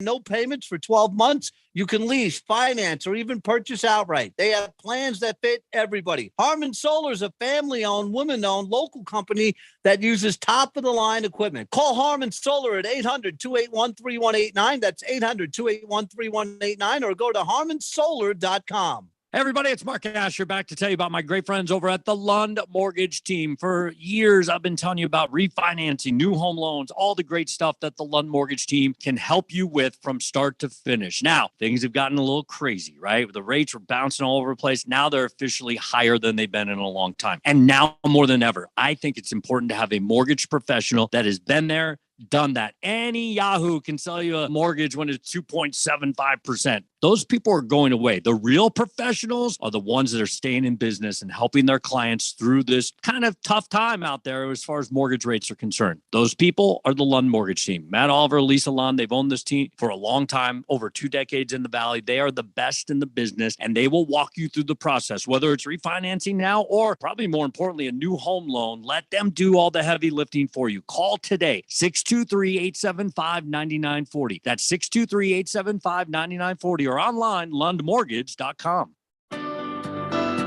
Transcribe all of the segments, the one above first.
no payments for 12 months. You can lease, finance, or even purchase outright. They have plans that fit everybody. Harmon Solar is a family-owned, women-owned local company that uses top-of-the-line equipment. Call Harmon Solar at 800-281-3189. That's 800-281-3189, or go to harmonsolar.com. Hey everybody, it's Mark Asher back to tell you about my great friends over at the Lund Mortgage Team. For years, I've been telling you about refinancing, new home loans, all the great stuff that the Lund Mortgage Team can help you with from start to finish. Now, things have gotten a little crazy, right? The rates were bouncing all over the place. Now they're officially higher than they've been in a long time. And now more than ever, I think it's important to have a mortgage professional that has been there, done that. Any Yahoo can sell you a mortgage when it's 2.75%. Those people are going away. The real professionals are the ones that are staying in business and helping their clients through this kind of tough time out there as far as mortgage rates are concerned. Those people are the Lund Mortgage Team. Matt Oliver, Lisa Lund, they've owned this team for a long time, over 2 decades in the Valley. They are the best in the business, and they will walk you through the process, whether it's refinancing now or probably more importantly, a new home loan. Let them do all the heavy lifting for you. Call today, 623-875-9940. That's 623-875-9940 or online, lundmortgage.com.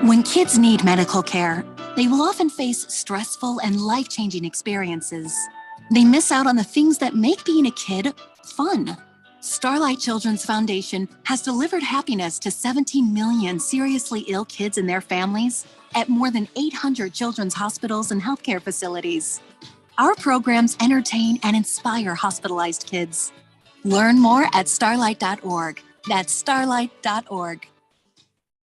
When kids need medical care, they will often face stressful and life-changing experiences. They miss out on the things that make being a kid fun. Starlight Children's Foundation has delivered happiness to 17 million seriously ill kids and their families at more than 800 children's hospitals and healthcare facilities. Our programs entertain and inspire hospitalized kids. Learn more at starlight.org. That's starlight.org.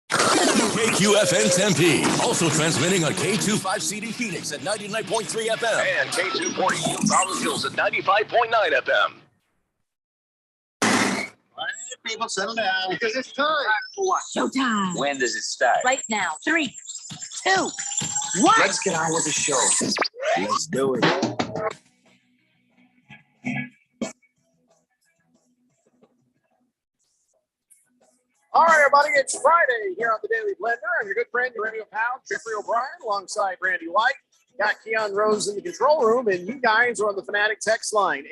KQFN Tempe, also transmitting on K25CD Phoenix at 99.3 FM and K240 Rollins Hills at 95.9 FM. All right, people, settle down because it's time. For what? Showtime. When does it start? Right now. 3, 2, 1. Let's get on with the show. Let's do it. All right, everybody, it's Friday here on the Daily Blender. I'm your good friend, your radio pal, Jeffrey O'Brien, alongside Randy White. Got Keon Rose in the control room, and you guys are on the Fanatic text line,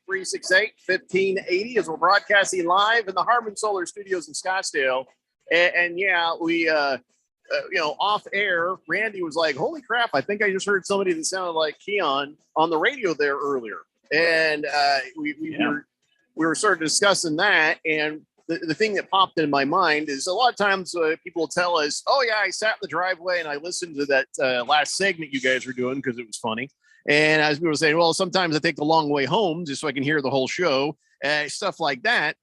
888-368-1580, as we're broadcasting live in the Harmon Solar Studios in Scottsdale. And yeah, we, off air, Randy was like, holy crap, I think I just heard somebody that sounded like Keon on the radio there earlier. And we were sort of discussing that, and the thing that popped in my mind is a lot of times people will tell us, oh, yeah, I sat in the driveway and I listened to that last segment you guys were doing because it was funny. And as people were saying, well, sometimes I take the long way home just so I can hear the whole show, stuff like that.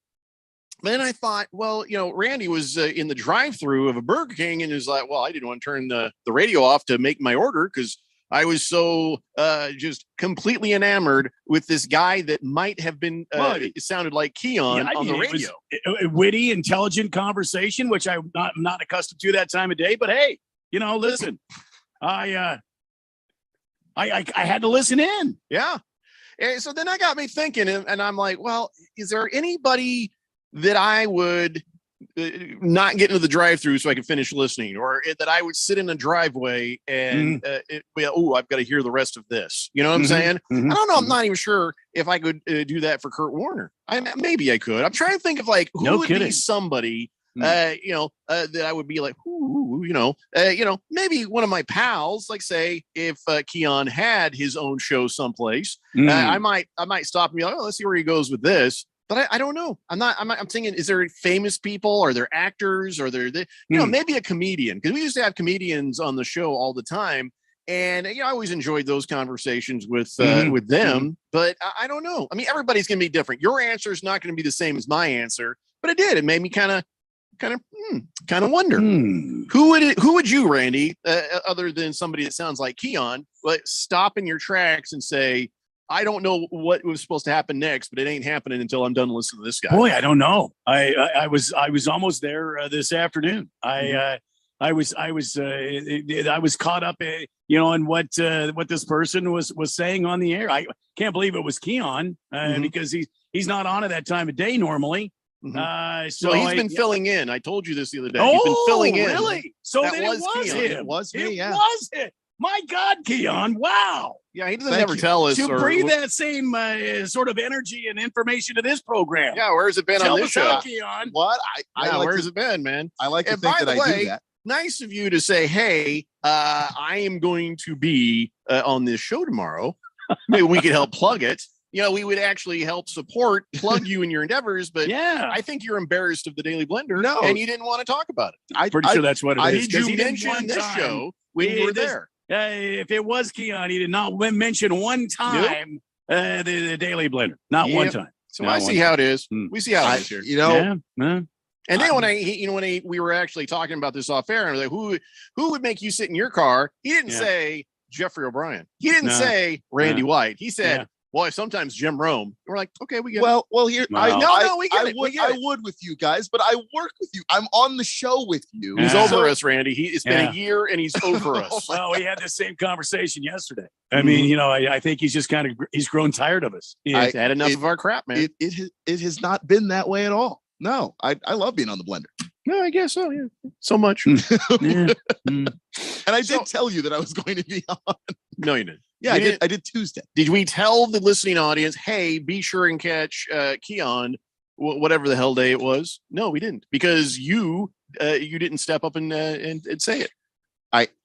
Then I thought, well, Randy was in the drive-through of a Burger King and is like, well, I didn't want to turn the radio off to make my order because I was so just completely enamored with this guy that might have been, it sounded like Keon on the radio. It was a witty, intelligent conversation, which I'm not accustomed to that time of day. But hey, listen, I had to listen in. Yeah. And so then I got me thinking, and I'm like, well, is there anybody that I would not get into the drive-through so I can finish listening, or that I would sit in a driveway and I've got to hear the rest of this. You know what I'm saying? I don't know. I'm not even sure if I could do that for Kurt Warner. Maybe I could. I'm trying to think of who would be somebody, that I would be like, maybe one of my pals, like say if Keon had his own show someplace, I might stop and be like, oh, let's see where he goes with this. But I don't know. I'm thinking, is there famous people? Are there actors? Are there, maybe a comedian? Because we used to have comedians on the show all the time. And I always enjoyed those conversations with them. But I don't know. I mean, everybody's going to be different. Your answer is not going to be the same as my answer. But it did. It made me kind of wonder. Who would you, Randy, other than somebody that sounds like Keon, stop in your tracks and say, I don't know what was supposed to happen next, but it ain't happening until I'm done listening to this guy. Boy, I don't know. I was almost there this afternoon. I was caught up, in what this person was saying on the air. I can't believe it was Keon because he's not on at that time of day normally. So he's been filling in. I told you this the other day. Oh, he's been filling in. Really? So that then was it was Keon. him. It was me. It yeah. was it. My God, Keon! Wow. Yeah, he doesn't Thank never you. tell us. To or- bring that same sort of energy and information to this program. Yeah, where's it been Tell on us this show? how, Keon. What? I Yeah, like where's to, it been, man? I like to And think by that the I way, do that. Nice of you to say, hey, I am going to be on this show tomorrow. Maybe we could help plug it. You know, we would actually help plug you in your endeavors, but Yeah, I think you're embarrassed of the Daily Blender, No. and you didn't want to talk about it. I, pretty I, sure that's what it I- is. Did 'cause you he didn't mention one this time- show when He you were does- there? If it was Keon, he did not mention one time the Daily Blender. Not one Yep. time. So No, I one see time. how it is. Hmm. We see how I- it is here. you know, Yeah. And then when we were actually talking about this off air, and I was like, who would make you sit in your car? He didn't Yeah. say Jeffrey O'Brien. He didn't No. say Randy No. White. He said, Yeah. boy, sometimes Jim Rome. We're like, okay, we get it. well, here, Wow. No, we get I it. We would, get I it. would with you guys, but I work with you. I'm on the show with you. He's Yeah. over us, Randy. It's been Yeah. a year and he's over us. Well, we had the same conversation yesterday. I mean, you know, I think he's just he's grown tired of us. He's I- had enough it- of our crap, man. It has not been that way at all. No, I love being on the blender. No, I guess so. Yeah, so much. Yeah. And I So- did tell you that I was going to be on. No, you didn't. Yeah, You I did Tuesday. Did we tell the listening audience, hey, be sure and catch Keon, whatever the hell day it was? No, we didn't, because you didn't step up and say it.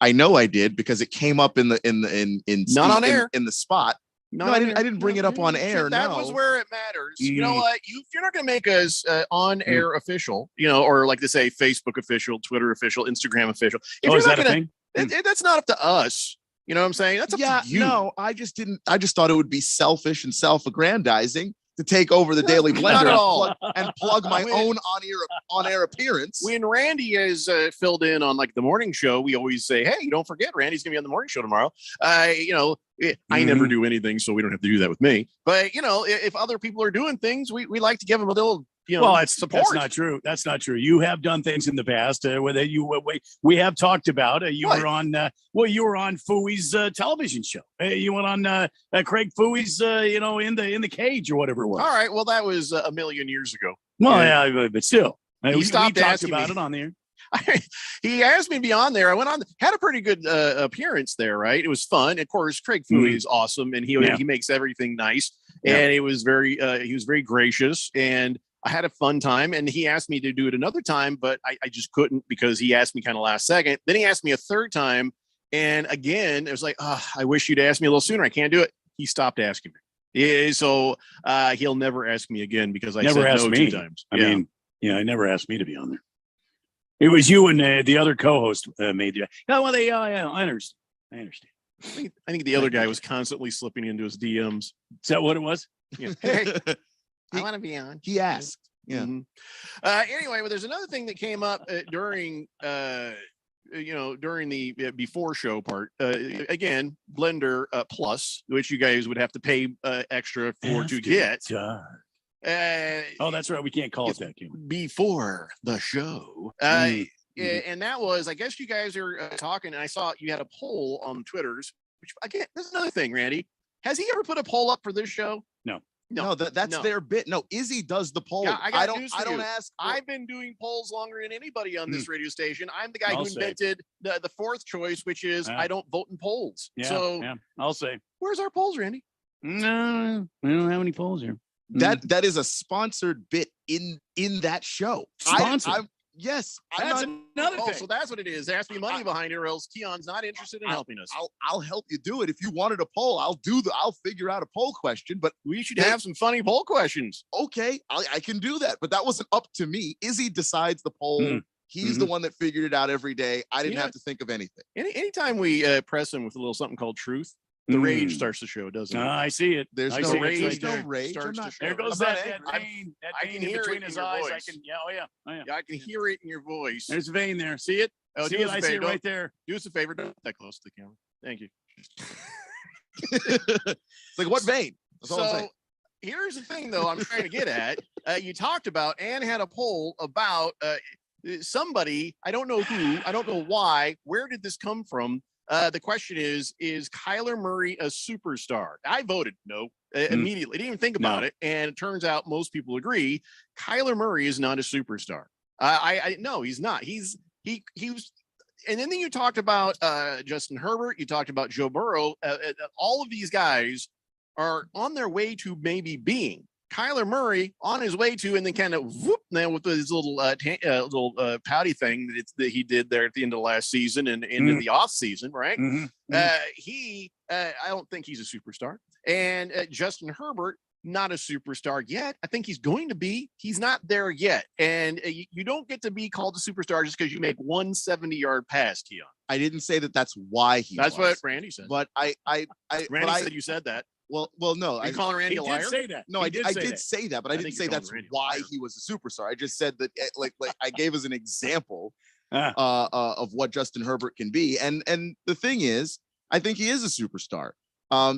I know I did because it came up in Not on air. in the spot. No, I didn't bring it up on air, That no. was where it matters. You know Mm. what? If you're not going to make us on air official, you know, or like they say, Facebook official, Twitter official, Instagram official. If Oh, you're is not that a gonna, thing? that's not up to us. You know what I'm saying? That's up Yeah, to you. no, I just didn't. I just thought it would be selfish and self-aggrandizing to take over the Daily Not Blender at all. and plug my When- own on-air appearance. When Randy is filled in on like the morning show, we always say, "Hey, don't forget, Randy's gonna be on the morning show tomorrow." I never do anything, so we don't have to do that with me. But you know, if other people are doing things, we like to give them a little, you know, Well, that's support. not true. That's not true. You have done things in the past where we have talked about. You What? were on you were on Fooey's television show. You went on Craig Fooey's in the cage or whatever it was. All right, well, that was a million years ago. Well, yeah, but still, He we stopped talked asking about me. it on there. He asked me to be on there. I went on, had a pretty good appearance there. Right, it was fun. Of course, Craig Fooey is awesome, and he makes everything nice. Yeah. And it was he was very gracious, and I had a fun time. And he asked me to do it another time, but I just couldn't because he asked me kind of last second. Then he asked me a third time, and again, it was like, I wish you'd asked me a little sooner. I can't do it. He stopped asking me. Yeah, so he'll never ask me again because I Never said asked no me. 2 times. I mean, I never asked me to be on there. It was you and the other co-host made you. Oh, well, I understand. I understand. I think the other guy was constantly slipping into his DMs. Is that what it was? Yeah. Hey, I want to be on. He asked. Yeah. Mhm. Anyway, well, there's another thing that came up during the before show part. Again, Blender Plus, which you guys would have to pay extra for to get. Oh, that's right. We can't call it that. Can we? Before the show. Mhm. And that was, I guess you guys are talking, and I saw you had a poll on Twitters, which again, this is another thing, Randy. Has he ever put a poll up for this show? No, that's no. their bit. No, Izzy does the poll. Yeah, I got don't. news for I don't you. ask. I've been doing polls longer than anybody on this radio station. I'm the guy I'll who say. invented the fourth choice, which is Yeah. I don't vote in polls. Yeah, So yeah, I'll say. where's our polls, Randy? No, we don't have any polls here. that is a sponsored bit in that show. Sponsored? Yes, That's another Oh, thing. so that's what it is. There has to be money behind it, or else Keon's not interested in helping us. I'll help you do it. If you wanted a poll, I'll figure out a poll question. But We should have some funny poll questions. okay, I can do that. But that wasn't up to me. Izzy decides the poll. Mm. He's the one that figured it out every day. I didn't Yeah. have to think of anything. Anytime we press him with a little something called truth, the rage starts the show, doesn't it? I see it. There's I no see it rage. right There's no there. rage. Starts I'm to not, show. There goes I'm not that angry. vein. That I vein can in hear it between in his your eyes. I voice. can. Yeah. Oh yeah. Oh yeah. Yeah, I can hear it in your voice. There's a vein there. See it? Oh, See do it? us a I see favor. it right there. Do us a favor. Don't get that close to the camera. Thank you. It's like what vein? That's all I'm So saying. here's the thing, though, I'm trying to get at. You talked about and had a poll about somebody. I don't know who. I don't know why. Where did this come from? The question is Kyler Murray a superstar? I voted no immediately. Didn't even think about it. And it turns out most people agree Kyler Murray is not a superstar. I no, he's not. He was and then you talked about Justin Herbert. You talked about Joe Burrow. All of these guys are on their way to maybe being. Kyler Murray on his way to, and then kind of whoop, then with his little pouty thing that he did there at the end of last season and into the off season, right? I don't think he's a superstar. And Justin Herbert, not a superstar yet. I think he's going to be. He's not there yet. And you don't get to be called a superstar just because you make 170-yard pass, Keon. I didn't say that that's why he That's was. what Randy said. But Randy said you said that. Well, no. Are you calling Randy He a liar? did say that. No, I did say that, but I think didn't say you're calling that's Randy a why liar. he was a superstar. I just said that, like I gave as an example Ah. of what Justin Herbert can be. And the thing is, I think he is a superstar.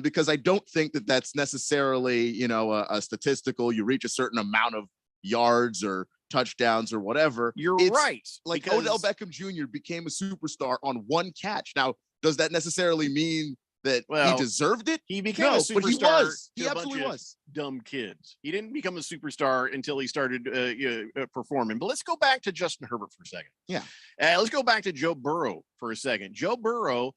Because I don't think that that's necessarily, a statistical, you reach a certain amount of yards or touchdowns or whatever. You're right. Like because Odell Beckham Jr. became a superstar on one catch. Now, does that necessarily mean that Well, he deserved it? He became a No, but he superstar. was. He to a bunch absolutely of was. Dumb kids. He didn't become a superstar until he started performing. But let's go back to Justin Herbert for a second. Yeah. Let's go back to Joe Burrow for a second. Joe Burrow,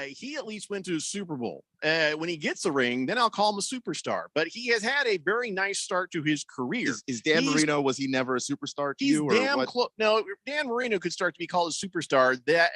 he at least went to a Super Bowl. When he gets a ring, then I'll call him a superstar. But he has had a very nice start to his career. Is Dan He's- Marino, was he never a superstar to He's you? Or damn what? close. No, Dan Marino could start to be called a superstar. That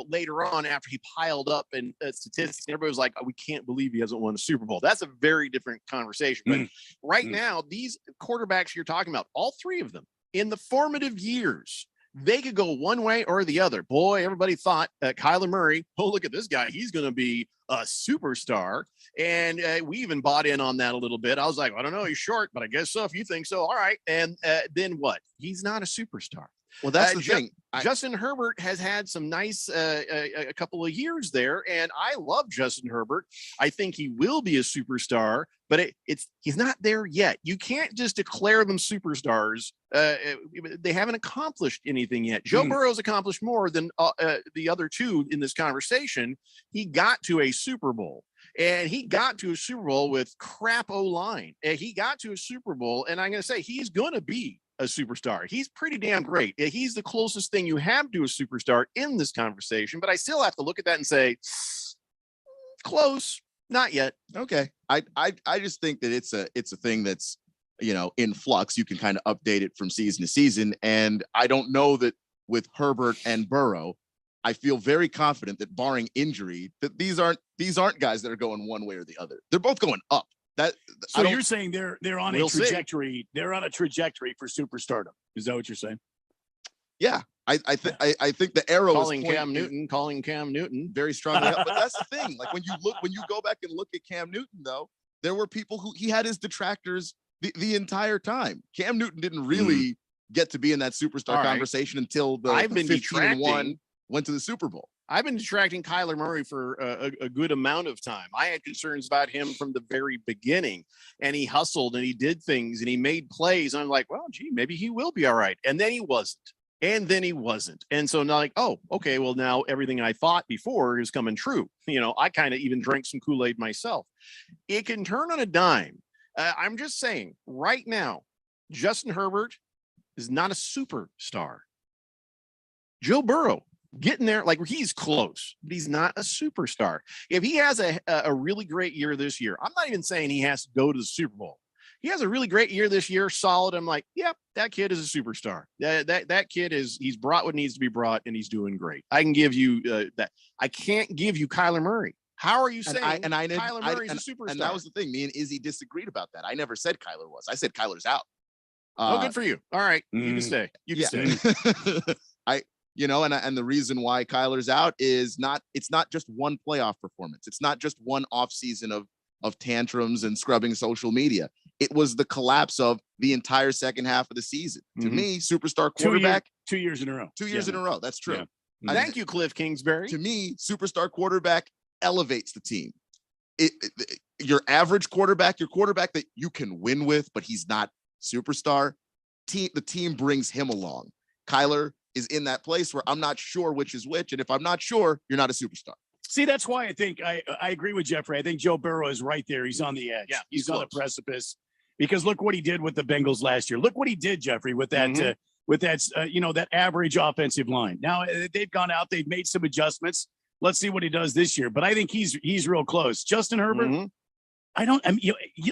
later on, after he piled up in statistics, everybody was like, "Oh, we can't believe he hasn't won a Super Bowl." That's a very different conversation. But right now, these quarterbacks you're talking about, all three of them in the formative years, they could go one way or the other. Boy, everybody thought Kyler Murray, oh, look at this guy. He's going to be a superstar. And we even bought in on that a little bit. I was like, I don't know. He's short, but I guess so. If you think so, all right. And then what? He's not a superstar. Well, that's the thing. Justin Herbert has had some nice a couple of years there, and I love Justin Herbert. I think he will be a superstar, but he's not there yet. You can't just declare them superstars. They haven't accomplished anything yet. Joe Burrow's accomplished more than the other two in this conversation. He got to a Super Bowl. And he got to a Super Bowl with crap O-line. And he got to a Super Bowl, and I'm going to say he's going to be a superstar. He's pretty damn great. He's the closest thing you have to a superstar in this conversation, but I still have to look at that and say, close, not yet. Okay. I just think that it's a thing that's, in flux. You can kind of update it from season to season. And I don't know that with Herbert and Burrow, I feel very confident that barring injury, that these aren't guys that are going one way or the other. They're both going up. So you're saying they're on We'll a see. trajectory. They're on a trajectory for superstardom. Is that what you're saying? Yeah. I think the arrow Calling is Cam Newton. very strongly up. But that's the thing. Like when you go back and look at Cam Newton, though, there were people who he had his detractors the entire time. Cam Newton didn't really get to be in that superstar All right. conversation until the I've been 15-1 went to the Super Bowl. I've been detracting Kyler Murray for a good amount of time. I had concerns about him from the very beginning, and he hustled and he did things and he made plays. And I'm like, well, gee, maybe he will be all right. And then he wasn't. And then he wasn't. And so now, like, oh, okay, well, now everything I thought before is coming true. I kind of even drank some Kool-Aid myself. It can turn on a dime. I'm just saying right now, Justin Herbert is not a superstar. Joe Burrow, getting there, like he's close, but he's not a superstar. If he has a really great year this year, I'm not even saying he has to go to the Super Bowl. He has a really great year this year, solid. I'm like, yep, that kid is a superstar. That kid he's brought what needs to be brought, and he's doing great. I can give you that. I can't give you Kyler Murray. How are you saying Kyler Murray's a superstar? And that was the thing. Me and Izzy disagreed about that. I never said Kyler was. I said Kyler's out. Oh, good for you. All right, you can stay. You can stay. And the reason why Kyler's out is it's not just one playoff performance. It's not just one off season of tantrums and scrubbing social media. It was the collapse of the entire second half of the season. To me, superstar quarterback, 2 years in a row. 2 years in a row. That's true. Yeah. Thank you, Cliff Kingsbury. To me, superstar quarterback elevates the team. Your average quarterback, your quarterback that you can win with, but he's not superstar. The team brings him along. Kyler is in that place where I'm not sure which is which. And if I'm not sure, you're not a superstar. See, that's why I think I agree with Jeffrey. I think Joe Burrow is right there. He's on the edge. Yeah, he's on the close. precipice. Because look what he did with the Bengals last year. Look what he did, Jeffrey, with that with that, that average offensive line. Now they've gone out, they've made some adjustments. Let's see what he does this year. But I think he's real close. Justin Herbert,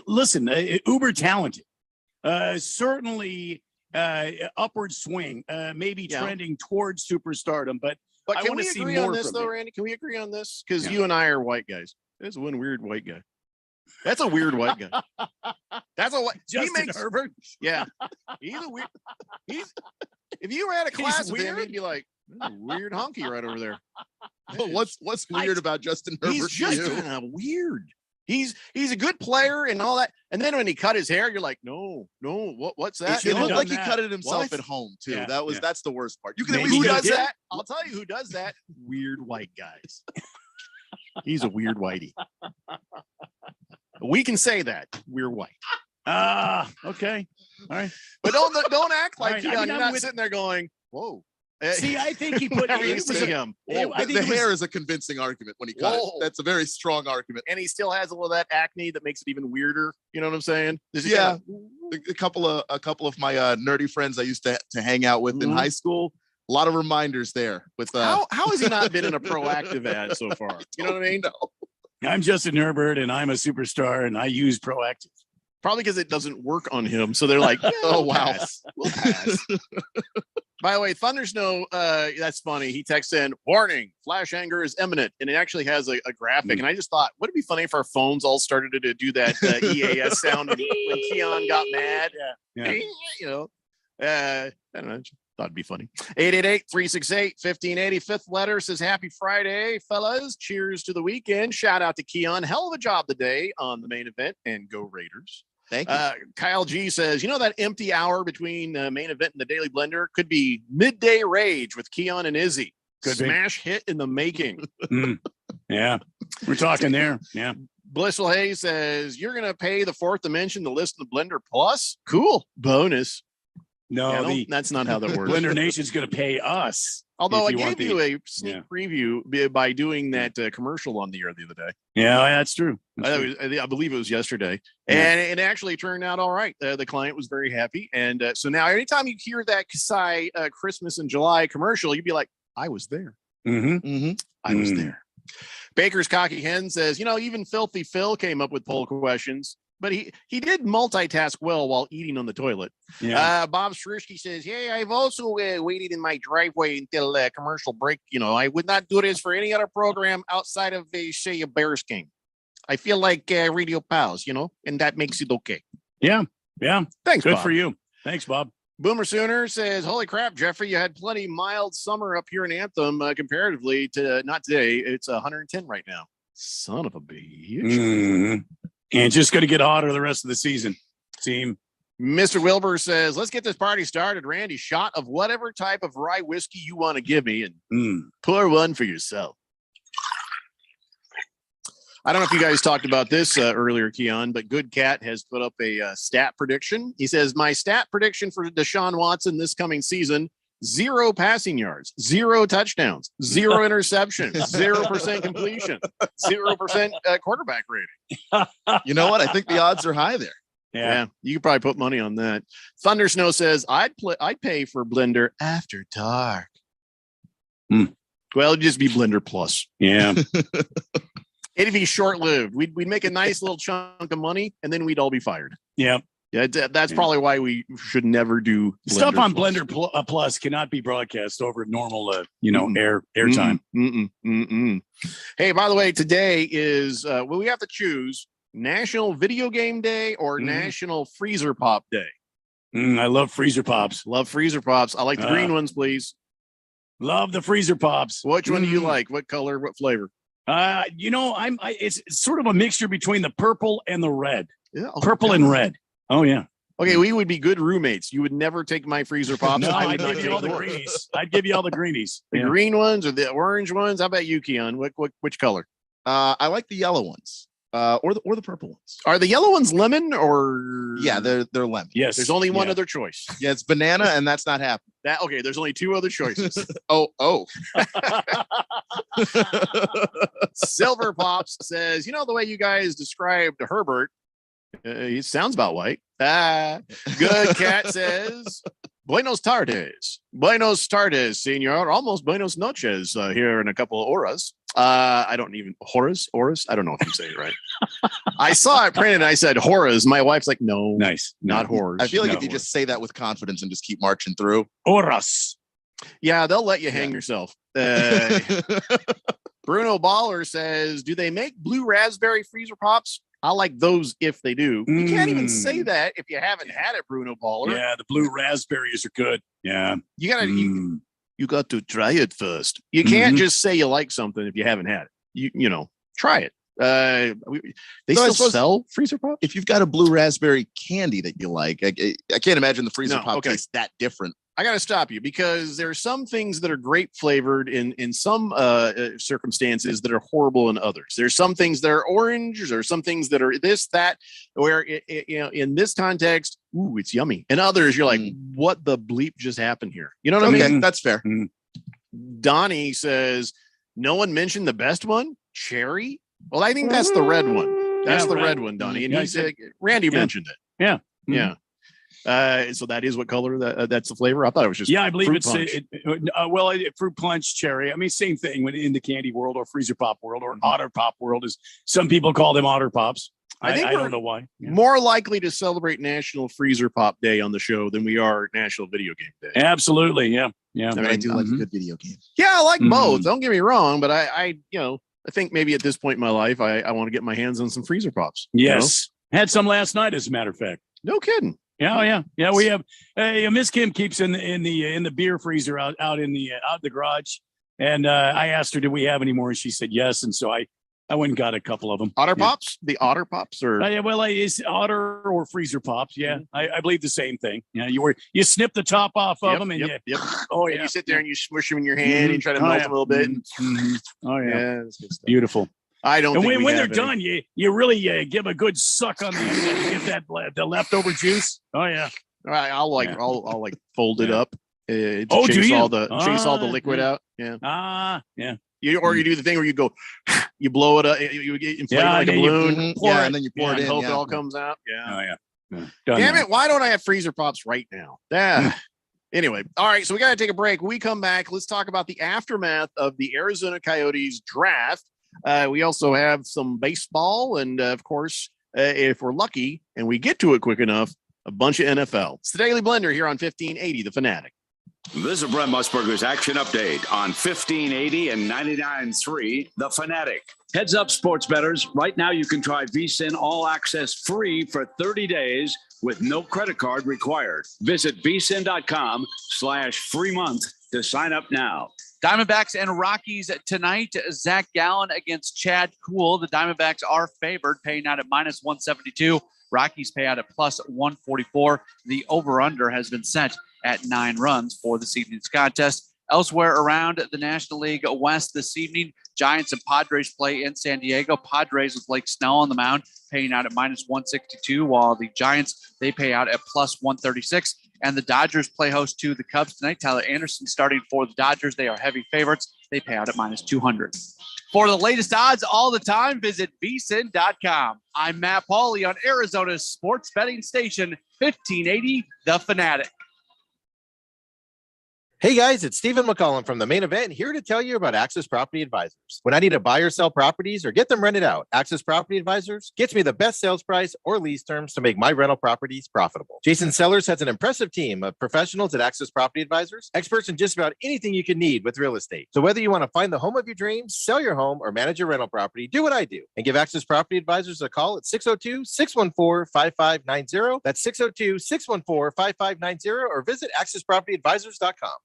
listen, uber talented, certainly upward swing, maybe trending towards superstardom. But I can want we to see agree more on this, from though, him. Randy? Can we agree on this? Because you and I are white guys. There's one weird white guy. That's a weird white guy. That's a what Justin Herbert. Yeah, he's a weird. If you were at a class with him, he'd be like, "That's a weird honky right over there." What's weird about Justin Herbert? He's just kind of weird. He's a good player and all that. And then when he cut his hair, you're like, no, what's that? It looked like he that. cut it himself What? at home too. Yeah, That's the worst part. You can Maybe Who he does did. that? I'll tell you who does that. Weird white guys. He's a weird whitey. We can say that we're white, Okay, all right. but don't act like All right, Keon, I'm you're not with- sitting there going, "Whoa." See, I think he put Whenever you it was see a- him, I think the it was- hair is a convincing argument when he cut Whoa. it. That's a very strong argument. and he still has a little of that acne that makes it even weirder. You know what I'm saying? Does he Yeah. kinda- A couple of my nerdy friends I used to hang out with in Mhm. high school. A lot of reminders there with how has he not been in a proactive ad so far? You know what I mean? I'm Justin Herbert, and I'm a superstar, and I use Proactive. Probably because it doesn't work on him. So they're like, Oh, wow. We'll pass. By the way, Thunder Snow, that's funny. He texts in, warning, flash anger is imminent. And it actually has a graphic. And I just thought, would it be funny if our phones all started to do that EAS sound when Keon got mad? Yeah. You know, I don't know. Thought it'd be funny. 888-368-1580. Fifth letter says, happy Friday, fellas. Cheers to the weekend. Shout out to Keon. Hell of a job today on the main event, and go Raiders. Thank you. Kyle G says, that empty hour between main event and the Daily Blender could be midday rage with Keon and Izzy. Could be. Smash hit in the making. Yeah, we're talking there. Yeah. Blissful Hayes says, you're going to pay the fourth dimension to listen to Blender Plus? Cool. Bonus. No, Yeah, that's not how that works. Blender Nation's going to pay us. Although I if you want gave you a sneak preview by doing that commercial on the air the other day. Yeah, that's true. That's true. I believe it was yesterday. Yeah. And it actually turned out all right. The client was very happy. And so now anytime you hear that Kasai Christmas in July commercial, you'd be like, I was there. Mm-hmm. I was there. Baker's Cocky Hen says, even Filthy Phil came up with poll questions, but he did multitask well while eating on the toilet. Yeah. Bob Strishki says, I've also waited in my driveway until commercial break. I would not do this for any other program outside of, say, a Bears game. I feel like Radio Pals, and that makes it okay. Yeah. Thanks, Good Bob. for you. Thanks, Bob. Boomer Sooner says, holy crap, Jeffrey, you had plenty mild summer up here in Anthem comparatively to not today. It's 110 right now. Son of a bitch. Mhm. And just going to get hotter the rest of the season, team. Mr. Wilbur says, let's get this party started. Randy, shot of whatever type of rye whiskey you want to give me and pour one for yourself. I don't know if you guys talked about this earlier, Keon, but Good Cat has put up a stat prediction. He says, my stat prediction for Deshaun Watson this coming season, 0 passing yards, 0 touchdowns, 0 interceptions, 0% completion, 0% quarterback rating. You know what? I think the odds are high there. Yeah, you could probably put money on that. Thunder Snow says, I'd pay for Blender after dark. Well, it'd just be Blender Plus. Yeah. It'd be short-lived. We'd make a nice little chunk of money, and then we'd all be fired. Yeah. Yeah, that's probably why we should never do Stuff on Plus. Blender Plus cannot be broadcast over normal, airtime. Hey, by the way, today is we have to choose National Video Game Day or National Freezer Pop Day. I love freezer pops. Love freezer pops. I like the green ones, please. Love the freezer pops. Which one do you like? What color? What flavor? It's sort of a mixture between the purple and the red. Yeah, Purple and red. Oh yeah. Okay, we would be good roommates. You would never take my freezer pops. No, I I'd would not give you take all the yours. greenies. I'd give you all the greenies. The green ones or the orange ones? How about you, Keon? Which color? I like the yellow ones, or the purple ones. Are the yellow ones lemon or? Yeah, they're lemon. Yes. There's only one other choice. Yeah, it's banana, and that's not happening. There's only 2 other choices. Oh. Silver Pops says, the way you guys described Herbert, he sounds about white. Good Cat says, Buenos tardes. Buenos tardes, senor. Almost buenos noches here in a couple of horas. I don't even horas. I don't know if you say it right. I saw it printed and I said horas. My wife's like, no, Nice. not horrors. I feel like No, if you just say that with confidence and just keep marching through. Horas. Yeah, they'll let you hang yourself. Bruno Baller says, do they make blue raspberry freezer pops? I like those if they do. You can't even say that if you haven't had it, Bruno Baller. Yeah, the blue raspberries are good. Yeah. You gotta Mm. you got to try it first. You can't just say you like something if you haven't had it. You know, try it. They So I still suppose- sell freezer pops? If you've got a blue raspberry candy that you like, I can't imagine the freezer No, pop okay. tastes that different. I got to stop you because there are some things that are grape flavored in some circumstances that are horrible in others. There's some things that are orange. There's some things that are this, that, where you know, in this context, ooh, it's yummy. And others, you're like, what the bleep just happened here? You know what I Okay, mean? that's fair. Donnie says, no one mentioned the best one, cherry. Well, I think that's the red one. That's Yeah, the red. red one, Donnie. And Yeah, he said, Randy mentioned it. Yeah. Yeah. So that is what color that's the flavor. I thought it was just Yeah, I believe fruit it's punch. fruit punch cherry. I mean, same thing when in the candy world or freezer pop world or otter pop world, is some people call them otter pops. I think I we're don't know why. Yeah. more likely to celebrate National Freezer Pop Day on the show than we are National Video Game Day. Absolutely, yeah, yeah. I mean, I do like a Mhm. good video game. Yeah, I like Mhm. both. Don't get me wrong, but I think maybe at this point in my life, I want to get my hands on some freezer pops. you know? Yes, had some last night, as a matter of fact. No kidding. Yeah. We have. Miss Kim keeps in the beer freezer out in the garage, and I asked her, "Do we have any more?" And she said yes, and so I went and got a couple of them. Otter Yeah. Pops? The Otter Pops or It's otter or freezer pops. Yeah, I believe the same thing. Yeah, you snip the top off of them, and yep. oh And yeah, you sit there and you smush them in your hand and you try to Oh, melt yeah. them a little bit. Mhm. Oh yeah, Yeah, that's good stuff. beautiful. I don't And think we when they're have any. done, you really give a good suck on the end of it to get the leftover juice. Oh yeah. All right, I'll Yeah. I'll fold it Yeah. up. To Oh, do chase you? all the liquid Yeah. out. Yeah. Yeah. You do the thing where you go, you blow it up, you get inflate it Yeah, like a and then you- balloon, Mhm. pour Yeah, it, and then you pour it in. hope it Yeah. all comes out. Yeah. Oh yeah. Done Damn now. it! Why don't I have freezer pops right now? Anyway, all right. So we got to take a break. When we come back, let's talk about the aftermath of the Arizona Coyotes draft. We also have some baseball, and of course, if we're lucky and we get to it quick enough, a bunch of NFL. It's the Daily Blender here on 1580 The Fanatic. This is Brent Musburger's action update on 1580 and 99.3 The Fanatic. Heads up, sports bettors. Right now, you can try VSiN All Access free for 30 days with no credit card required. Visit vsin.com/free month to sign up now. Diamondbacks and Rockies tonight. Zach Gallen against Chad Kuhl. The Diamondbacks are favored, paying out at -172. Rockies pay out at +144. The over-under has been set at 9 runs for this evening's contest. Elsewhere around the National League West this evening, Giants and Padres play in San Diego. Padres with Blake Snell on the mound, paying out at -162, while the Giants, they pay out at +136. And the Dodgers play host to the Cubs tonight. Tyler Anderson starting for the Dodgers. They are heavy favorites. They pay out at -200. For the latest odds all the time, visit vsin.com. I'm Matt Pauley on Arizona's sports betting station, 1580 The Fanatic. Hey guys, it's Stephen McCollum from The Main Event, here to tell you about Access Property Advisors. When I need to buy or sell properties or get them rented out, Access Property Advisors gets me the best sales price or lease terms to make my rental properties profitable. Jason Sellers has an impressive team of professionals at Access Property Advisors, experts in just about anything you can need with real estate. So whether you want to find the home of your dreams, sell your home, or manage your rental property, do what I do and give Access Property Advisors a call at 602-614-5590. That's 602-614-5590, or visit accesspropertyadvisors.com.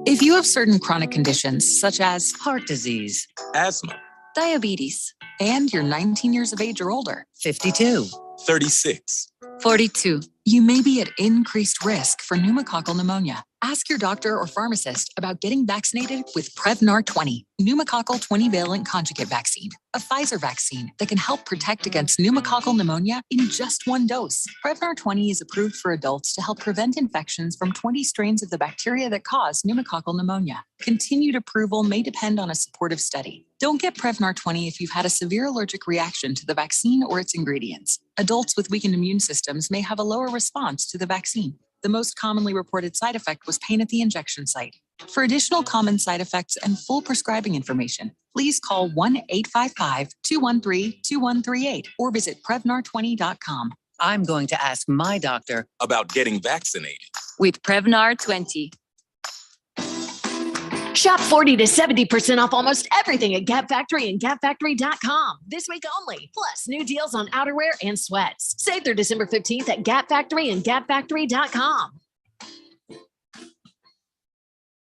If you have certain chronic conditions such as heart disease, asthma, diabetes, and you're 19 years of age or older, 52, 36, 42, you may be at increased risk for pneumococcal pneumonia. Ask your doctor or pharmacist about getting vaccinated with Prevnar 20, pneumococcal 20-valent conjugate vaccine, a Pfizer vaccine that can help protect against pneumococcal pneumonia in just one dose. Prevnar 20 is approved for adults to help prevent infections from 20 strains of the bacteria that cause pneumococcal pneumonia. Continued approval may depend on a supportive study. Don't get Prevnar 20 if you've had a severe allergic reaction to the vaccine or its ingredients. Adults with weakened immune systems may have a lower response to the vaccine. The most commonly reported side effect was pain at the injection site. For additional common side effects and full prescribing information, please call 1-855-213-2138 or visit Prevnar20.com. I'm going to ask my doctor About getting vaccinated. with Prevnar 20. Shop 40 to 70% off almost everything at Gap Factory and GapFactory.com this week only. Plus, new deals on outerwear and sweats. Save through December 15th at Gap Factory and GapFactory.com.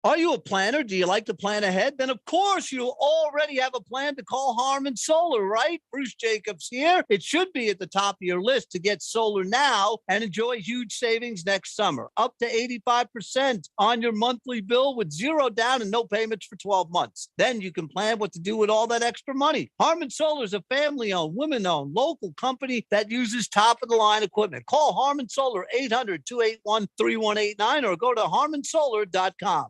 Are you a planner? Do you like to plan ahead? Then, of course, you already have a plan to call Harmon Solar, right? Bruce Jacobs here. It should be at the top of your list to get solar now and enjoy huge savings next summer. Up to 85% on your monthly bill with zero down and no payments for 12 months. Then you can plan what to do with all that extra money. Harmon Solar is a family-owned, women-owned, local company that uses top-of-the-line equipment. Call Harmon Solar 800-281-3189 or go to harmonsolar.com.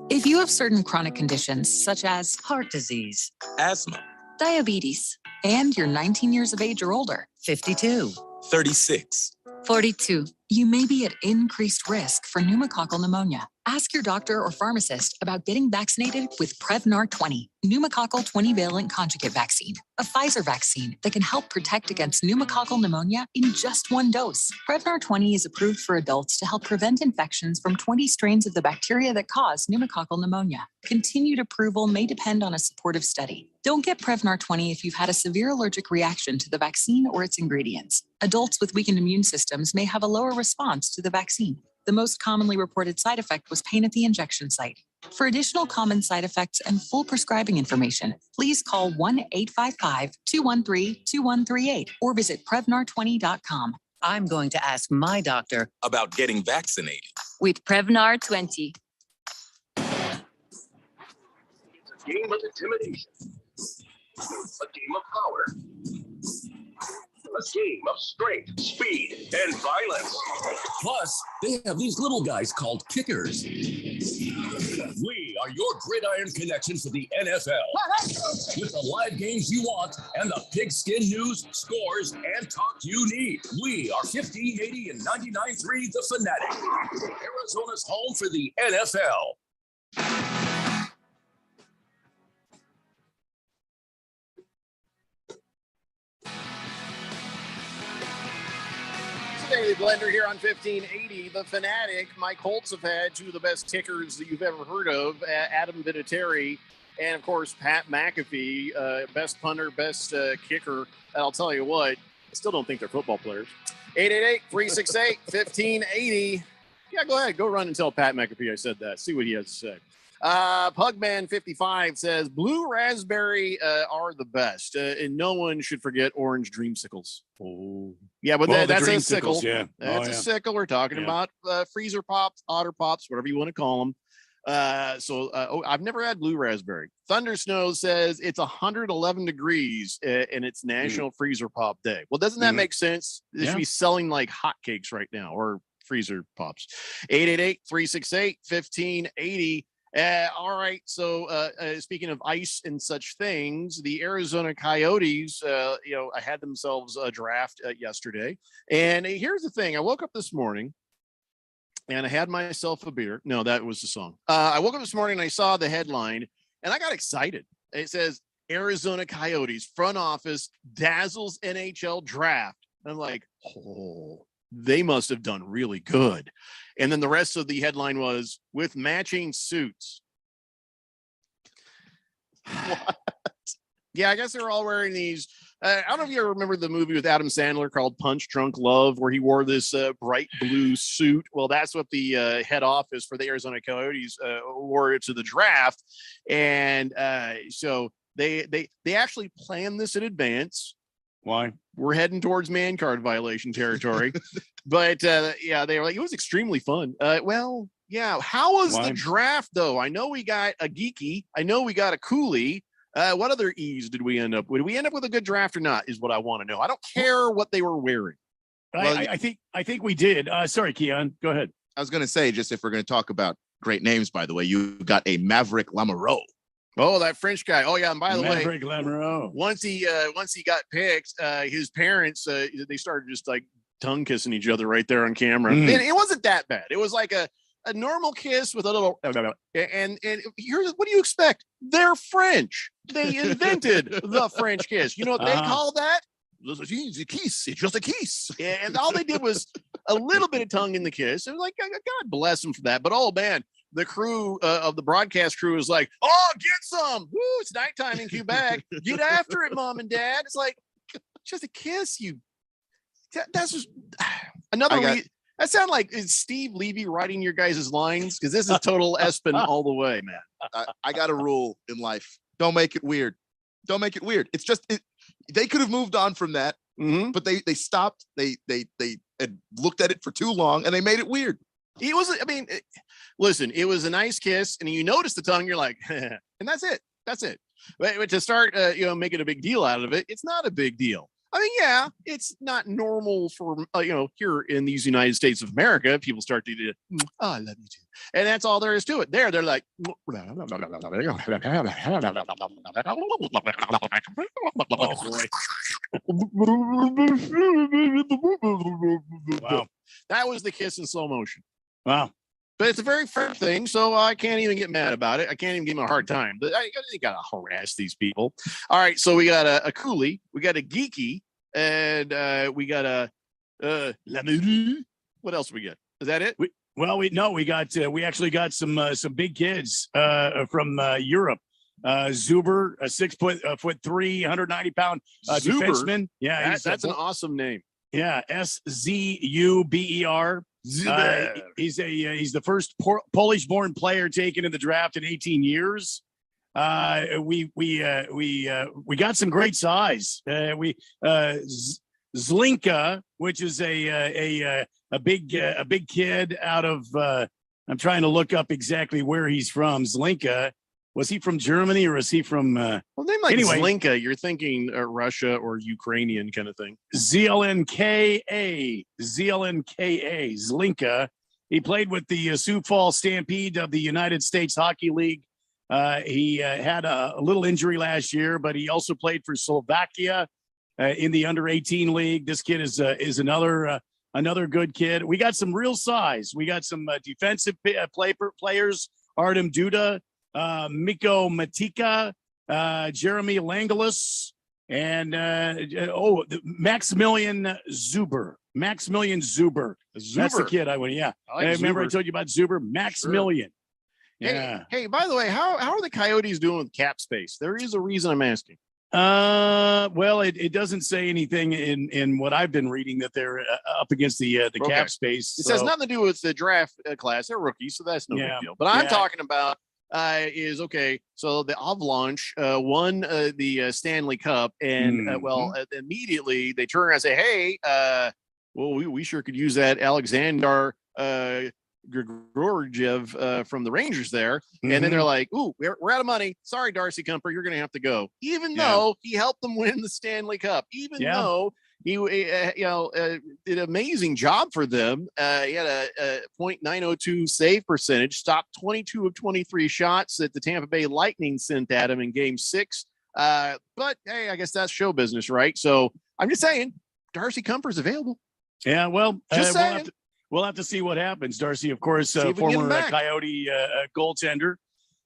If you have certain chronic conditions such as Heart disease, Asthma. diabetes, and you're 19 years of age or older, 52, 36. 42. you may be at increased risk for pneumococcal pneumonia. Ask your doctor or pharmacist about getting vaccinated with Prevnar 20, pneumococcal 20-valent conjugate vaccine, a Pfizer vaccine that can help protect against pneumococcal pneumonia in just one dose. Prevnar 20 is approved for adults to help prevent infections from 20 strains of the bacteria that cause pneumococcal pneumonia. Continued approval may depend on a supportive study. Don't get Prevnar 20 if you've had a severe allergic reaction to the vaccine or its ingredients. Adults with weakened immune systems may have a lower response to the vaccine. The most commonly reported side effect was pain at the injection site. For additional common side effects and full prescribing information, please call 1-855-213-2138 or visit Prevnar20.com. I'm going to ask my doctor About getting vaccinated. with Prevnar 20. It's a game of intimidation, a game of power, a game of strength, speed, and violence. Plus, they have these little guys called kickers. We are your gridiron connection for the NFL. With the live games you want and the pigskin news, scores, and talk you need. We are 1580 and 99.3 The Fanatic, Arizona's home for the NFL. Daily Blender here on 1580. The Fanatic. Mike Holtz have had two of the best kickers that you've ever heard of, Adam Vinatieri and, of course, Pat McAfee, best punter, best kicker. I'll tell you what, I still don't think they're football players. 888-368-1580. Yeah, go ahead. Go run and tell Pat McAfee I said that. See what he has to say. Pugman55 says, blue raspberry are the best, and no one should forget orange dreamsicles. Oh, yeah, but that's a sickle. Yeah. That's a sickle. We're talking about freezer pops, otter pops, whatever you want to call them. I've never had blue raspberry. Thunder Snow says it's 111 degrees and it's National Freezer Pop Day. Well, doesn't that make sense? They should be selling like hotcakes right now, or freezer pops. 888-368-1580. All right. So speaking of ice and such things, the Arizona Coyotes, had themselves a draft yesterday. And here's the thing. I woke up this morning and I had myself a beer. No, that was the song. I woke up this morning and I saw the headline and I got excited. It says Arizona Coyotes front office dazzles NHL draft. And I'm like, oh, they must have done really good. And then the rest of the headline was with matching suits. What? Yeah, I guess they're all wearing these. I don't know if you ever remember the movie with Adam Sandler called Punch Drunk Love, where he wore this bright blue suit. Well, that's what the head office for the Arizona Coyotes wore to the draft. And so they actually planned this in advance. Why? We're heading towards man card violation territory. But they were like, it was extremely fun. How was the draft, though? I know we got a Geeky. I know we got a Cooley. What other E's did we end up with? Did we end up with a good draft or not, is what I want to know. I don't care what they were wearing. I think we did. Sorry, Keon. Go ahead. I was going to say, just if we're going to talk about great names, by the way, you got a Maverick Lamoureux. Oh, that French guy. Oh, yeah. And by the Maverick way, Lamoureux. once he got picked, his parents, they started just like tongue kissing each other right there on camera. And it wasn't that bad. It was like a normal kiss with a little, and here's what do you expect? They're French. They invented the French kiss. You know what they call that? It's a kiss. It's just a kiss. And all they did was a little bit of tongue in the kiss. It was like, God bless them for that. But oh man, the crew of the broadcast crew is like, oh, get some. Woo, it's nighttime in Quebec. Get after it, Mom and Dad. It's like, just a kiss. That's just another. That sounds like is Steve Levy writing your guys' lines, because this is total Espen all the way, man. I got a rule in life: don't make it weird. Don't make it weird. It's just they could have moved on from that, but they stopped. They had looked at it for too long, and they made it weird. It was. I mean, listen, it was a nice kiss, and you notice the tongue. You're like, and that's it. That's it. But to start, making a big deal out of it, it's not a big deal. I mean, yeah, it's not normal for, here in these United States of America, people start to do, oh, I love you too. And that's all there is to it. They're like, wow. That was the kiss in slow motion. Wow. But it's a very fair thing, so I can't even get mad about it. I can't even give them a hard time. But I got to harass these people. All right, so we got a Cooley, we got a Geeky, and we got a what else we get? Is that it? We actually got some big kids from Europe. Zuber, a 6'3", 190-pound defenseman. Yeah, that's an awesome name. Yeah, Zuber. He's the first Polish-born player taken in the draft in 18 years. We got some great size. Zlinka, which is a big kid out of. I'm trying to look up exactly where he's from. Zlinka. Was he from Germany or is he from? Well, name like Zlinka, you're thinking Russia or Ukrainian kind of thing. Zlnka, Zlinka. He played with the Sioux Falls Stampede of the United States Hockey League. He had a little injury last year, but he also played for Slovakia in the under-18 league. This kid is another good kid. We got some real size. We got some defensive players. Artem Duda. Mikko Matika, Jeremy Langelis, and Maximilian Zuber. That's the kid I went. Yeah, I remember I told you about Zuber. Maximilian. Sure. Yeah. Hey, by the way, how are the Coyotes doing with cap space? There is a reason I'm asking. Well, it doesn't say anything in what I've been reading that they're up against the cap space. It has nothing to do with the draft class. They're rookies, so that's no big deal. But I'm talking about. So the Avalanche won the Stanley Cup, and immediately they turn around and say, "Hey, we sure could use that Alexander Grigoriev from the Rangers there." And then they're like, "Ooh, we're out of money. Sorry, Darcy Kumper, you're going to have to go." Even though he helped them win the Stanley Cup, even though. He, did an amazing job for them. He had a .902 save percentage, stopped 22 of 23 shots that the Tampa Bay Lightning sent at him in Game 6. But hey, I guess that's show business, right? So I'm just saying, Darcy Kumper's available. Yeah, well, we'll have to see what happens. Darcy, of course, former Coyote goaltender.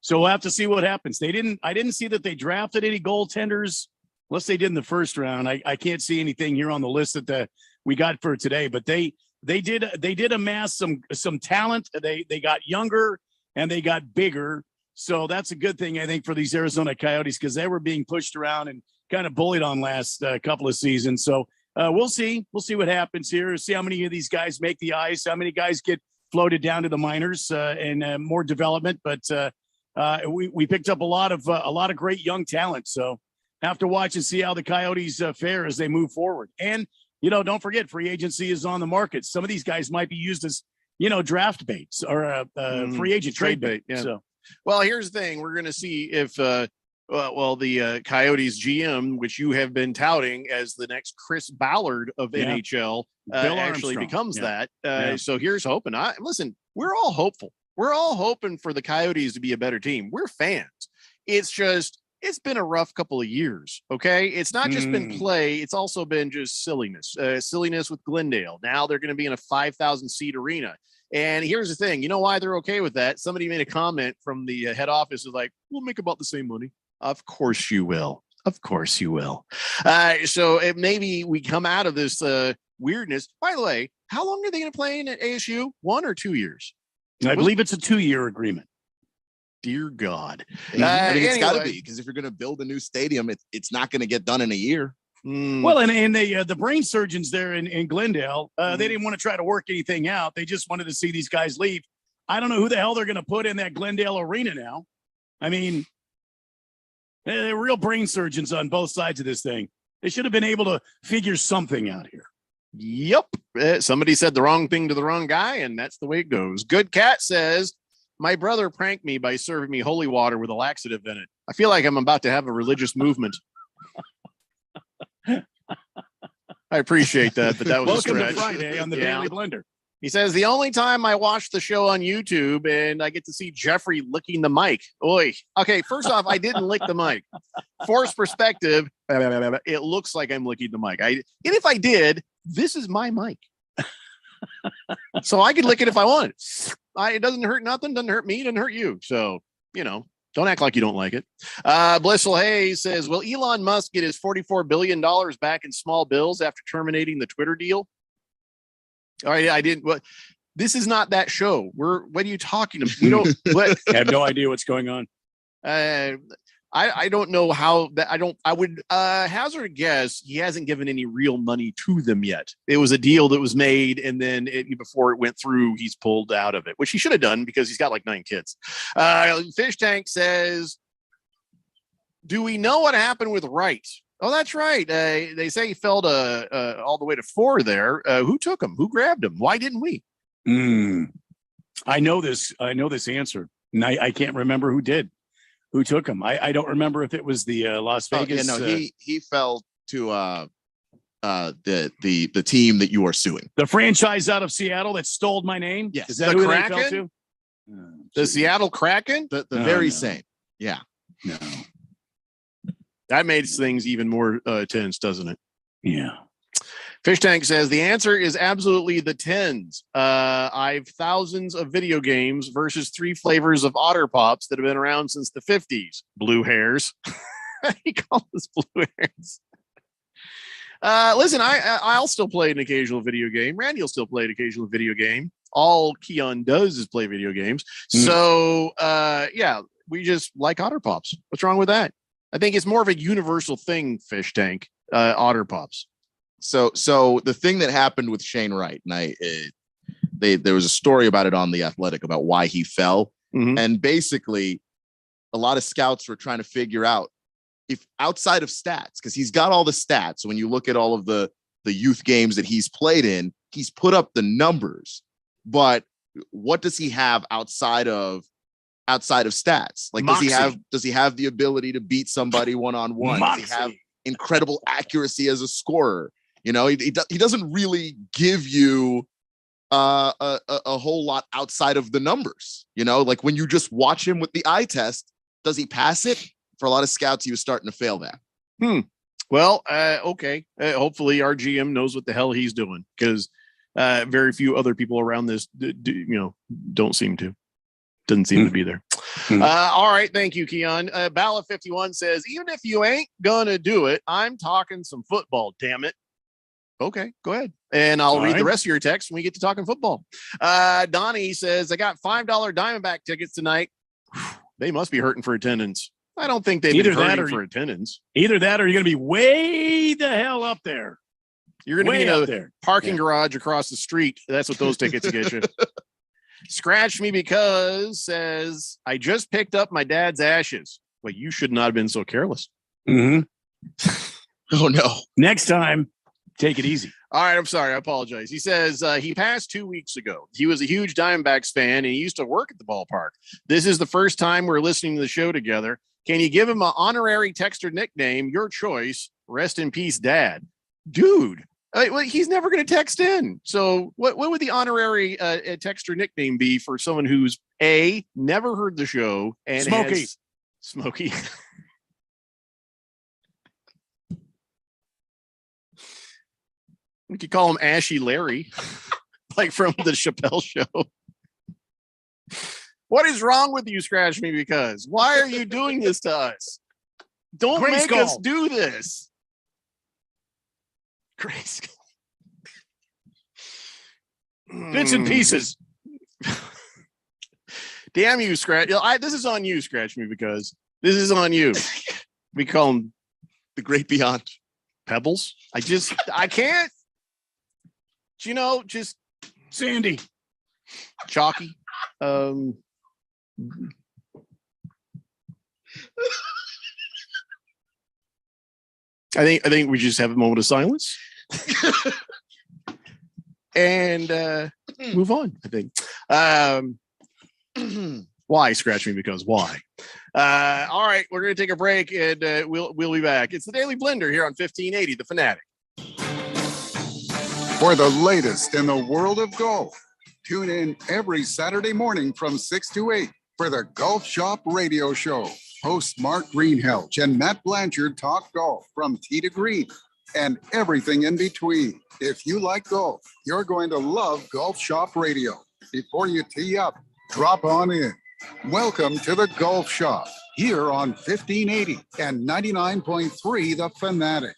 So we'll have to see what happens. I didn't see that they drafted any goaltenders. Unless they did in the first round, I can't see anything here on the list that we got for today. But they did amass some talent. They got younger and they got bigger. So that's a good thing, I think, for these Arizona Coyotes, because they were being pushed around and kind of bullied on last couple of seasons. So we'll see what happens here. See how many of these guys make the ice. How many guys get floated down to the minors and more development. But we picked up a lot of great young talent. So. Have to watch and see how the Coyotes fare as they move forward. And, don't forget, free agency is on the market. Some of these guys might be used as, draft baits or free agent trade bait. Yeah. So, well, here's the thing. We're going to see if, the Coyotes GM, which you have been touting as the next Chris Ballard of NHL, actually becomes that. So here's hoping. Listen, we're all hopeful. We're all hoping for the Coyotes to be a better team. We're fans. It's just, it's been a rough couple of years. Okay. It's not just been play. It's also been just silliness, silliness with Glendale. Now they're going to be in a 5,000 seat arena. And here's the thing, you know why they're okay with that? Somebody made a comment from the head office is like, we'll make about the same money. Of course you will. Of course you will. So maybe we come out of this weirdness. By the way, how long are they going to play in at ASU? 1 or 2 years? I believe it's a 2-year agreement. Dear God. I think it's got to be, because if you're going to build a new stadium, it's not going to get done in a year. Well, and the brain surgeons there in Glendale, they didn't want to try to work anything out. They just wanted to see these guys leave. I don't know who the hell they're going to put in that Glendale arena now. I mean, they're real brain surgeons on both sides of this thing. They should have been able to figure something out here. Yep. Somebody said the wrong thing to the wrong guy, and that's the way it goes. Good Cat says, my brother pranked me by serving me holy water with a laxative in it. I feel like I'm about to have a religious movement. I appreciate that, but that was Welcome a to stretch. Friday on the Daily Blender. He says, the only time I watch the show on YouTube and I get to see Jeffrey licking the mic. Oi. Okay, first off, I didn't lick the mic. Forced perspective, it looks like I'm licking the mic. And if I did, this is my mic. So I could lick it if I wanted. It doesn't hurt nothing, doesn't hurt me, doesn't hurt you. So, don't act like you don't like it. Blissful Hayes says, will Elon Musk get his $44 billion back in small bills after terminating the Twitter deal? All right, I didn't. What? This is not that show. What are you talking about? We don't. What? I have no idea what's going on. I don't know how that. I would hazard a guess. He hasn't given any real money to them yet. It was a deal that was made, and then before it went through, he's pulled out of it, which he should have done because he's got like 9 kids. Fish Tank says, "Do we know what happened with Wright?" Oh, that's right. They say he fell to all the way to 4 there. Who took him? Who grabbed him? Why didn't we? I know this answer, and I can't remember who did. Who took him? I don't remember if it was the Las Vegas. He fell to the team that you are suing. The franchise out of Seattle that stole my name. Yes, is that the who Kraken? they fell to? The Seattle Kraken? The very same. Yeah. No. That makes things even more tense, doesn't it? Yeah. Fish Tank says the answer is absolutely the 10s. I've thousands of video games versus 3 flavors of Otter Pops that have been around since the 50s. Blue hairs. He calls us blue hairs. Listen, I'll still play an occasional video game. Randy will still play an occasional video game. All Keon does is play video games. So, yeah, we just like Otter Pops. What's wrong with that? I think it's more of a universal thing, Fish Tank, Otter Pops. So the thing that happened with Shane Wright, and there was a story about it on The Athletic about why he fell. And basically a lot of scouts were trying to figure out if outside of stats, because he's got all the stats. When you look at all of the youth games that he's played in, he's put up the numbers, but what does he have outside of stats? Like, does he have the ability to beat somebody one-on-one? Does he have incredible accuracy as a scorer? He doesn't really give you a whole lot outside of the numbers. Like when you just watch him with the eye test, does he pass it? For a lot of scouts, he was starting to fail that. Well, okay. Hopefully our GM knows what the hell he's doing, because very few other people around this, don't seem to. Doesn't seem to be there. All right. Thank you, Keon. Bala 51 says, even if you ain't gonna do it, I'm talking some football, damn it. Okay, go ahead. And I'll read the rest of your text when we get to talking football. Donnie says, I got $5 Diamondback tickets tonight. They must be hurting for attendance. I don't think they've been hurting for attendance. Either that or you're going to be way the hell up there. You're going to be in a parking garage across the street. That's what those tickets get you. Scratch Me Because says, I just picked up my dad's ashes. Well, you should not have been so careless. Oh, no. Next time, take it easy. All right. I'm sorry. I apologize. He says he passed 2 weeks ago. He was a huge Diamondbacks fan and he used to work at the ballpark. This is the first time we're listening to the show together. Can you give him an honorary texter nickname? Your choice. Rest in peace, Dad. Dude, he's never going to text in. So what would the honorary texter nickname be for someone who's never heard the show and Smokey. Smokey. We could call him Ashy Larry, like from the Chappelle Show. What is wrong with you, Scratch Me Because? Why are you doing this to us? Don't make us do this. Grayskull. Bits and pieces. Damn you, Scratch. This is on you, Scratch Me Because. This is on you. We call him The Great Beyond. Pebbles. I can't. Just Sandy. Chalky. I think we just have a moment of silence and move on. I think. Why, Scratch Me Because? Why? All right, we're going to take a break and we'll be back. It's the Daily Blender here on 1580 The Fanatic. For the latest in the world of golf, tune in every Saturday morning from 6 to 8 for the Golf Shop Radio Show. Hosts Mark Greenhelch and Matt Blanchard talk golf from tee to green and everything in between. If you like golf, you're going to love Golf Shop Radio. Before you tee up, drop on in. Welcome to the Golf Shop here on 1580 and 99.3 The Fanatic.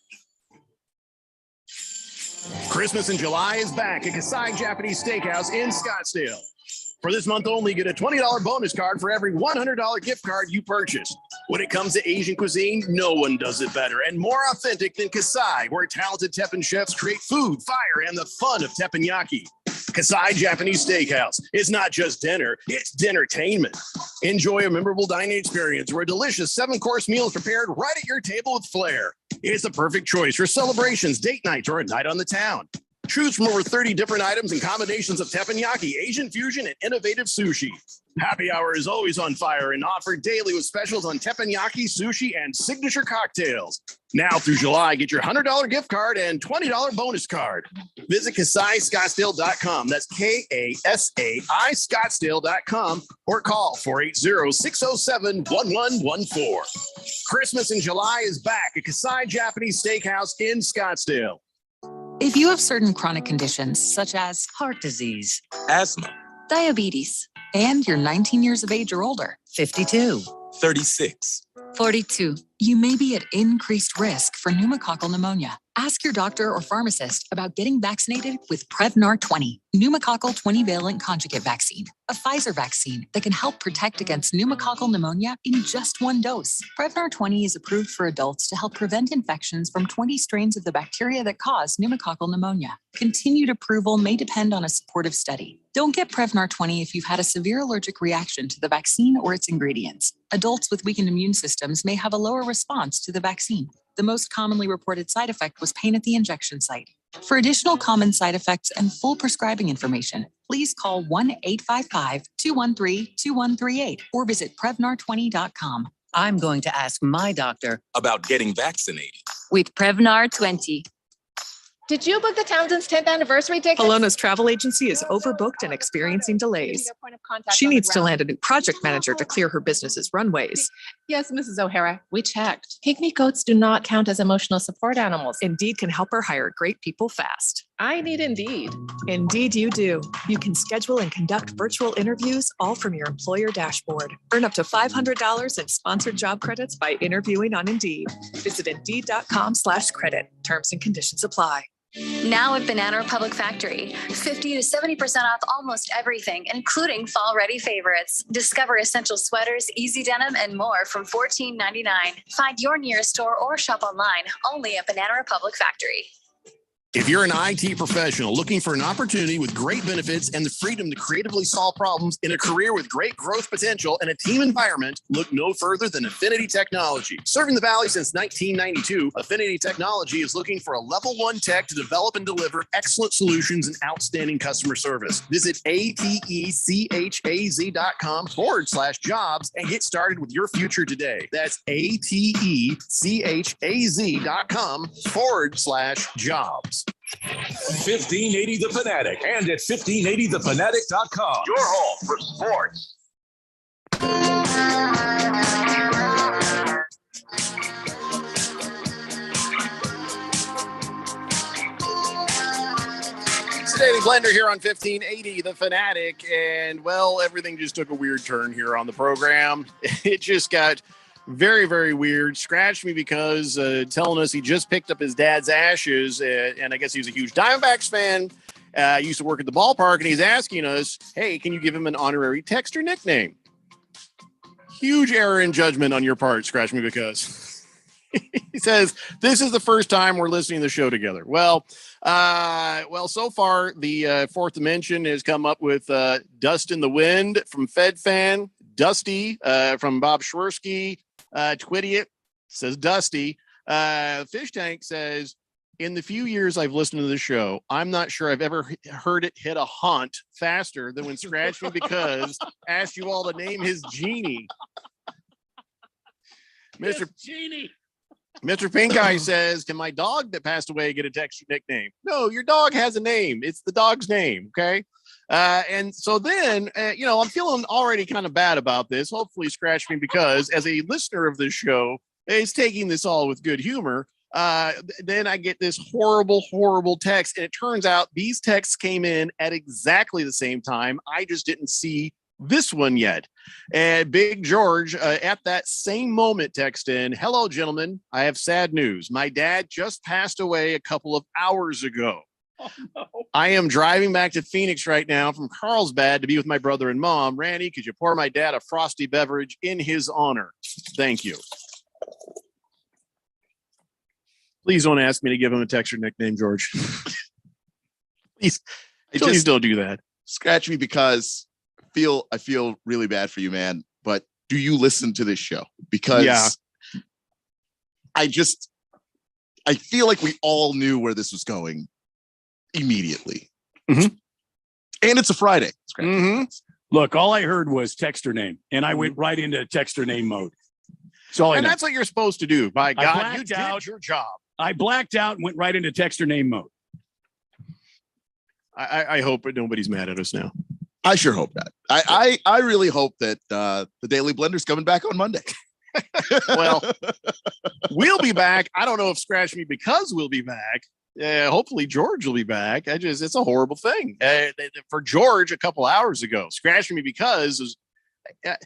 Christmas in July is back at Kasai Japanese Steakhouse in Scottsdale. For this month only, get a $20 bonus card for every $100 gift card you purchase. When it comes to Asian cuisine, no one does it better and more authentic than Kasai, where talented Teppan chefs create food, fire, and the fun of teppanyaki. Kasai Japanese Steakhouse is not just dinner, it's dinnertainment. Enjoy a memorable dining experience where a delicious 7-course meal is prepared right at your table with flair. It's the perfect choice for celebrations, date nights, or a night on the town. Choose from over 30 different items and combinations of teppanyaki, Asian fusion, and innovative sushi. Happy hour is always on fire and offered daily with specials on teppanyaki, sushi, and signature cocktails. Now through July, get your $100 gift card and $20 bonus card. Visit KasaiScottsdale.com. That's KASAI Scottsdale.com or call 480-607-1114. Christmas in July is back at Kasai Japanese Steakhouse in Scottsdale. If you have certain chronic conditions such as Heart disease, Asthma. Diabetes. and you're 19 years of age or older, 52, 36. 42. you may be at increased risk for pneumococcal pneumonia. Ask your doctor or pharmacist about getting vaccinated with Prevnar 20, pneumococcal 20-valent conjugate vaccine, a Pfizer vaccine that can help protect against pneumococcal pneumonia in just one dose. Prevnar 20 is approved for adults to help prevent infections from 20 strains of the bacteria that cause pneumococcal pneumonia. Continued approval may depend on a supportive study. Don't get Prevnar 20 if you've had a severe allergic reaction to the vaccine or its ingredients. Adults with weakened immune systems may have a lower response to the vaccine. The most commonly reported side effect was pain at the injection site. For additional common side effects and full prescribing information, please call 1-855-213-2138 or visit Prevnar20.com. I'm going to ask my doctor about getting vaccinated with Prevnar 20. Did you book the Townsend's 10th anniversary ticket? Alona's travel agency is overbooked and experiencing delays. She needs to land a new project manager to clear her business's runways. Yes, Mrs. O'Hara, we checked. Pygmy goats do not count as emotional support animals. Indeed can help her hire great people fast. I need Indeed. Indeed you do. You can schedule and conduct virtual interviews all from your employer dashboard. Earn up to $500 in sponsored job credits by interviewing on Indeed. Visit Indeed.com/credit. Terms and conditions apply. Now at Banana Republic Factory, 50 to 70% off almost everything, including fall-ready favorites. Discover essential sweaters, easy denim, and more from $14.99. Find your nearest store or shop online only at Banana Republic Factory. If you're an IT professional looking for an opportunity with great benefits and the freedom to creatively solve problems in a career with great growth potential and a team environment, look no further than Affinity Technology. Serving the Valley since 1992, Affinity Technology is looking for a level 1 tech to develop and deliver excellent solutions and outstanding customer service. Visit atechaz.com/jobs and get started with your future today. That's atechaz.com/jobs. 1580 The Fanatic and at 1580thefanatic.com. Your home for sports. Daily Blender here on 1580 The Fanatic. And, well, everything just took a weird turn here on the program. It just got very, very weird. Scratched me because telling us he just picked up his dad's ashes. And I guess he's a huge Diamondbacks fan. Used to work at the ballpark. And he's asking us, hey, can you give him an honorary text or nickname? Huge error in judgment on your part, Scratch Me Because. He says, this is the first time we're listening to the show together. Well, so far, the Fourth Dimension has come up with Dust in the Wind from FedFan, Dusty from Bob Schwersky, Twittiot says Dusty. Fish Tank says, in the few years I've listened to the show, I'm not sure I've ever heard it hit a haunt faster than when Scratch Me Because asked you all to name his genie. Mr. Genie. Mr. Pink Eye says, can my dog that passed away get a texture nickname? No, your dog has a name. It's the dog's name. Okay. And so then, I'm feeling already kind of bad about this. Hopefully Scratch Me Because as a listener of this show is taking this all with good humor. Then I get this horrible, horrible text. And it turns out these texts came in at exactly the same time. I just didn't see this one yet. And Big George at that same moment text in, hello, gentlemen. I have sad news. My dad just passed away a couple of hours ago. Oh, no. I am driving back to Phoenix right now from Carlsbad to be with my brother and mom. Randy, could you pour my dad a frosty beverage in his honor? Thank you. Please don't ask me to give him a texture nickname, George. Please don't do that. Scratch Me Because I feel really bad for you, man. But do you listen to this show? Because I feel like we all knew where this was going immediately. Mm-hmm. And it's a Friday. Mm-hmm. Look, all I heard was texter name, and I went right into texter name mode. That's what you're supposed to do. By God, you did your job. I blacked out and went right into texter name mode. I hope nobody's mad at us now. I sure hope not. I really hope that the Daily Blender's coming back on Monday. Well, we'll be back. I don't know if Scratch Me Because we'll be back. Hopefully George will be back. It's a horrible thing for George a couple hours ago. Scratch Me Because we'll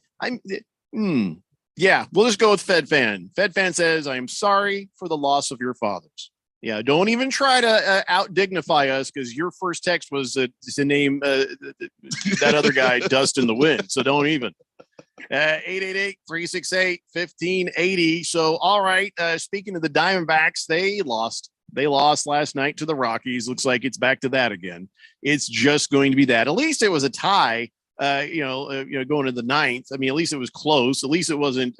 just go with FedFan. FedFan says, I am sorry for the loss of your fathers. Yeah, don't even try to out-dignify us because your first text was to name that other guy Dust in the Wind. So don't even. 888-368-1580. So, all right, speaking of the Diamondbacks, they lost. They lost last night to the Rockies. Looks like it's back to that again. It's just going to be that. At least it was a tie, going to the ninth. I mean, at least it was close. At least it wasn't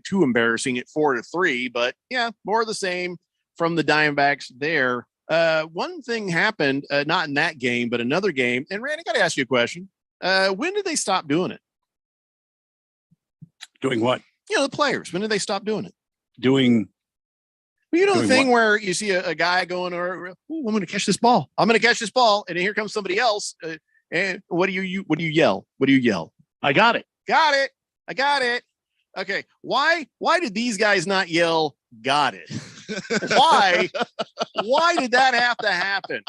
too embarrassing at 4-3. But, yeah, more of the same from the Diamondbacks there. One thing happened, not in that game, but another game. And Randy, I got to ask you a question. When did they stop doing it? Doing what? The players. When did they stop doing it? Doing. The thing where you see a guy going, I'm going to catch this ball. I'm going to catch this ball. And then here comes somebody else. And what do you yell? What do you yell? I got it. Got it. I got it. Okay. Why did these guys not yell, got it? Why did that have to happen?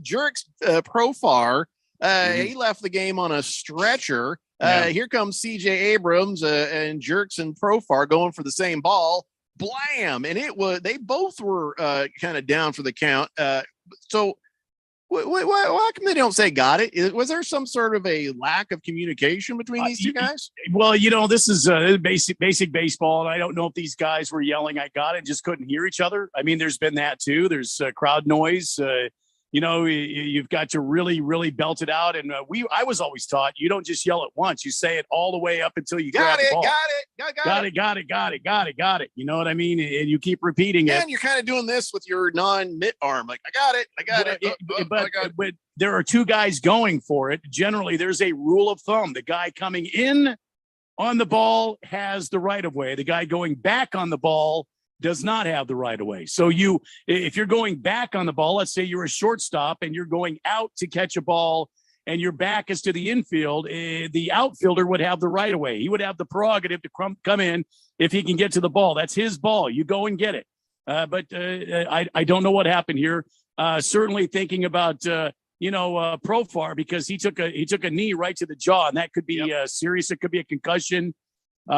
Jerks Profar, he left the game on a stretcher. Here comes CJ Abrams and Jerks and Profar going for the same ball. Blam! And they both were kind of down for the count. So why come they don't say got it? Was there some sort of a lack of communication between these two guys? Well, this is basic baseball, and I don't know if these guys were yelling "I got it," just couldn't hear each other. I mean, there's been that too. There's crowd noise. You've got to really, really belt it out. And I was always taught you don't just yell it once; you say it all the way up until you grab the ball. Got it. You know what I mean? And you keep repeating it. And you're kind of doing this with your non-mitt arm, like I got it. But there are two guys going for it. Generally, there's a rule of thumb: the guy coming in on the ball has the right of way. The guy going back on the ball does not have the right of way. So if you're going back on the ball, let's say you're a shortstop and you're going out to catch a ball and your back is to the infield, the outfielder would have the right of way. He would have the prerogative to come in if he can get to the ball. That's his ball. You go and get it. But I don't know what happened here. certainly thinking about Profar, because he took a knee right to the jaw, and that could be serious. It could be a concussion.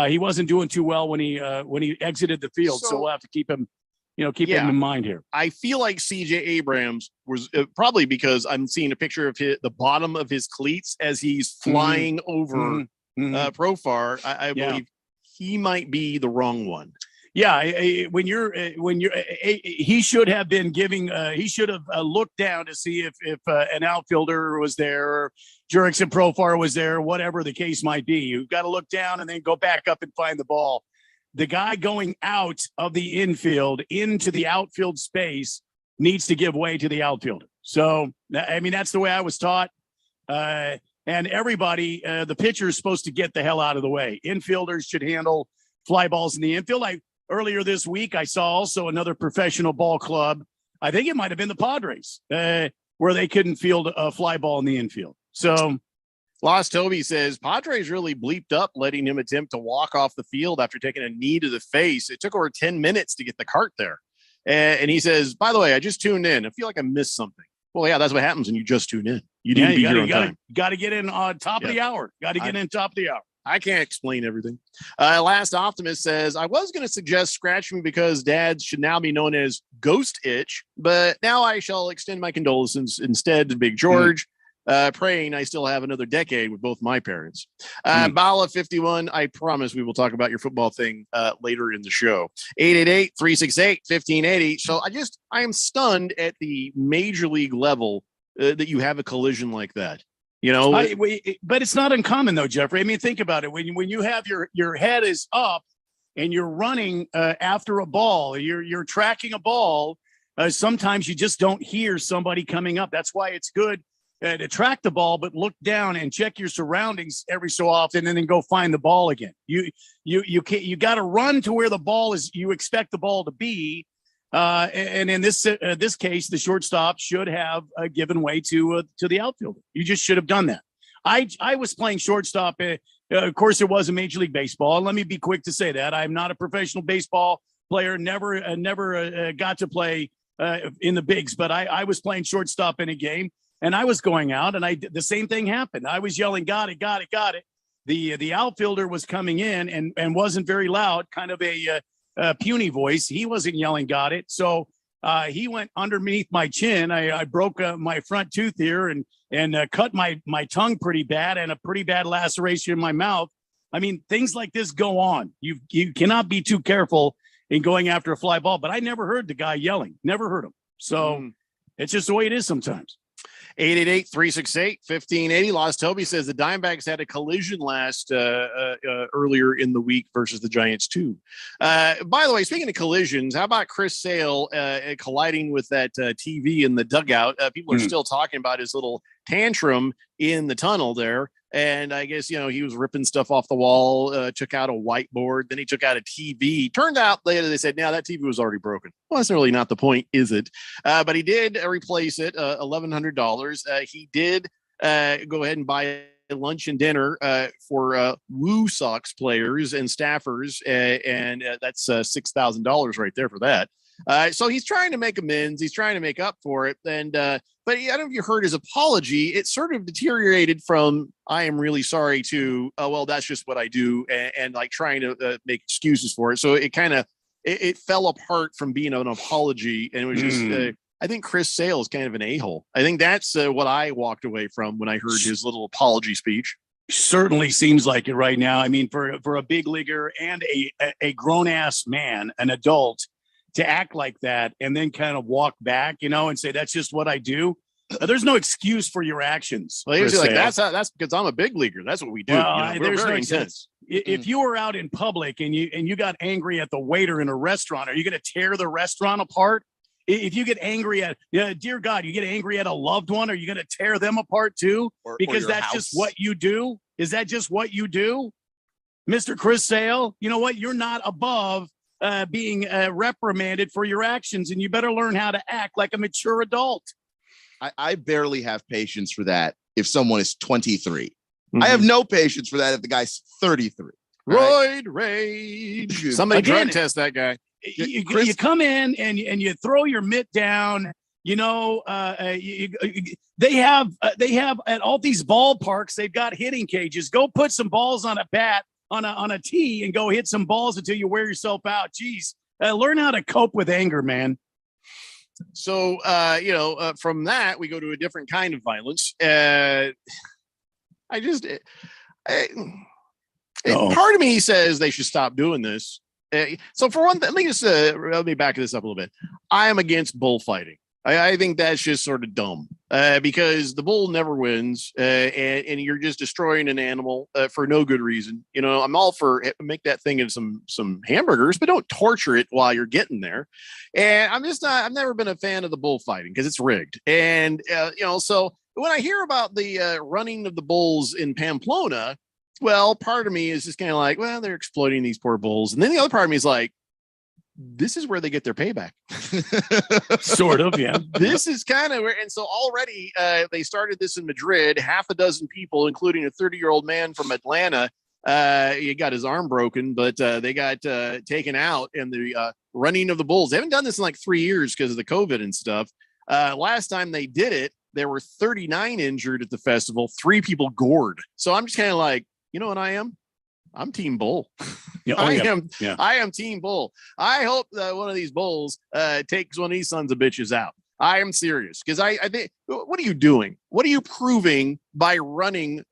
He wasn't doing too well when he exited the field, so we'll have to keep him him in mind here. I feel like CJ Abrams was probably because I'm seeing a picture of the bottom of his cleats as he's flying over Profar. I believe he might be the wrong one. Yeah, he should have been giving. He should have looked down to see if an outfielder was there, or Jurickson Profar was there, whatever the case might be. You've got to look down and then go back up and find the ball. The guy going out of the infield into the outfield space needs to give way to the outfielder. So, I mean, that's the way I was taught. And everybody, the pitcher is supposed to get the hell out of the way. Infielders should handle fly balls in the infield. Earlier this week, I saw also another professional ball club. I think it might have been the Padres, where they couldn't field a fly ball in the infield. So, Lost Toby says Padres really bleeped up letting him attempt to walk off the field after taking a knee to the face. It took over 10 minutes to get the cart there. And he says, by the way, I just tuned in. I feel like I missed something. Well, yeah, that's what happens when you just tune in. You didn't be here on time. Got to get in on top of the hour. Got to get in top of the hour. I can't explain everything. Last Optimist says, I was going to suggest scratch me because dads should now be known as Ghost Itch, but now I shall extend my condolences instead to Big George. Praying I still have another decade with both my parents. Bala 51, I promise we will talk about your football thing later in the show. 888-368-1580. So I am stunned at the major league level that you have a collision like that. But it's not uncommon though, Jeffrey. I mean, think about it. When you have your head is up and you're running after a ball, you're tracking a ball. Sometimes you just don't hear somebody coming up. That's why it's good to track the ball, but look down and check your surroundings every so often, and then go find the ball again. You got to run to where the ball is. You expect the ball to be, and in this case, the shortstop should have given way to the outfielder. You just should have done that. I was playing shortstop. Of course, it was a Major League Baseball. Let me be quick to say that I'm not a professional baseball player. Never got to play in the bigs, but I was playing shortstop in a game. And I was going out, and the same thing happened. I was yelling, got it, got it, got it. The outfielder was coming in and wasn't very loud, kind of a puny voice. He wasn't yelling, got it. So he went underneath my chin. I broke my front tooth here and cut my tongue pretty bad, and a pretty bad laceration in my mouth. I mean, things like this go on. You cannot be too careful in going after a fly ball. But I never heard the guy yelling. Never heard him. So it's just the way it is sometimes. 888-368-1580. Lost Toby says the Diamondbacks had a collision earlier in the week versus the Giants too. By the way, speaking of collisions, how about Chris Sale colliding with that TV in the dugout? People are still talking about his little tantrum in the tunnel there. And I guess, he was ripping stuff off the wall, took out a whiteboard, then he took out a TV. Turned out later they said, that TV was already broken. Well, that's really not the point, is it? But he did replace it, $1,100. He did go ahead and buy lunch and dinner for Woo Sox players and staffers, and that's $6,000 right there for that. So he's trying to make amends. He's trying to make up for it. And but I don't know if you heard his apology. It sort of deteriorated from "I am really sorry" to well, that's just what I do, and like trying to make excuses for it. So it kind of it fell apart from being an apology, and it was just. I think Chris Sale is kind of an a-hole. I think that's what I walked away from when I heard his little apology speech. Certainly seems like it right now. I mean, for a big leaguer and a grown ass man, an adult, to act like that and then kind of walk back, and say, that's just what I do. There's no excuse for your actions. Well, he's like, that's because I'm a big leaguer. That's what we do. Well, we're very intense. Sense. If you were out in public and you got angry at the waiter in a restaurant, are you going to tear the restaurant apart? If you get angry at, dear God, you get angry at a loved one, are you going to tear them apart too? Because that's house. Just what you do. Is that just what you do? Mr. Chris Sale, you know what? You're not above being reprimanded for your actions, and you better learn how to act like a mature adult. I barely have patience for that if someone is 23. I have no patience for that if the guy's 33. Roid rage. Somebody drug test that guy. You come in and you throw your mitt down. They have at all these ballparks, they've got hitting cages. Go put some balls on a bat on a tee and go hit some balls until you wear yourself out. Jeez, learn how to cope with anger, man. So, from that, we go to a different kind of violence. Part of me says they should stop doing this. So for one thing, let me back this up a little bit. I am against bullfighting. I think that's just sort of dumb because the bull never wins and you're just destroying an animal for no good reason. I'm all for make that thing into some hamburgers, but don't torture it while you're getting there. And I've never been a fan of the bullfighting because it's rigged. And, so when I hear about the running of the bulls in Pamplona, well, part of me is just kind of like, well, they're exploiting these poor bulls. And then the other part of me is like, this is where they get their payback. Sort of, yeah. This is kind of where, and so already they started this in Madrid. Half a dozen people, including a 30-year-old man from Atlanta, he got his arm broken, but they got taken out in the running of the bulls. They haven't done this in like 3 years because of the COVID and stuff. Last time they did it, there were 39 injured at the festival, 3 people gored. So I'm just kind of like, you know what I am? I'm Team Bull. Yeah, I am Team Bull. I hope that one of these bulls takes one of these sons of bitches out. I am serious because I think, what are you doing? What are you proving by running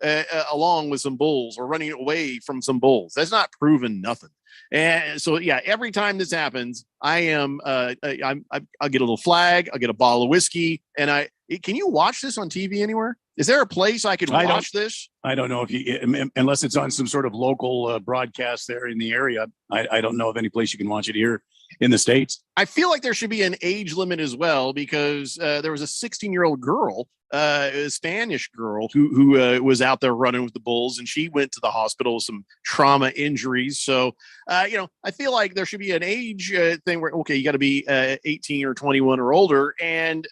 along with some bulls or running away from some bulls? That's not proving nothing. And so, yeah, every time this happens, I'll get a little flag, I'll get a bottle of whiskey, and can you watch this on TV anywhere? Is there a place I could watch this? I don't know if you, unless it's on some sort of local broadcast there in the area. I don't know of any place you can watch it here in the States. I feel like there should be an age limit as well because there was a 16-year-old girl, a Spanish girl who was out there running with the bulls, and she went to the hospital with some trauma injuries. So, I feel like there should be an age thing where, okay, you got to be 18 or 21 or older, and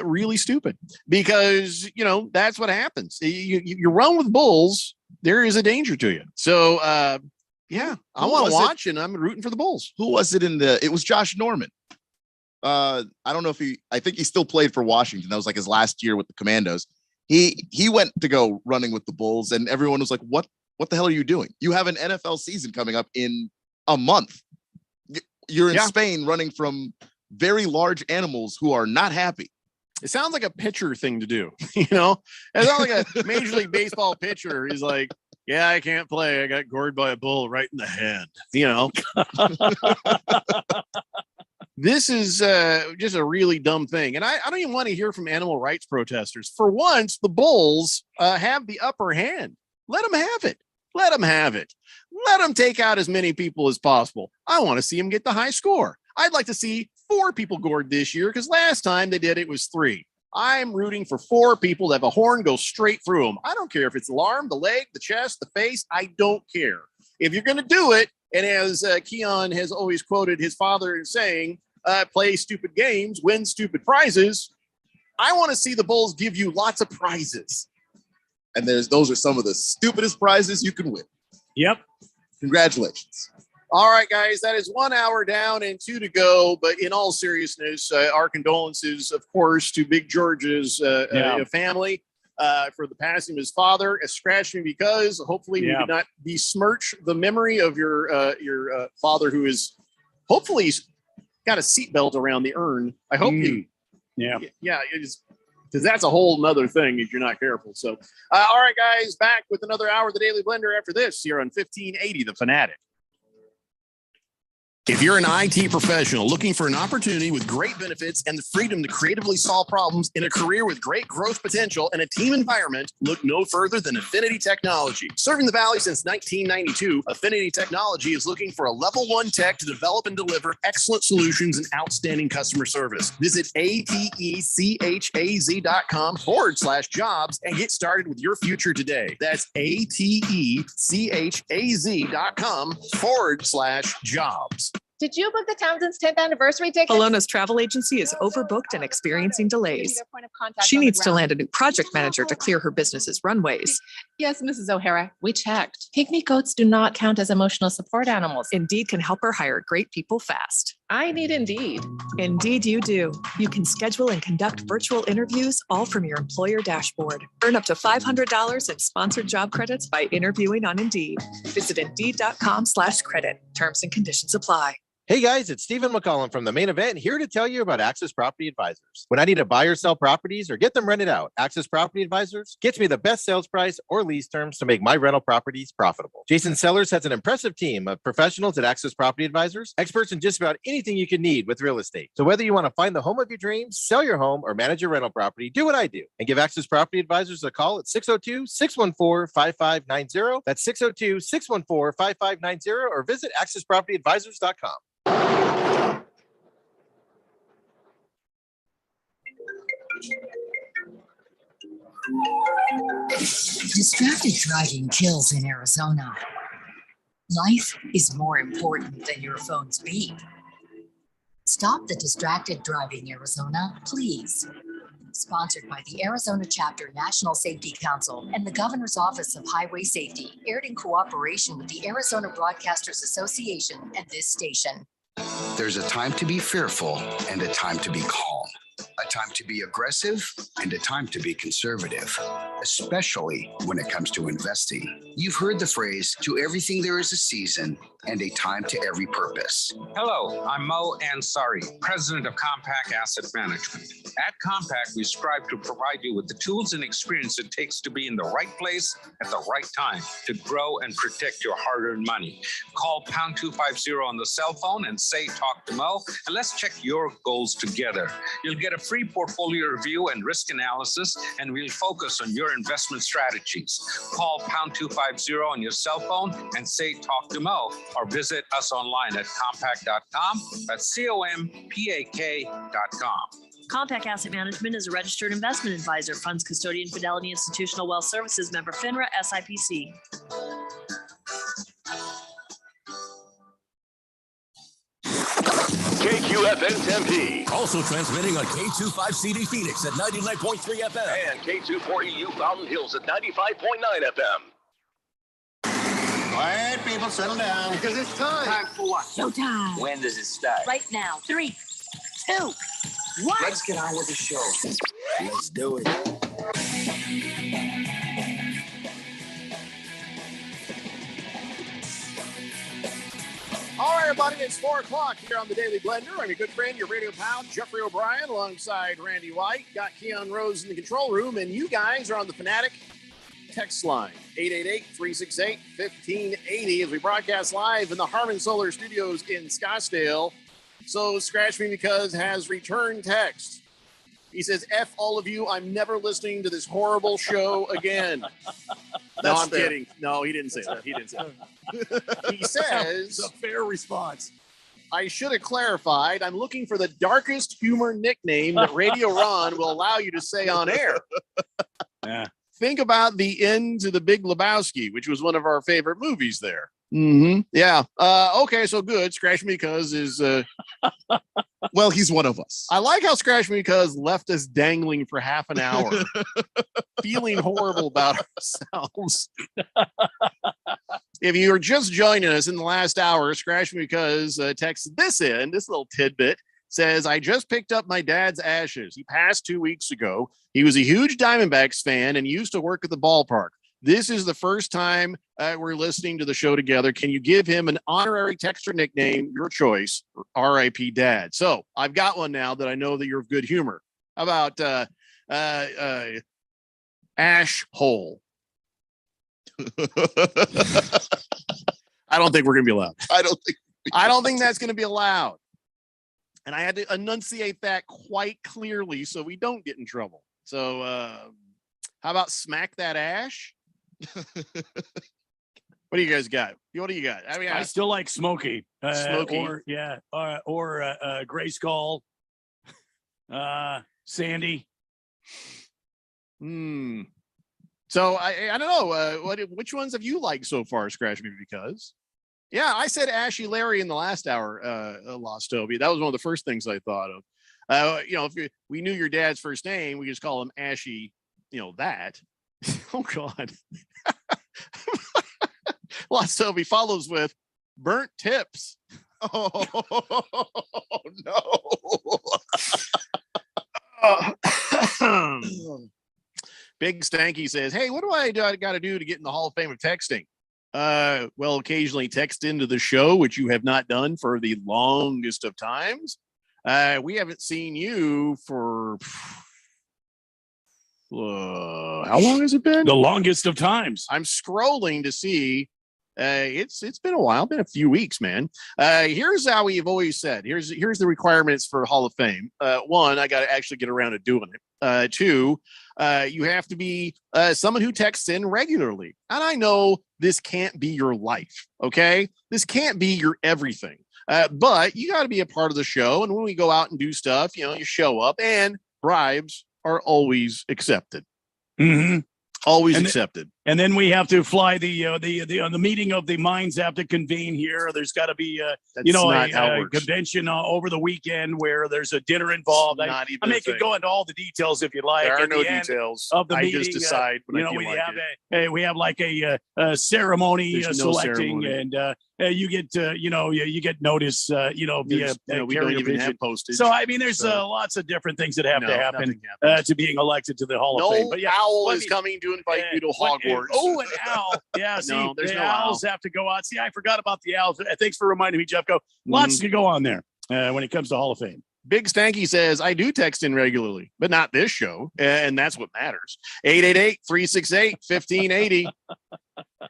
really stupid because that's what happens. You run with bulls, there is a danger to you. So I want to watch, and I'm rooting for the bulls. Who was it it was Josh Norman. I don't know if I think he still played for Washington. That was like his last year with the Commandos. He went to go running with the bulls, and everyone was like, what the hell are you doing? You have an NFL season coming up in a month. You're in Spain running from very large animals who are not happy. It sounds like a pitcher thing to do. It sounds like a Major League Baseball pitcher. He's like, yeah, I can't play. I got gored by a bull right in the head. This is just a really dumb thing. And I don't even want to hear from animal rights protesters. For once, the bulls have the upper hand. Let them have it. Let them have it. Let them take out as many people as possible. I want to see them get the high score. I'd like to see 4 people gored this year because last time they did it was 3. I'm rooting for 4 people to have a horn go straight through them. I don't care if it's the arm, the leg, the chest, the face. I don't care. If you're going to do it, and as Keon has always quoted his father saying, play stupid games, win stupid prizes, I want to see the bulls give you lots of prizes. And those are some of the stupidest prizes you can win. Yep. Congratulations. All right, guys, that is 1 hour down and 2 to go. But in all seriousness, our condolences, of course, to Big George's family for the passing of his father. It scratched me because hopefully we did not besmirch the memory of your father, who is hopefully got a seatbelt around the urn. I hope it is, because that's a whole nother thing if you're not careful. So, all right, guys, back with another hour of the Daily Blender after this here on 1580 The Fanatic. If you're an IT professional looking for an opportunity with great benefits and the freedom to creatively solve problems in a career with great growth potential and a team environment, look no further than Affinity Technology. Serving the Valley since 1992, Affinity Technology is looking for a level 1 tech to develop and deliver excellent solutions and outstanding customer service. Visit atechaz.com/jobs and get started with your future today. That's atechaz.com/jobs. Did you book the Townsend's 10th anniversary ticket? Alona's travel agency is overbooked and experiencing delays. She needs to land a new project manager to clear her business's runways. Yes, Mrs. O'Hara, we checked. Pygmy goats do not count as emotional support animals. Indeed can help her hire great people fast. I need Indeed. Indeed, you do. You can schedule and conduct virtual interviews all from your employer dashboard. Earn up to $500 in sponsored job credits by interviewing on Indeed. Visit Indeed.com/credit. Terms and conditions apply. Hey guys, it's Stephen McCollum from The Main Event, here to tell you about Access Property Advisors. When I need to buy or sell properties or get them rented out, Access Property Advisors gets me the best sales price or lease terms to make my rental properties profitable. Jason Sellers has an impressive team of professionals at Access Property Advisors, experts in just about anything you can need with real estate. So whether you want to find the home of your dreams, sell your home, or manage your rental property, do what I do and give Access Property Advisors a call at 602-614-5590. That's 602-614-5590 or visit accesspropertyadvisors.com. Distracted driving kills in Arizona. Life is more important than your phone's beep. Stop the distracted driving, Arizona, please. Sponsored by the Arizona Chapter National Safety Council and the Governor's Office of Highway Safety, aired in cooperation with the Arizona Broadcasters Association and this station. There's a time to be fearful and a time to be calm. A time to be aggressive and a time to be conservative, especially when it comes to investing. You've heard the phrase, to everything there is a season and a time to every purpose. Hello, I'm Mo Ansari, president of Compact Asset Management. At Compact, we strive to provide you with the tools and experience it takes to be in the right place at the right time to grow and protect your hard-earned money. Call pound 250 on the cell phone and say, talk to Mo, and let's check your goals together. You'll get a free portfolio review and risk analysis, and we'll focus on your investment strategies. Call pound 250 on your cell phone and say, talk to Mo, or visit us online at compact.com. That's COMPAK.com. Compact Asset Management is a registered investment advisor, funds custodian, Fidelity Institutional Wealth Services, member FINRA, SIPC. KQFN Tempe. Also transmitting on K25CD Phoenix at 99.3 FM. And K240U Fountain Hills at 95.9 FM. Quiet, people, settle down. Because it's time. Time for what? Showtime. When does it start? Right now. 3, 2, 1. Let's get on with the show. Let's do it. All right, everybody, it's 4 o'clock here on the Daily Blender. I'm your good friend, your radio pal, Jeffrey O'Brien, alongside Randy White. Got Keon Rose in the control room, and you guys are on the Fanatic text line, 888-368-1580, as we broadcast live in the Harman Solar Studios in Scottsdale. So Scratch Me Because has returned text. He says, F all of you, I'm never listening to this horrible show again. No, I'm kidding. No, he didn't say that. He didn't say that. He says, it's a fair response. I should have clarified. I'm looking for the darkest humor nickname that Radio Ron will allow you to say on air. Yeah. Think about the end to The Big Lebowski, which was one of our favorite movies there. Mm-hmm. Yeah. Okay, so good. Scratch Me Because is... well, he's one of us. I like how Scratch Me Because left us dangling for half an hour, feeling horrible about ourselves. If you are just joining us in the last hour, Scratch Me Because texted this little tidbit. Says, I just picked up my dad's ashes. He passed 2 weeks ago. He was a huge Diamondbacks fan and used to work at the ballpark. This is the first time we're listening to the show together. Can you give him an honorary texter nickname, your choice, R.I.P. Dad? So I've got one now that I know that you're of good humor. How about Ash Hole? I don't think we're going to be allowed. I don't think that's going to be allowed. And I had to enunciate that quite clearly so we don't get in trouble. So how about Smack That Ash? What do you guys got? What do you got? I mean, I still like Smokey. Smokey. Or Gray Skull. Sandy. So I don't know. Which ones have you liked so far, Scratch Me Because? Yeah, I said Ashy Larry in the last hour, Lost Toby. That was one of the first things I thought of. If we knew your dad's first name, we just call him Ashy, that. Oh, God. Lost Toby follows with Burnt Tips. Oh no. Big Stanky says, "Hey, what do I got to do to get in the Hall of Fame of texting?" Well, occasionally text into the show, which you have not done for the longest of times. We haven't seen you for how long has it been? The longest of times. I'm scrolling to see. It's been a while, been a few weeks, man. Here's how we've always said. Here's the requirements for Hall of Fame. One, I got to actually get around to doing it. Two, you have to be someone who texts in regularly. And I know this can't be your life, okay? This can't be your everything. But you got to be a part of the show. And when we go out and do stuff, you show up, and bribes are always accepted. Mm-hmm. Always accepted. And then we have to fly the meeting of the minds have to convene here. There's got to be a convention over the weekend where there's a dinner involved. I could go into all the details if you'd like. There are At no the end details of the I meeting. just decide. We have like a ceremony There's no selecting, ceremony. and you get notice via we don't carrier even vision. have postage. So I mean, there's lots of different things that have to happen to being elected to the Hall of Fame. But yeah, Owl is coming to invite you to Hogwarts. Oh, an owl. Yeah, see, No, there's the no owls have to go out. See, I forgot about the owls. Thanks for reminding me, Jeff. Lots to go on there when it comes to Hall of Fame. Big Stanky says, I do text in regularly, but not this show. And that's what matters. 888-368-1580.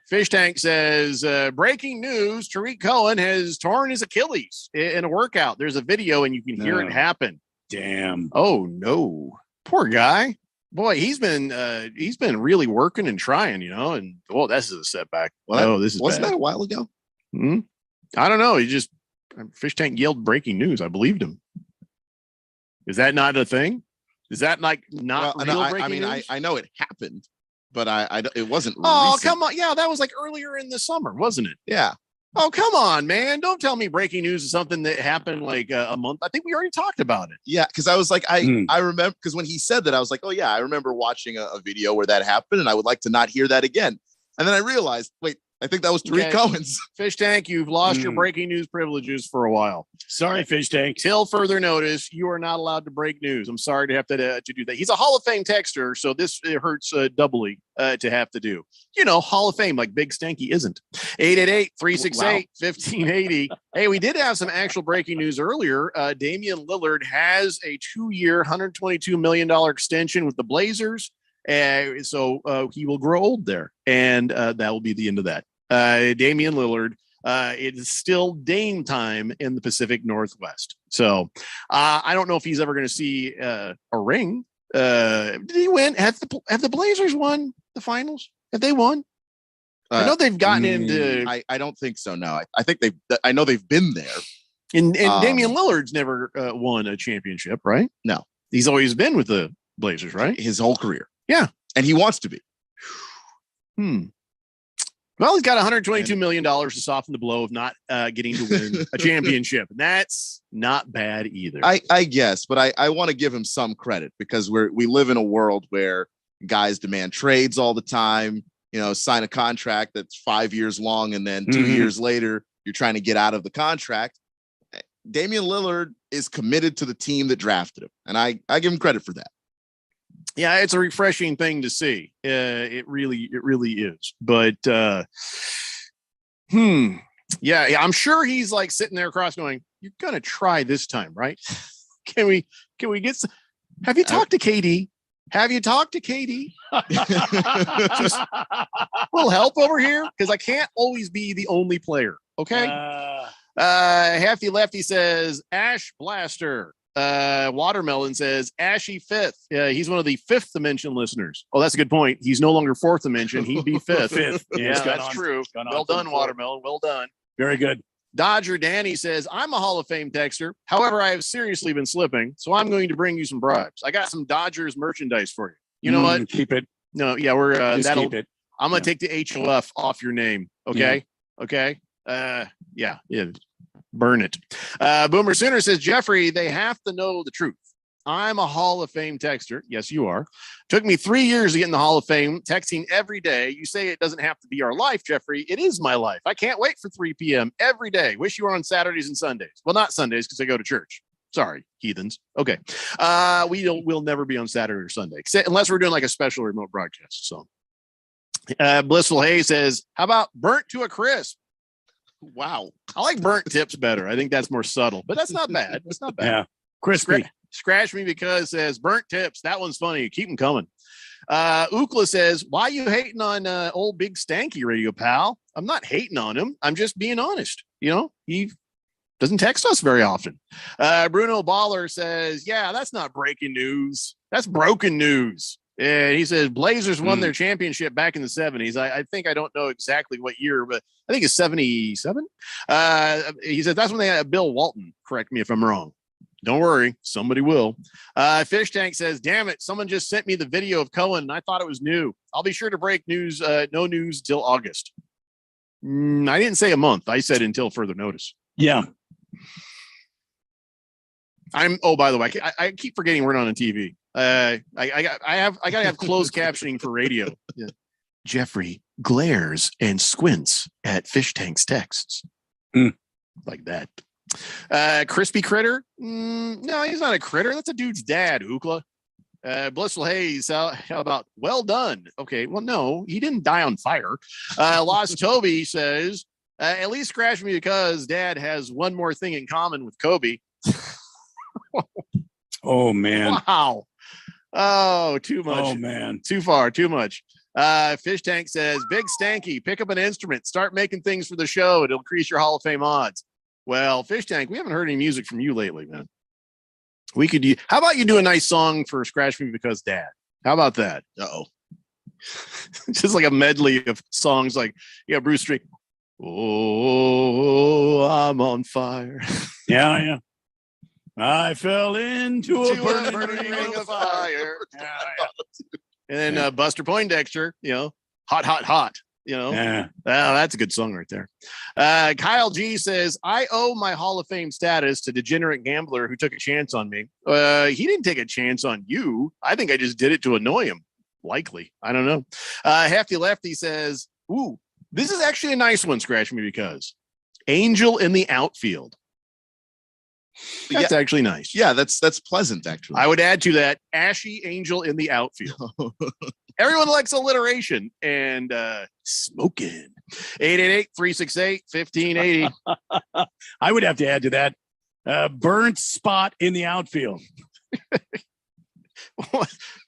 Fish Tank says, breaking news, Tariq Cohen has torn his Achilles in a workout. There's a video and you can hear it happen. Damn. Oh, no. Poor guy. Boy, he's been really working and trying, and this is a setback. Well, this is wasn't bad. that a while ago? I don't know. Fish Tank yelled breaking news. I believed him. Is that not a thing? Is that like not real breaking news? I know it happened, but it wasn't. Oh, recent. come on. Yeah, that was like earlier in the summer, wasn't it? Yeah. Oh, come on, man. Don't tell me breaking news is something that happened like a month. I think we already talked about it. Yeah, because I was like, I remember, because when he said that, I was like, oh yeah, I remember watching a video where that happened, and I would like to not hear that again. And then I realized, wait, I think that was Tariq Cohen's. Fish Tank, you've lost your breaking news privileges for a while. Sorry, Fish Tank. Till further notice, you are not allowed to break news. I'm sorry to have to do that. He's a Hall of Fame texter, so it hurts doubly to have to do. Hall of Fame, like Big Stanky isn't. 888-368-1580. Hey, we did have some actual breaking news earlier. Damian Lillard has a 2-year, $122 million extension with the Blazers. So he will grow old there, and that will be the end of that. Damian Lillard, it is still Dame time in the Pacific Northwest. So I don't know if he's ever going to see a ring. Did he win? Have the Blazers won the finals? Have they won? I know they've gotten into. I don't think so. No, I think I know they've been there. And Damian Lillard's never won a championship, right? No, he's always been with the Blazers, right? His whole career. Yeah. And he wants to be. Well, he's got $122 million to soften the blow of not getting to win a championship. And that's not bad either. I guess, but I want to give him some credit because we live in a world where guys demand trades all the time, sign a contract that's 5 years long. And then 2 years later, you're trying to get out of the contract. Damian Lillard is committed to the team that drafted him. And I give him credit for that. Yeah, it's a refreshing thing to see. It really is. But yeah, I'm sure he's like sitting there across going, "You're gonna try this time, right? Can we get some? Have you talked to KD? Have you talked to KD? Just a little help over here because I can't always be the only player. Okay." Hefty Lefty says Ash Blaster. Watermelon says Ashy Fifth. He's one of the Fifth Dimension listeners. Oh, that's a good point. He's no longer Fourth Dimension. He'd be Fifth. Yeah, that's true. Well done, Watermelon. Well done. Very good. Dodger Danny says, I'm a Hall of Fame texter. However, I have seriously been slipping, so I'm going to bring you some bribes. I got some Dodgers merchandise for you. You know what? Keep it. No, yeah, we're keep it. I'm gonna take the HOF off your name. Okay. Yeah. Okay. Yeah. Burn it. Boomer Sooner says, Jeffrey, they have to know the truth. I'm a Hall of Fame texter. Yes, you are. Took me 3 years to get in the Hall of Fame, texting every day. You say it doesn't have to be our life, Jeffrey. It is my life. I can't wait for 3 p.m. every day. Wish you were on Saturdays and Sundays. Well, not Sundays because I go to church. Sorry, heathens. Okay. We'll never be on Saturday or Sunday, unless we're doing like a special remote broadcast. So Blissful Hay says, how about burnt to a crisp? Wow. I like burnt tips better. I think that's more subtle, but that's not bad. That's not bad. Yeah. Crispy. Scratch me because says burnt tips. That one's funny. Keep them coming. Ukla says, why you hating on old Big Stanky Radio, pal? I'm not hating on him. I'm just being honest. You know, he doesn't text us very often. Bruno Baller says, yeah, that's not breaking news. That's broken news. And he says Blazers won their championship back in the 70s. I think I don't know exactly what year, but I think it's 77. He said that's when they had Bill Walton. Correct me if I'm wrong. Don't worry, somebody will. Fish Tank says, damn it, someone just sent me the video of Cohen and I thought it was new. I'll be sure to break news, no news till August. I didn't say a month. I said until further notice. Yeah. By the way, I keep forgetting we're not on TV. I gotta have closed captioning for radio. Yeah. Jeffrey glares and squints at Fish Tank's texts. Like that. Crispy Critter? No, he's not a critter. That's a dude's dad, Ookla. Blissful Hayes, how about well done? Okay, well, no, he didn't die on fire. Lost Toby says, at least scratch me because dad has one more thing in common with Kobe. Oh, man. Wow. Oh, too much. Oh, man. Too far, too much. Fish Tank says, Big Stanky, pick up an instrument, start making things for the show. It'll increase your Hall of Fame odds. Well, Fish Tank, we haven't heard any music from you lately, man. We could do. How about you do a nice song for Scratch Me Because Dad? How about that? Uh-oh. Just like a medley of songs like, yeah, Bruce Street. Oh, I'm on fire. Yeah. I fell into a burning ring of fire. And then Buster Poindexter, hot. Yeah. That's a good song right there. Kyle G says, I owe my Hall of Fame status to degenerate gambler who took a chance on me. He didn't take a chance on you. I think I just did it to annoy him. Likely. I don't know. Hefty Lefty says, ooh, this is actually a nice one, Scratch Me Because. Angel in the outfield. That's actually nice. Yeah, that's pleasant, actually. I would add to that, Ashy Angel in the outfield. Everyone likes alliteration and smoking. 888-368-1580. I would have to add to that, burnt spot in the outfield.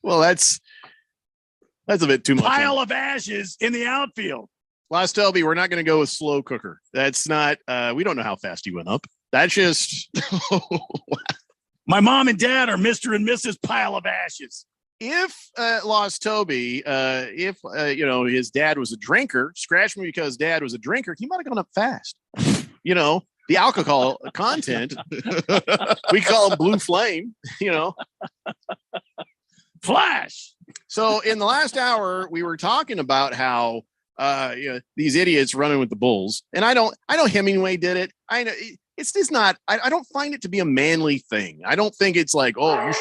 Well, that's a bit too much. Pile of ashes in the outfield. Last Toby, we're not going to go with slow cooker. That's not, we don't know how fast he went up. That's just my mom and dad are Mr. and Mrs. Pile of Ashes. If Lost Toby, if his dad was a drinker, Scratch Me Because Dad was a drinker, he might have gone up fast. The alcohol content, we call him Blue Flame, Flash. So in the last hour, we were talking about how these idiots running with the Bulls, and I know Hemingway did it. I know. It's just not, I don't find it to be a manly thing. I don't think it's like, oh, you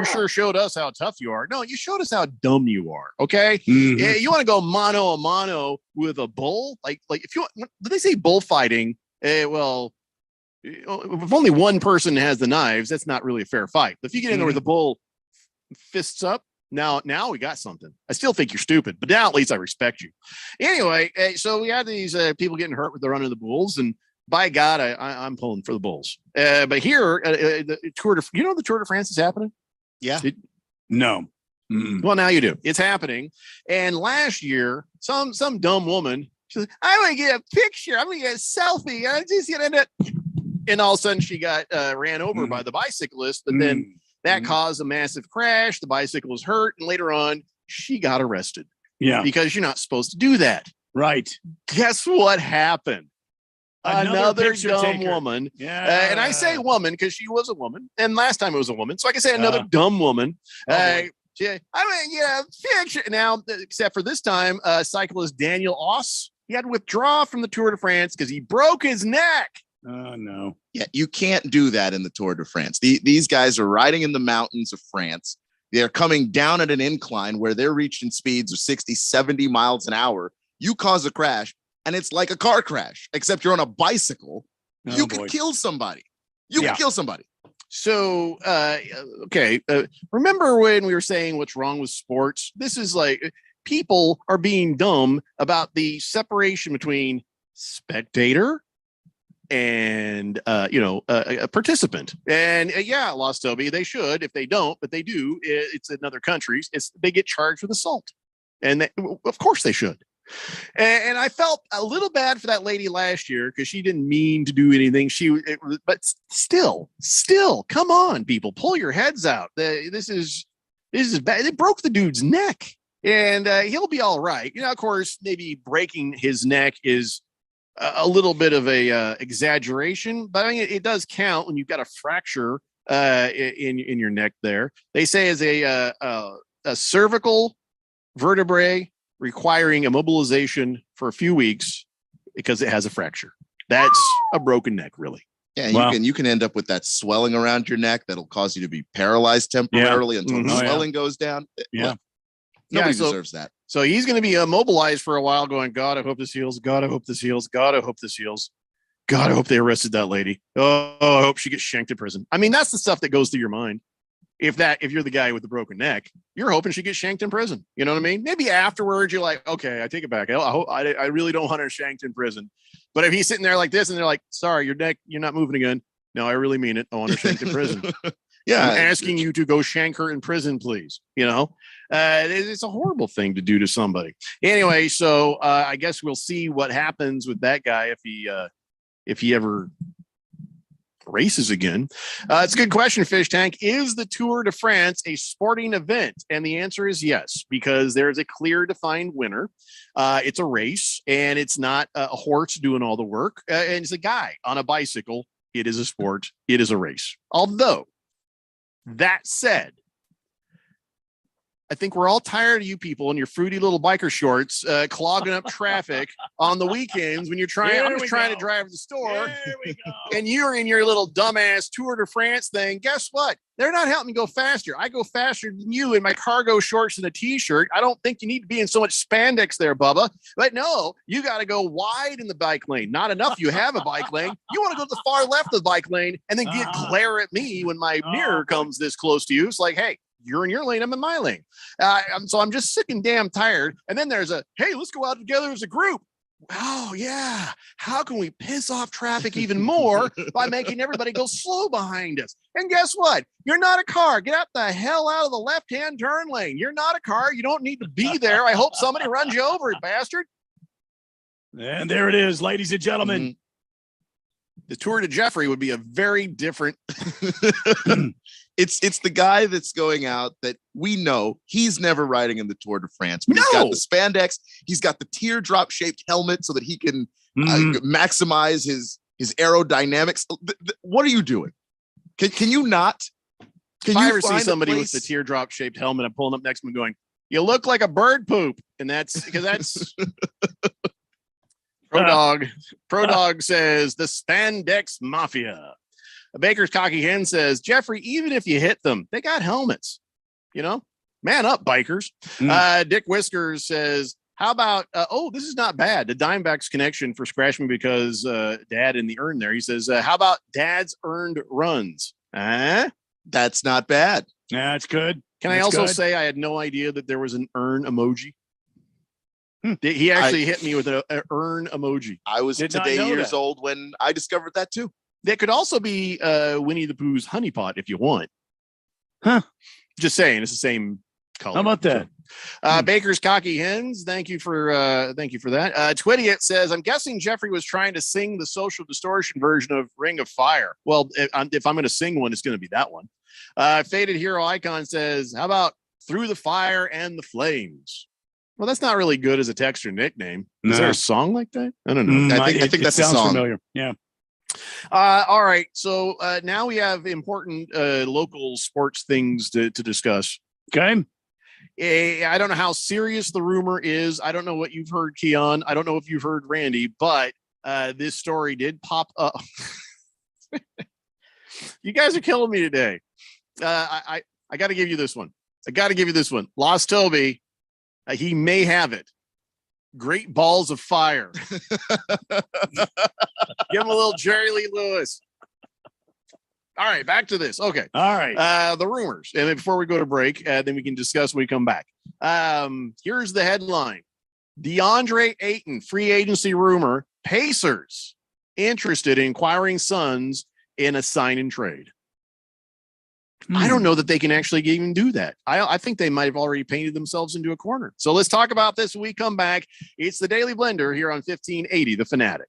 sure showed us how tough you are. No, you showed us how dumb you are. Okay. Mm-hmm. Yeah, you want to go mano a mano with a bull? Like if you, did they say bullfighting? Well, if only one person has the knives, that's not really a fair fight. But if you get in there with a bull fists up, now we got something. I still think you're stupid, but now at least I respect you. Anyway, so we had these people getting hurt with the run of the Bulls, and by God, I'm pulling for the Bulls. But here, the Tour de, the Tour de France is happening? Yeah. No. Well, now you do. It's happening. And last year, some dumb woman, she's like, I'm going to get a picture. I'm going to get a selfie. I'm just going to end up. And all of a sudden, she got ran over by the bicyclist. But then that caused a massive crash. The bicycle was hurt. And later on, she got arrested. Yeah. Because you're not supposed to do that. Right. Guess what happened? Another dumb taker. Woman. Yeah. And I say woman because she was a woman. And last time it was a woman. So I can say another dumb woman. Picture. Now, except for this time, cyclist Daniel Oss, he had to withdraw from the Tour de France because he broke his neck. Oh no. Yeah, you can't do that in the Tour de France. These guys are riding in the mountains of France. They're coming down at an incline where they're reaching speeds of 60, 70 miles an hour. You cause a crash, and it's like a car crash, except you're on a bicycle. Oh, you boy. can kill somebody. You can kill somebody. So, okay. Remember when we were saying what's wrong with sports? This is like people are being dumb about the separation between spectator and a participant. And Lost Toby, they should. If they don't, but they do, it's in other countries, they get charged with assault, and of course they should. And I felt a little bad for that lady last year because she didn't mean to do anything. But still, come on, people, pull your heads out. This is bad. It broke the dude's neck, and he'll be all right. Of course, maybe breaking his neck is a little bit of a exaggeration, but I mean, it does count when you've got a fracture in your neck there. They say as a cervical vertebrae requiring immobilization for a few weeks because it has a fracture. That's a broken neck, really. Yeah, you can end up with that swelling around your neck that'll cause you to be paralyzed temporarily until the swelling goes down. Yeah. Nobody deserves that. So he's going to be immobilized for a while going, God, I hope this heals. God, I hope this heals. God, I hope this heals. God, I hope they arrested that lady. Oh, I hope she gets shanked in prison. I mean, that's the stuff that goes through your mind. If you're the guy with the broken neck, you're hoping she gets shanked in prison. You know what I mean? Maybe afterwards you're like, okay, I take it back. I really don't want her shanked in prison. But if he's sitting there like this and they're like, sorry, your neck, you're not moving again. No, I really mean it. I want her shanked in prison. Yeah, I'm asking you to go shank her in prison, please. It's a horrible thing to do to somebody. Anyway, so I guess we'll see what happens with that guy if he ever races again. It's a good question, Fish Tank. Is the Tour de France a sporting event? And the answer is yes, because there is a clear defined winner. It's a race, and it's not a horse doing all the work. And it's a guy on a bicycle. It is a sport. It is a race. Although, that said, I think we're all tired of you people in your fruity little biker shorts clogging up traffic on the weekends when you're trying. I'm just trying to drive to the store, and you're in your little dumbass Tour de France thing. Guess what? They're not helping me go faster. I go faster than you in my cargo shorts and a t-shirt. I don't think you need to be in so much spandex there, Bubba. But no, you got to go wide in the bike lane. Not enough. You have a bike lane. You want to go to the far left of the bike lane and then glare at me when my mirror comes this close to you. It's like, hey, you're in your lane, I'm in my lane. So I'm just sick and damn tired. And then there's hey, let's go out together as a group. Oh, yeah. How can we piss off traffic even more by making everybody go slow behind us? And guess what? You're not a car. Get out the hell out of the left-hand turn lane. You're not a car. You don't need to be there. I hope somebody runs you over, bastard. And there it is, ladies and gentlemen. Mm-hmm. The Tour de Jeffrey would be a very different. It's the guy that's going out that we know he's never riding in the Tour de France. But he's got the spandex. He's got the teardrop shaped helmet so that he can maximize his aerodynamics. What are you doing? Can you not? If I ever see somebody with the teardrop shaped helmet, I'm pulling up next to him going, you look like a bird poop. And that's because that's Pro Dog says the spandex mafia. A Baker's Cocky Hen says, Jeffrey, even if you hit them, they got helmets. Man up, bikers. Dick Whiskers says, how about, this is not bad. The Dimebacks connection for Scratchman because dad in the urn there. He says, how about dad's earned runs? That's not bad. Yeah, that's good. Can I also say I had no idea that there was an urn emoji? He actually hit me with an urn emoji. I was today years old when I discovered that too. That could also be Winnie the Pooh's honeypot if you want. Huh. Just saying, it's the same color. How about that? Baker's Cocky Hens, thank you for that. Twittiot says, I'm guessing Jeffrey was trying to sing the Social Distortion version of Ring of Fire. Well, if I'm going to sing one, it's going to be that one. Faded Hero Icon says, how about Through the Fire and the Flames? Well, that's not really good as a text or nickname. Is there a song like that? I don't know. I think that's a song. Familiar. Yeah. All right. So now we have important local sports things to discuss. Okay. I don't know how serious the rumor is. I don't know what you've heard, Keon. I don't know if you've heard, Randy, but this story did pop up. You guys are killing me today. I got to give you this one. Lost Toby, he may have it. Great balls of fire. Give him a little Jerry Lee Lewis. All right, back to this. Okay. All right. The rumors. And then before we go to break, then we can discuss when we come back. Here's the headline. DeAndre Ayton, free agency rumor. Pacers interested in acquiring Suns in a sign and trade. I don't know that they can actually even do that. I think they might have already painted themselves into a corner. So let's talk about this when we come back. It's the Daily Blender here on 1580 The Fanatic.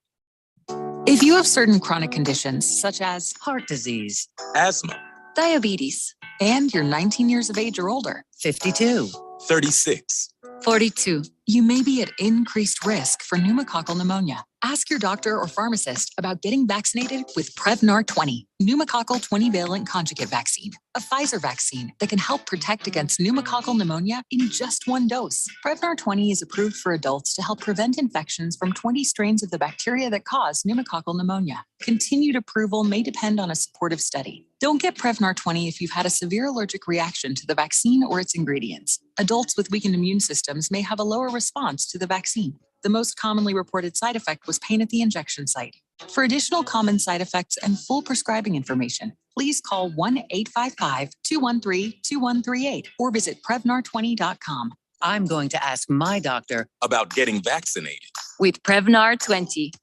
If you have certain chronic conditions such as Heart disease, Asthma. diabetes, and you're 19 years of age or older, 52, 36. 42. you may be at increased risk for pneumococcal pneumonia. Ask your doctor or pharmacist about getting vaccinated with Prevnar 20, pneumococcal 20-valent conjugate vaccine, a Pfizer vaccine that can help protect against pneumococcal pneumonia in just one dose. Prevnar 20 is approved for adults to help prevent infections from 20 strains of the bacteria that cause pneumococcal pneumonia. Continued approval may depend on a supportive study. Don't get Prevnar 20 if you've had a severe allergic reaction to the vaccine or its ingredients. Adults with weakened immune systems may have a lower response to the vaccine. The most commonly reported side effect was pain at the injection site. For additional common side effects and full prescribing information, please call 1-855-213-2138 or visit Prevnar20.com. I'm going to ask my doctor about getting vaccinated with Prevnar 20.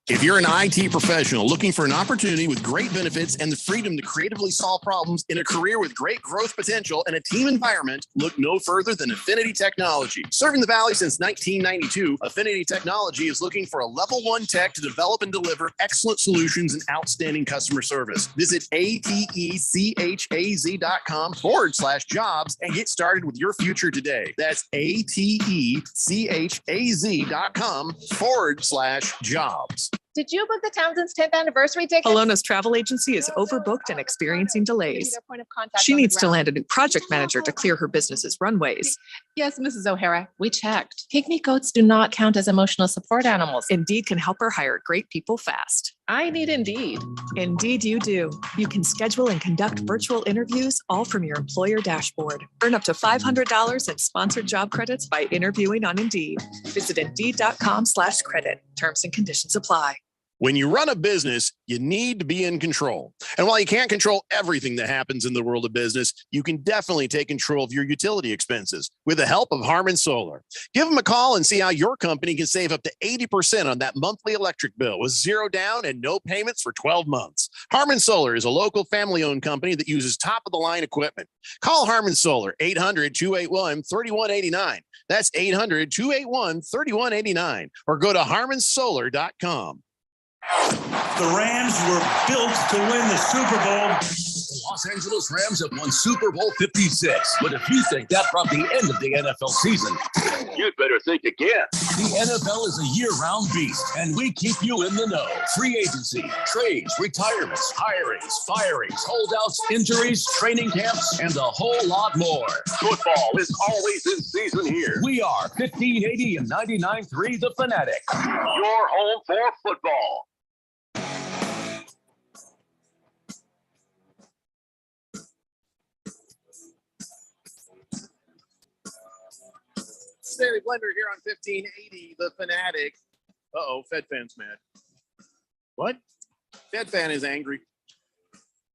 If you're an IT professional looking for an opportunity with great benefits and the freedom to creatively solve problems in a career with great growth potential and a team environment, look no further than Affinity Technology. Serving the Valley since 1992, Affinity Technology is looking for a level 1 tech to develop and deliver excellent solutions and outstanding customer service. Visit atechaz.com/jobs and get started with your future today. That's atechaz.com/jobs. Did you book the Townsend's 10th anniversary ticket? Alona's travel agency is overbooked and experiencing delays. Their point of contact She on the needs to ground. land a new project manager to clear her business's runways. Yes, Mrs. O'Hara, we checked. Pygmy goats do not count as emotional support animals. Indeed can help her hire great people fast. I need Indeed. Indeed, you do. You can schedule and conduct virtual interviews all from your employer dashboard. Earn up to $500 in sponsored job credits by interviewing on Indeed. Visit Indeed.com/credit. Terms and conditions apply. When you run a business, you need to be in control. And while you can't control everything that happens in the world of business, you can definitely take control of your utility expenses with the help of Harmon Solar. Give them a call and see how your company can save up to 80% on that monthly electric bill with zero down and no payments for 12 months. Harmon Solar is a local family-owned company that uses top-of-the-line equipment. Call Harmon Solar, 800-281-3189. That's 800-281-3189. Or go to harmonsolar.com. The Rams were built to win the Super Bowl. The Los Angeles Rams have won Super Bowl 56. But if you think that brought the end of the NFL season, You'd better think again. the NFL is a year-round beast, and we keep you in the know. Free agency, trades, retirements, hirings, firings, holdouts, injuries, training camps, and a whole lot more. Football is always in season here. We are 1580 and 99.3 The Fanatic. Your home for football. Daily Blender here on 1580 The Fanatic. Uh-oh, Fed fan's mad. What? Fed fan is angry.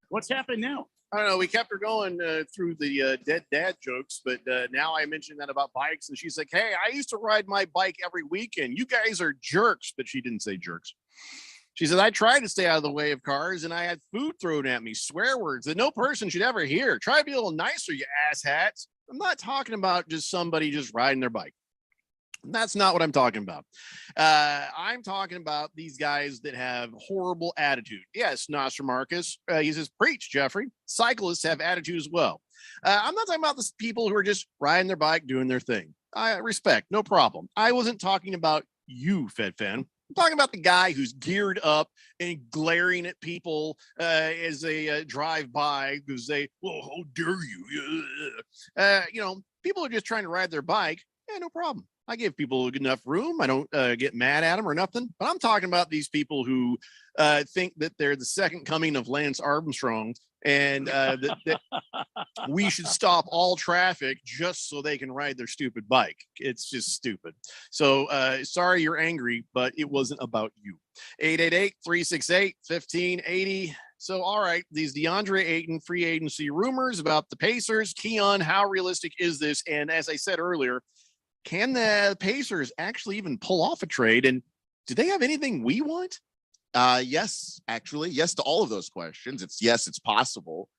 What's happened now? I don't know. We kept her going through the dead dad jokes, but now I mentioned that about bikes, and she's like, hey, I used to ride my bike every weekend. You guys are jerks. But she didn't say jerks. She said, I tried to stay out of the way of cars, and I had food thrown at me, swear words that no person should ever hear. Try to be a little nicer, you asshats. I'm not talking about just somebody just riding their bike. That's not what I'm talking about. I'm talking about these guys that have horrible attitude. Yes, Nostramarcus, he says, preach, Jeffrey. Cyclists have attitude as well. I'm not talking about the people who are just riding their bike, doing their thing. I respect, no problem. I wasn't talking about you, Fed fan. I'm talking about the guy who's geared up and glaring at people as they drive by because they, well, how dare you? People are just trying to ride their bike. Yeah, no problem. I give people enough room. I don't get mad at them or nothing. But I'm talking about these people who think that they're the second coming of Lance Armstrong and that we should stop all traffic just so they can ride their stupid bike. It's just stupid. So sorry you're angry, but it wasn't about you. 888-368-1580. So, all right, these DeAndre Ayton free agency rumors about the Pacers. Keon, how realistic is this? And as I said earlier, can the Pacers actually even pull off a trade? And do they have anything we want? Yes, actually. Yes to all of those questions. It's possible.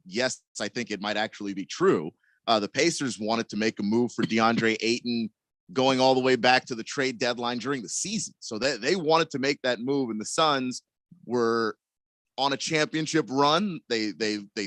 Yes, I think it might actually be true. The Pacers wanted to make a move for DeAndre Ayton going all the way back to the trade deadline during the season. So they wanted to make that move, and the Suns were on a championship run. They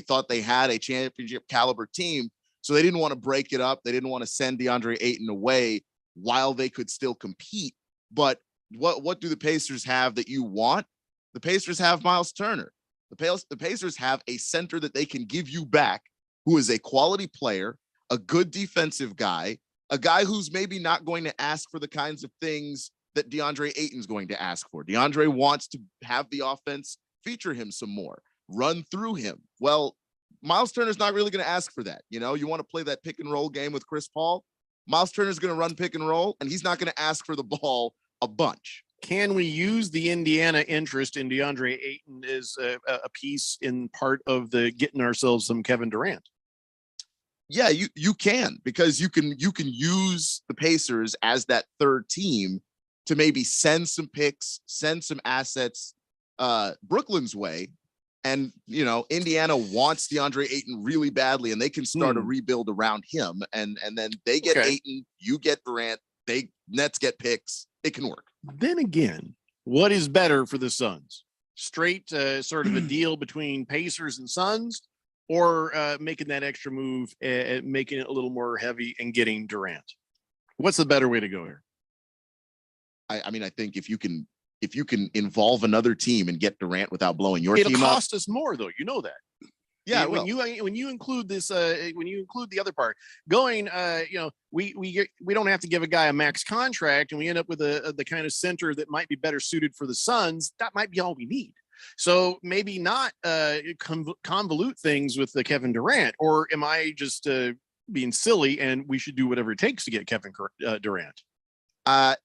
thought they had a championship caliber team, so they didn't want to break it up. They didn't want to send DeAndre Ayton away while they could still compete. But what do the Pacers have that you want? The Pacers have Miles Turner. The Pacers have a center that they can give you back, who is a quality player, a good defensive guy, a guy who's maybe not going to ask for the kinds of things that DeAndre Ayton's going to ask for. DeAndre wants to have the offense feature him some more, run through him. Well, Miles Turner's not really going to ask for that. You know, you want to play that pick and roll game with Chris Paul. Miles Turner's going to run pick and roll, and he's not going to ask for the ball a bunch. Can we use the Indiana interest in DeAndre Ayton as a piece in part of the getting ourselves some Kevin Durant? Yeah, you can, because you can use the Pacers as that third team to maybe send some picks, send some assets Brooklyn's way. And, you know, Indiana wants DeAndre Ayton really badly, and they can start a rebuild around him. And then they get Ayton, you get Durant, Nets get picks. It can work. Then again, what is better for the Suns? Straight sort of a deal between Pacers and Suns, or making that extra move and making it a little more heavy and getting Durant? What's the better way to go here? I mean, I think if you can involve another team and get Durant without blowing your It'll team up. cost us more, though. You know that. Yeah, when you include this, when you include the other part, going, you know, we don't have to give a guy a max contract, and we end up with the kind of center that might be better suited for the Suns. That might be all we need. So maybe not convolute things with the Kevin Durant, or am I just being silly and we should do whatever it takes to get Kevin Durant? I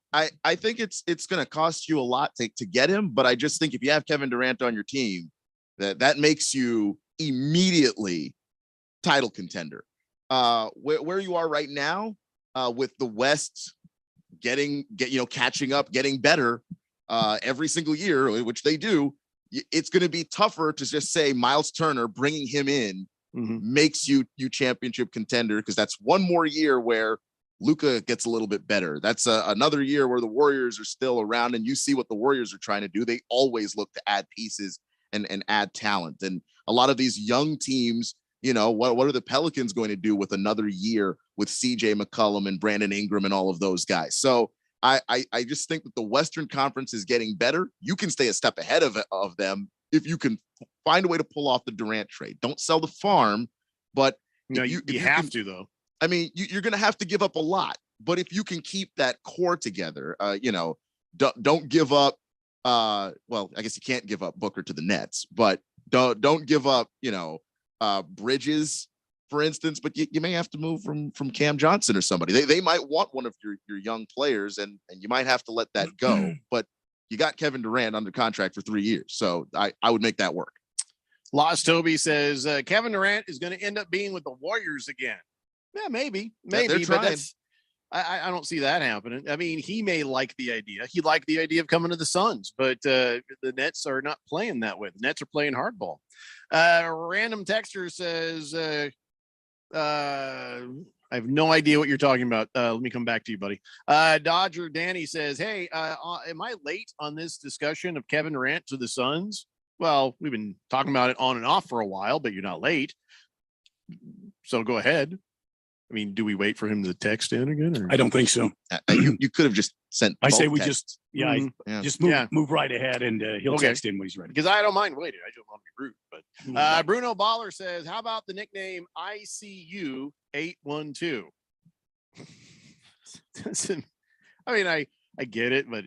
think it's going to cost you a lot to get him, but I just think if you have Kevin Durant on your team, that makes you immediately title contender. Where you are right now, with the West catching up, getting better every single year, which they do, it's going to be tougher to just say Miles Turner, bringing him in makes you championship contender, because that's one more year where Luka gets a little bit better. That's another year where the Warriors are still around, and you see what the Warriors are trying to do. They always look to add pieces and add talent. And a lot of these young teams, you know, what are the Pelicans going to do with another year with CJ McCollum and Brandon Ingram and all of those guys? So I just think that the Western Conference is getting better. You can stay a step ahead of them if you can find a way to pull off the Durant trade. Don't sell the farm, but no, you have to, though. I mean, you're going to have to give up a lot, but if you can keep that core together, you know, don't give up. Well, I guess you can't give up Booker to the Nets, but don't give up, you know, Bridges, for instance. But you may have to move from Cam Johnson or somebody. They might want one of your young players, and you might have to let that go. But you got Kevin Durant under contract for 3 years, so I would make that work. Lost Toby says Kevin Durant is going to end up being with the Warriors again. Yeah, maybe, but I don't see that happening. I mean, he may like the idea. He liked the idea of coming to the Suns, but the Nets are not playing that way. The Nets are playing hardball. Random texter says, I have no idea what you're talking about. Let me come back to you, buddy. Dodger Danny says, hey, am I late on this discussion of Kevin Durant to the Suns? Well, we've been talking about it on and off for a while, but you're not late. So go ahead. I mean, do we wait for him to text in again? Or? I don't think so. You could have just sent. I say we texts. just move right ahead, and he'll text in when he's ready. Because I don't mind waiting. I just want to be rude. But Bruno Baller says, "How about the nickname ICU 812?" Doesn't. I mean, I get it, but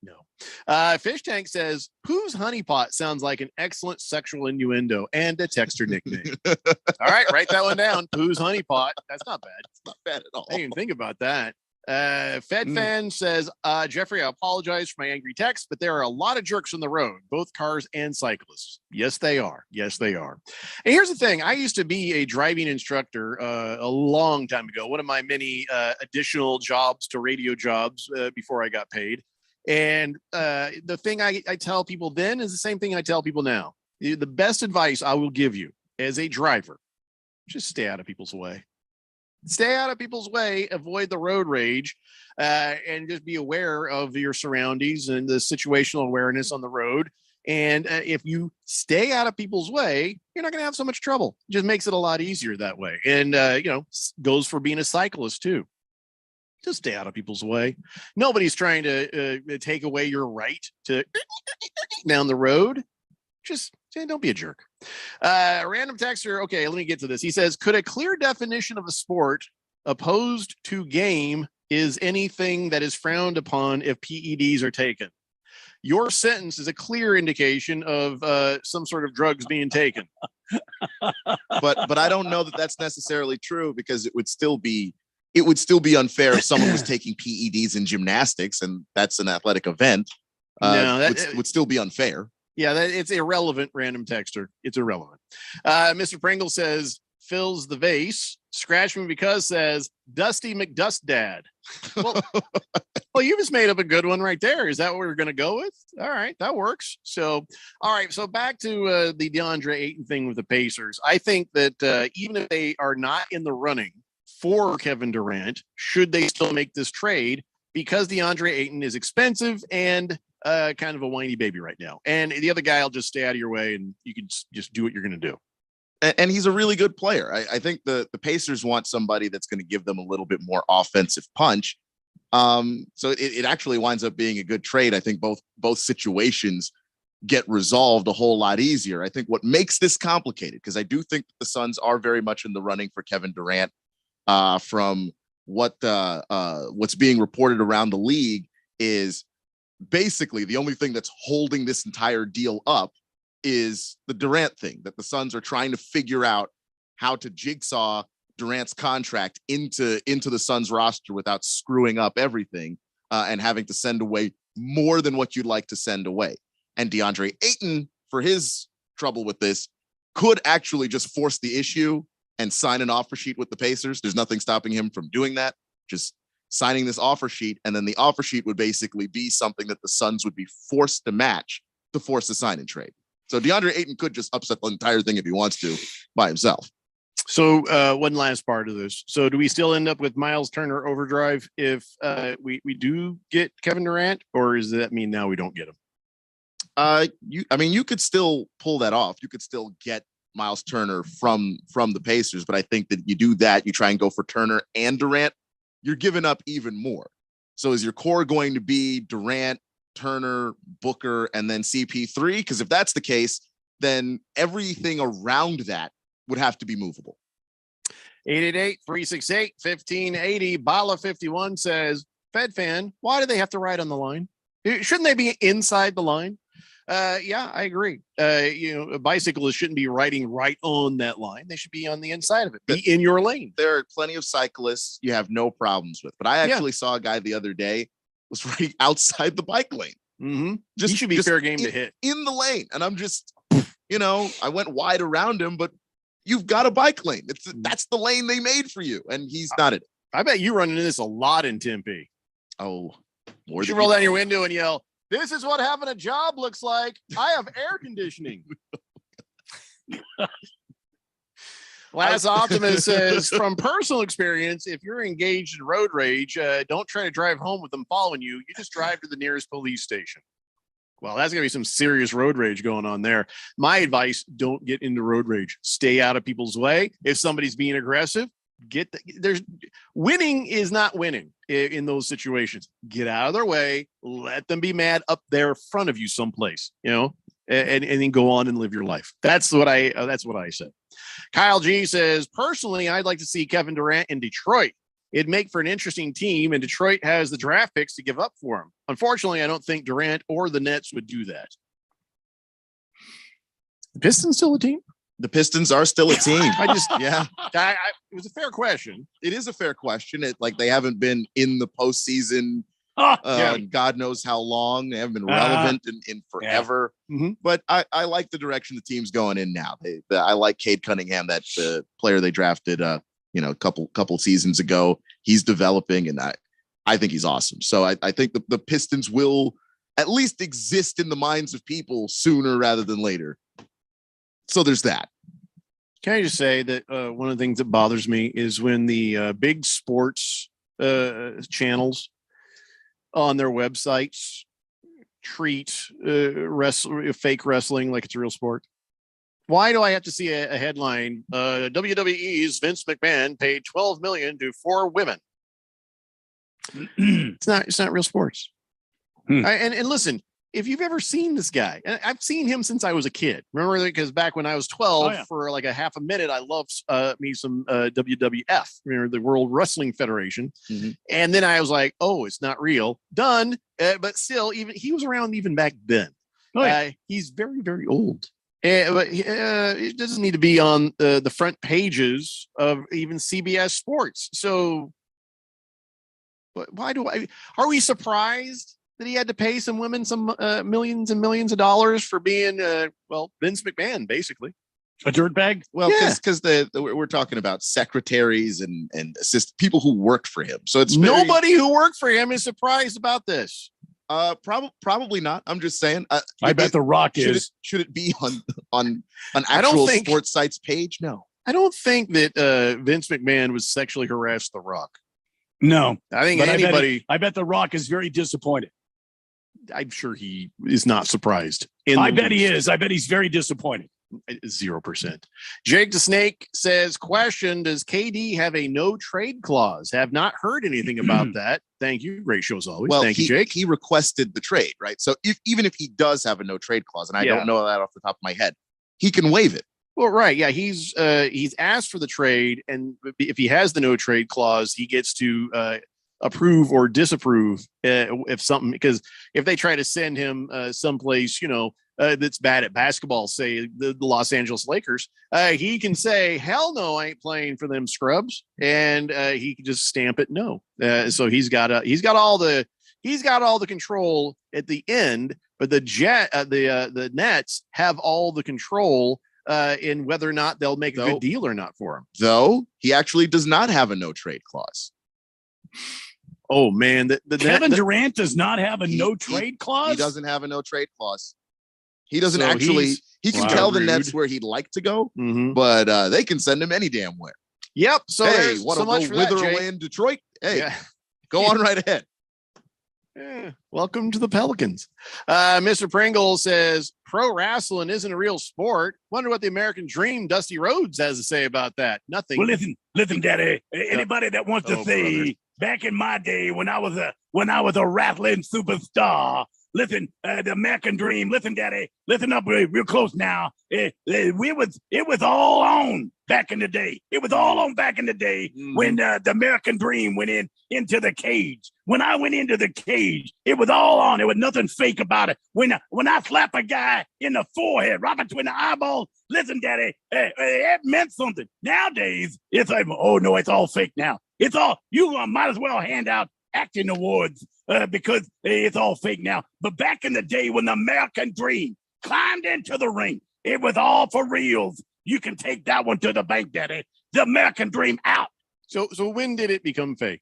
no. Fish Tank says, Pooh's honeypot sounds like an excellent sexual innuendo and a texter nickname. All right, write that one down. Pooh's honeypot. That's not bad. It's not bad at all. I didn't even think about that. Fan says, Jeffrey, I apologize for my angry text, but there are a lot of jerks on the road, both cars and cyclists. Yes, they are. Yes, they are. And here's the thing. I used to be a driving instructor a long time ago, one of my many additional jobs to radio jobs before I got paid. And the thing I tell people then is the same thing I tell people now. The best advice I will give you as a driver, just stay out of people's way. Stay out of people's way, avoid the road rage, and just be aware of your surroundings and the situational awareness on the road. And if you stay out of people's way, you're not going to have so much trouble. It just makes it a lot easier that way. And, goes for being a cyclist too. Just stay out of people's way. Nobody's trying to take away your right to down the road. Just don't be a jerk. Random texter. Okay, let me get to this. He says, could a clear definition of a sport opposed to game is anything that is frowned upon if PEDs are taken? Your sentence is a clear indication of some sort of drugs being taken. but I don't know that that's necessarily true, because it would still be unfair if someone was taking PEDs in gymnastics, and that's an athletic event. No, that would still be unfair. Yeah, it's irrelevant, random texter. It's irrelevant. Mr. Pringle says, fills the vase. Scratch me because says, Dusty McDust Dad. Well, you just made up a good one right there. Is that what we're going to go with? All right, that works. So, all right, so back to the DeAndre Ayton thing with the Pacers. I think that even if they are not in the running for Kevin Durant, should they still make this trade? Because DeAndre Ayton is expensive and kind of a whiny baby right now. And the other guy will just stay out of your way, and you can just do what you're going to do. And he's a really good player. I think the Pacers want somebody that's going to give them a little bit more offensive punch. So it actually winds up being a good trade. I think both situations get resolved a whole lot easier. I think what makes this complicated, because I do think the Suns are very much in the running for Kevin Durant, from what's being reported around the league, is basically the only thing that's holding this entire deal up is the Durant thing, that the Suns are trying to figure out how to jigsaw Durant's contract into the Suns roster without screwing up everything, and having to send away more than what you'd like to send away. And DeAndre Ayton, for his trouble with this, could actually just force the issue and sign an offer sheet with the Pacers. There's nothing stopping him from doing that. Just signing this offer sheet, and then the offer sheet would basically be something that the Suns would be forced to match to force a sign and trade. So DeAndre Ayton could just upset the entire thing if he wants to by himself. So one last part of this. So do we still end up with Miles Turner overdrive if we do get Kevin Durant, or does that mean now we don't get him? You could still pull that off. You could still get Miles Turner from the Pacers, but I think that you do that, you try and go for Turner and Durant, you're giving up even more. So is your core going to be Durant, Turner, Booker, and then CP3? Because if that's the case, then everything around that would have to be movable. 888-368-1580. Bala51 says, Fed fan, why do they have to ride on the line? Shouldn't they be inside the line? Yeah, I agree. Bicyclists shouldn't be riding right on that line. They should be on the inside of it. Be in your lane. There are plenty of cyclists you have no problems with. But I actually saw a guy the other day was right outside the bike lane. Mm-hmm. He should be fair game to hit. In the lane. And I'm just, I went wide around him, but you've got a bike lane. That's the lane they made for you. And he's not it. I bet you run into this a lot in Tempe. Oh, you should roll down your window and yell, "This is what having a job looks like. I have air conditioning." Last Optimist says, from personal experience, if you're engaged in road rage, don't try to drive home with them following you. You just drive to the nearest police station. Well, that's going to be some serious road rage going on there. My advice, don't get into road rage. Stay out of people's way. If somebody's being aggressive, winning is not winning in those situations. Get out of their way. Let them be mad up there in front of you someplace, and then go on and live your life. That's what I said. Kyle G says, personally, I'd like to see Kevin Durant in Detroit. It'd make for an interesting team, and Detroit has the draft picks to give up for him. Unfortunately, I don't think Durant or the Nets would do that. The Pistons still a team? The Pistons are still a team. Yeah. It was a fair question. It is a fair question. Like they haven't been in the postseason. God knows how long. They haven't been relevant in forever. But I like the direction the team's going in now. I like Cade Cunningham, that player they drafted a couple seasons ago. He's developing, and I think he's awesome. So I think the Pistons will at least exist in the minds of people sooner rather than later. So there's that. Can I just say that one of the things that bothers me is when the big sports channels on their websites treat fake wrestling like it's a real sport. Why do I have to see a headline? WWE's Vince McMahon paid $12 million to 4 women. It's not real sports. And listen, if you've ever seen this guy, and I've seen him since I was a kid. Remember, because back when I was 12, for like a half a minute, I loved me some WWF, the World Wrestling Federation. And then I was like, oh, it's not real. Done. But still, even he was around even back then. He's very, very old. But it doesn't need to be on the front pages of even CBS Sports. So why are we surprised that he had to pay some women some millions and millions of dollars for being Vince McMahon, basically a dirtbag? Well, because we're talking about secretaries and assist people who worked for him. So it's nobody who worked for him is surprised about this. Probably not. I'm just saying. I bet The Rock is. Should it be on an actual sports site's page? No, I don't think that Vince McMahon was sexually harassed The Rock. No, I think anybody. I bet The Rock is very disappointed. I'm sure he is not surprised. I bet he is. I bet he's very disappointed. 0%. Jake the Snake says, question, does KD have a no trade clause? Have not heard anything about that. Thank you. Great show as always. Well, thank you, Jake. He requested the trade, right? So even if he does have a no trade clause, and I don't know that off the top of my head, he can waive it. Well, right. Yeah. He's asked for the trade. And if he has the no trade clause, he gets to approve or disapprove if something, because if they try to send him someplace, that's bad at basketball, say the Los Angeles Lakers, he can say, hell no, I ain't playing for them scrubs. And he can just stamp it no. So he's got all the control at the end, but the Nets have all the control in whether or not they'll make a good deal or not for him. Though he actually does not have a no trade clause. Oh man, Kevin Durant does not have a no trade clause. He doesn't have a no trade clause. He doesn't actually. He can tell the Nets where he'd like to go, but they can send him any damn where. Yep. So hey, want to go wither away in Detroit? Hey, go on right ahead. Welcome to the Pelicans. Mr. Pringle says pro wrestling isn't a real sport. Wonder what the American Dream Dusty Rhodes has to say about that. Nothing. Well, listen, Daddy. Anybody that wants to say, brother, back in my day when I was a rattling superstar. Listen, the American Dream. Listen, Daddy. Listen up real close now. It was all on back in the day. It was all on back in the day when the American Dream went into the cage. When I went into the cage, it was all on. There was nothing fake about it. When I slap a guy in the forehead, right between the eyeballs, listen, Daddy, it meant something. Nowadays, it's like, oh no, it's all fake now. It's all, you might as well hand out acting awards because it's all fake now. But back in the day when the American Dream climbed into the ring, it was all for reals. You can take that one to the bank, Daddy. The American Dream out. So when did it become fake?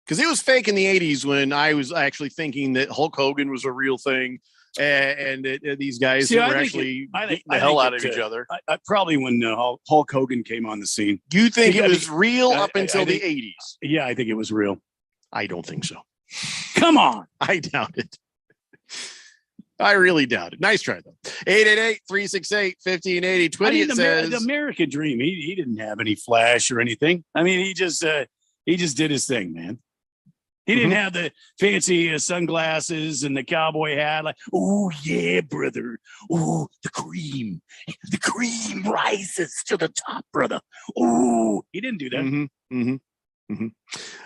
Because it was fake in the 80s when I was actually thinking that Hulk Hogan was a real thing. And these guys were actually beating the hell out of each other. Probably when Hulk Hogan came on the scene. You think it was real up until the 80s? Yeah, I think it was real. I don't think so. Come on. I doubt it. I really doubt it. Nice try, though. 888-368-1580. Twitty, says... The American Dream, he didn't have any flash or anything. I mean, he just did his thing, man. He didn't have the fancy sunglasses and the cowboy hat. Like, oh, yeah, brother. Oh, the cream rises to the top, brother. Oh, he didn't do that.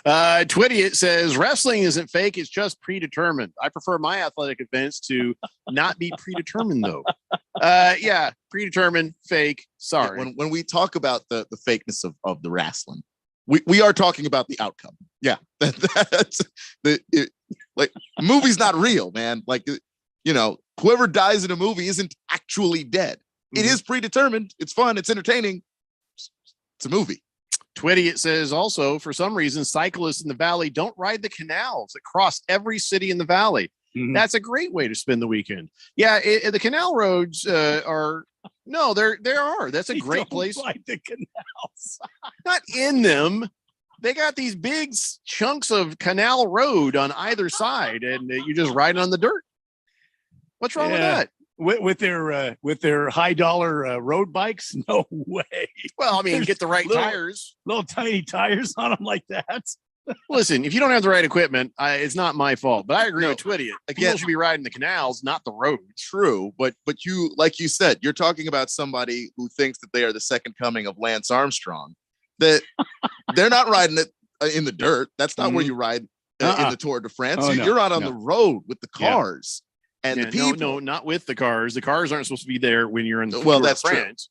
Twitty says wrestling isn't fake; it's just predetermined. I prefer my athletic events to not be predetermined, though. Yeah, predetermined, fake. Sorry. When we talk about the fakeness of the wrestling, we are talking about the outcome. Yeah, that's like movie's not real, man. Like, you know, whoever dies in a movie isn't actually dead. It is predetermined. It's fun. It's entertaining. It's a movie. Twitty, it says also, for some reason, cyclists in the valley don't ride the canals that cross every city in the valley. That's a great way to spend the weekend. Yeah, the canal roads are no, there are. That's a great place. Ride the canals. Not in them. They got these big chunks of canal road on either side, and you just ride on the dirt. What's wrong with that? With their high dollar road bikes? No way. Well, I mean, get the right tires. Little tiny tires on them like that. Listen, if you don't have the right equipment, it's not my fault. But I agree with Twitty. People should be riding the canals, not the road. True, but you, like you said, you're talking about somebody who thinks that they are the second coming of Lance Armstrong. That they're not riding it in the dirt. That's not where you ride in the Tour de France. You're out on the road with the cars. And the people. No, not with the cars. The cars aren't supposed to be there when you're in the Well, Tour that's de France.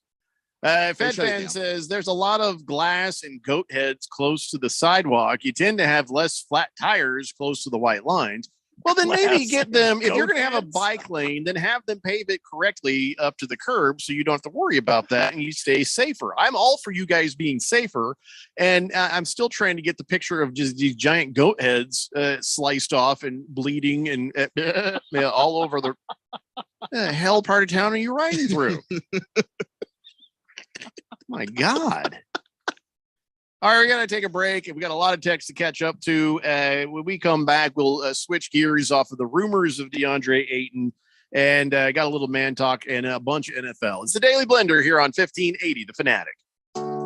FedFan says there's a lot of glass and goat heads close to the sidewalk. You tend to have less flat tires close to the white lines. Well, then maybe get them, if you're going to have a bike lane, then have them pave it correctly up to the curb so you don't have to worry about that and you stay safer. I'm all for you guys being safer. And I'm still trying to get the picture of just these giant goat heads sliced off and bleeding and all over the hell part of town are you riding through? My God. All right, we're going to take a break. We got a lot of text to catch up to. When we come back, we'll switch gears off of the rumors of DeAndre Ayton and got a little man talk and a bunch of NFL. It's the Daily Blender here on 1580, The Fanatic.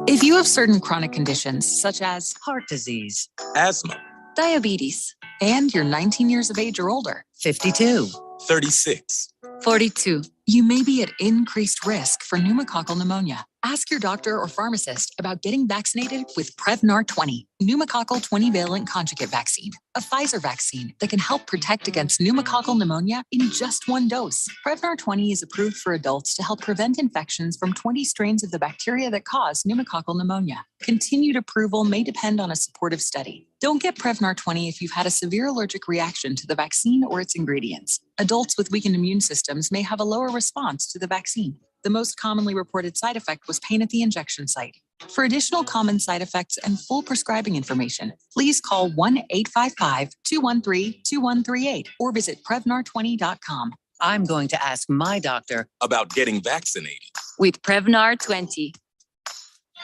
If you have certain chronic conditions such as Heart disease, Asthma, diabetes, and you're 19 years of age or older, 52, 36. 42, you may be at increased risk for pneumococcal pneumonia. Ask your doctor or pharmacist about getting vaccinated with Prevnar 20, pneumococcal 20-valent conjugate vaccine, a Pfizer vaccine that can help protect against pneumococcal pneumonia in just one dose. Prevnar 20 is approved for adults to help prevent infections from 20 strains of the bacteria that cause pneumococcal pneumonia. Continued approval may depend on a supportive study. Don't get Prevnar 20 if you've had a severe allergic reaction to the vaccine or its ingredients. Adults with weakened immune systems may have a lower response to the vaccine. The most commonly reported side effect was pain at the injection site. For additional common side effects and full prescribing information, please call 1-855-213-2138 or visit Prevnar20.com. I'm going to ask my doctor about getting vaccinated with Prevnar 20.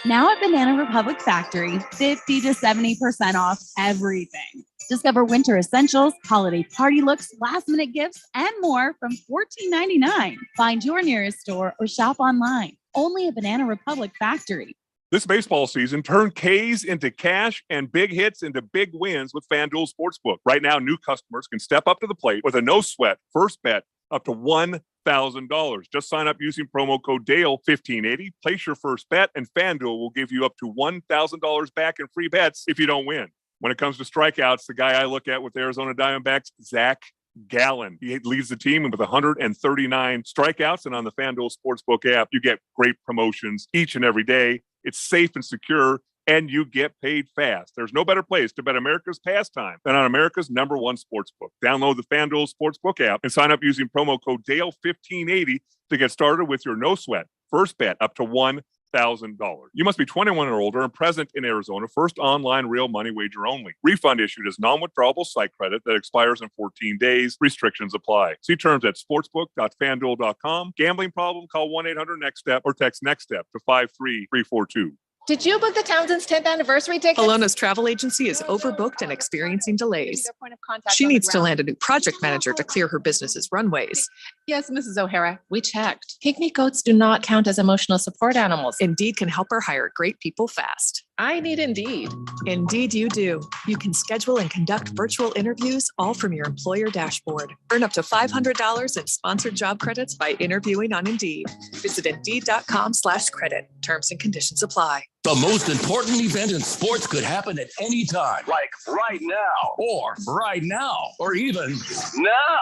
Now at Banana Republic Factory, 50 to 70% off everything. Discover winter essentials, holiday party looks, last-minute gifts, and more from $14.99. Find your nearest store or shop online. Only at Banana Republic Factory. This baseball season, turn Ks into cash and big hits into big wins with FanDuel Sportsbook. Right now, new customers can step up to the plate with a no-sweat first bet up to $1,000. Just sign up using promo code DALE1580, place your first bet, and FanDuel will give you up to $1,000 back in free bets if you don't win. When it comes to strikeouts, the guy I look at with Arizona Diamondbacks, Zach Gallen. He leads the team with 139 strikeouts, and on the FanDuel Sportsbook app, you get great promotions each and every day. It's safe and secure, and you get paid fast. There's no better place to bet America's pastime than on America's #1 sportsbook. Download the FanDuel Sportsbook app and sign up using promo code DALE1580 to get started with your no-sweat first bet up to $1,000. You must be 21 or older and present in Arizona. First online real money wager only. Refund issued as non-withdrawable site credit that expires in 14 days. Restrictions apply. See terms at sportsbook.fanduel.com. Gambling problem? Call 1-800-NEXT-STEP or text NEXT-STEP to 53342. Did you book the Townsend's 10th anniversary ticket? Alona's travel agency is overbooked and experiencing delays. She needs to land a new project manager to clear her business's runways. Yes, Mrs. O'Hara, we checked. Pygmy goats do not count as emotional support animals. Indeed can help her hire great people fast. I need Indeed. Indeed, you do. You can schedule and conduct virtual interviews all from your employer dashboard. Earn up to $500 in sponsored job credits by interviewing on Indeed. Visit Indeed.com/credit. Terms and conditions apply. The most important event in sports could happen at any time. Like right now. Or right now. Or even now.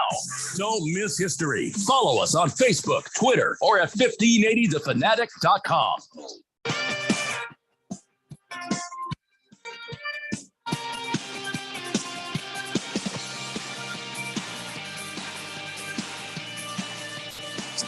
Don't miss history. Follow us on Facebook, Twitter, or at 1580thefanatic.com.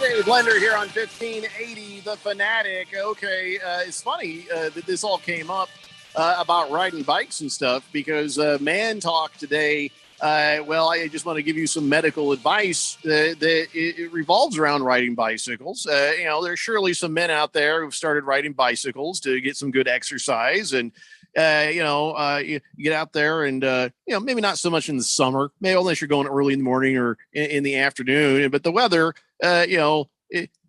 David Blender here on 1580 The Fanatic. Okay, it's funny that this all came up about riding bikes and stuff because Man Talk today, I just want to give you some medical advice that it revolves around riding bicycles. There's surely some men out there who've started riding bicycles to get some good exercise and you get out there and, maybe not so much in the summer, maybe unless you're going early in the morning or in the afternoon, but the weather,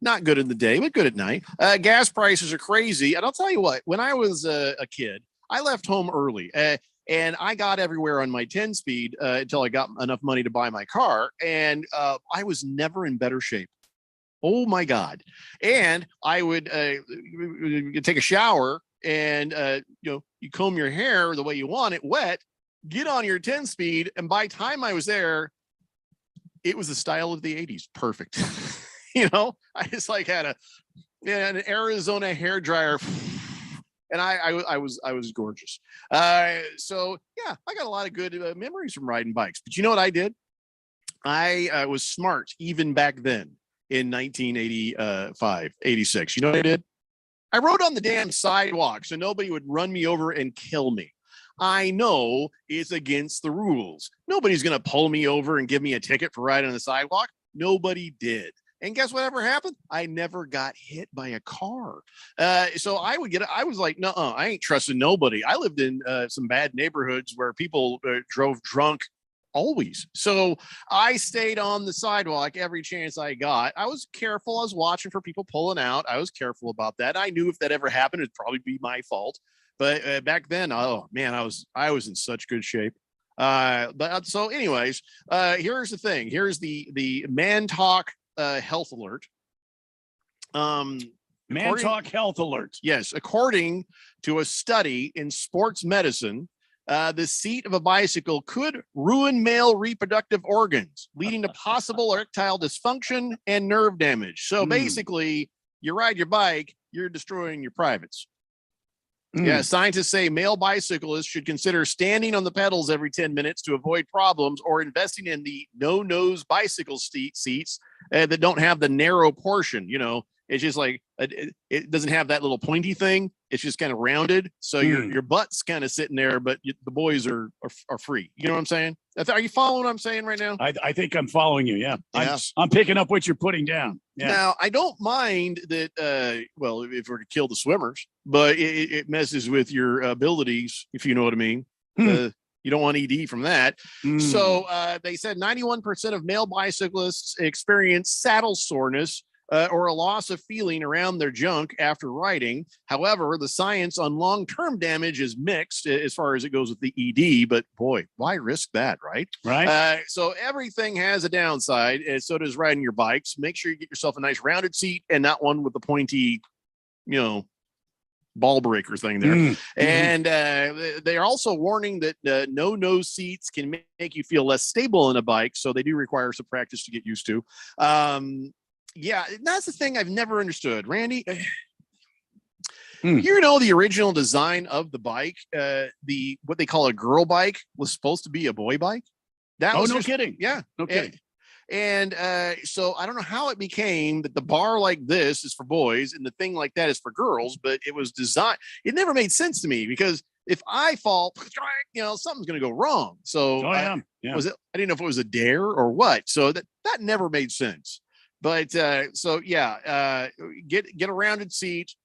not good in the day, but good at night. Gas prices are crazy. And I'll tell you what, when I was a kid, I left home early and I got everywhere on my 10-speed until I got enough money to buy my car. And I was never in better shape. Oh my God. And I would take a shower and, you comb your hair the way you want it wet, get on your 10-speed. And by the time I was there, it was the style of the 80s. Perfect. I just had an Arizona hair dryer and I was gorgeous. So yeah, I got a lot of good memories from riding bikes, but you know what I did? I was smart even back then in 1985, 86. You know what I did? I rode on the damn sidewalk so nobody would run me over and kill me. I know it's against the rules. Nobody's going to pull me over and give me a ticket for riding on the sidewalk. Nobody did. And guess whatever happened? I never got hit by a car. So I was like, no, I ain't trusting nobody. I lived in some bad neighborhoods where people drove drunk always. So I stayed on the sidewalk every chance I got. I was careful. I was watching for people pulling out. I was careful about that. I knew if that ever happened, it'd probably be my fault. But back then, oh man, I was in such good shape. But so anyways, here's the thing. Here's the Man Talk health alert. Man Talk health alert. Yes, according to a study in Sports Medicine, the seat of a bicycle could ruin male reproductive organs, leading to possible erectile dysfunction and nerve damage. So basically, you ride your bike, you're destroying your privates. Yeah, scientists say male bicyclists should consider standing on the pedals every 10 minutes to avoid problems or investing in the no-nose bicycle seats that don't have the narrow portion. It's just like it doesn't have that little pointy thing. It's just kind of rounded. So your butt's kind of sitting there, but the boys are free. You know what I'm saying? Are you following what I'm saying right now? I think I'm following you. Yeah. I'm picking up what you're putting down. Yeah. Now, I don't mind that, if we're to kill the swimmers, but it messes with your abilities, if you know what I mean. You don't want ED from that. So they said 91% of male bicyclists experience saddle soreness or a loss of feeling around their junk after riding. However, the science on long-term damage is mixed as far as it goes with the ED, but boy, why risk that, right? Right. So everything has a downside, and so does riding your bikes. Make sure you get yourself a nice rounded seat and not one with the pointy, ball breaker thing there. And they're also warning that no-nose seats can make you feel less stable in a bike, so they do require some practice to get used to. Yeah, that's the thing I've never understood, Randy. The original design of the bike, what they call a girl bike, was supposed to be a boy bike. No kidding. Yeah, no kidding. And so I don't know how it became that the bar like this is for boys and the thing like that is for girls, but it was designed. It never made sense to me because if I fall, something's going to go wrong. So I didn't know if it was a dare or what. So that never made sense. But get a rounded seat,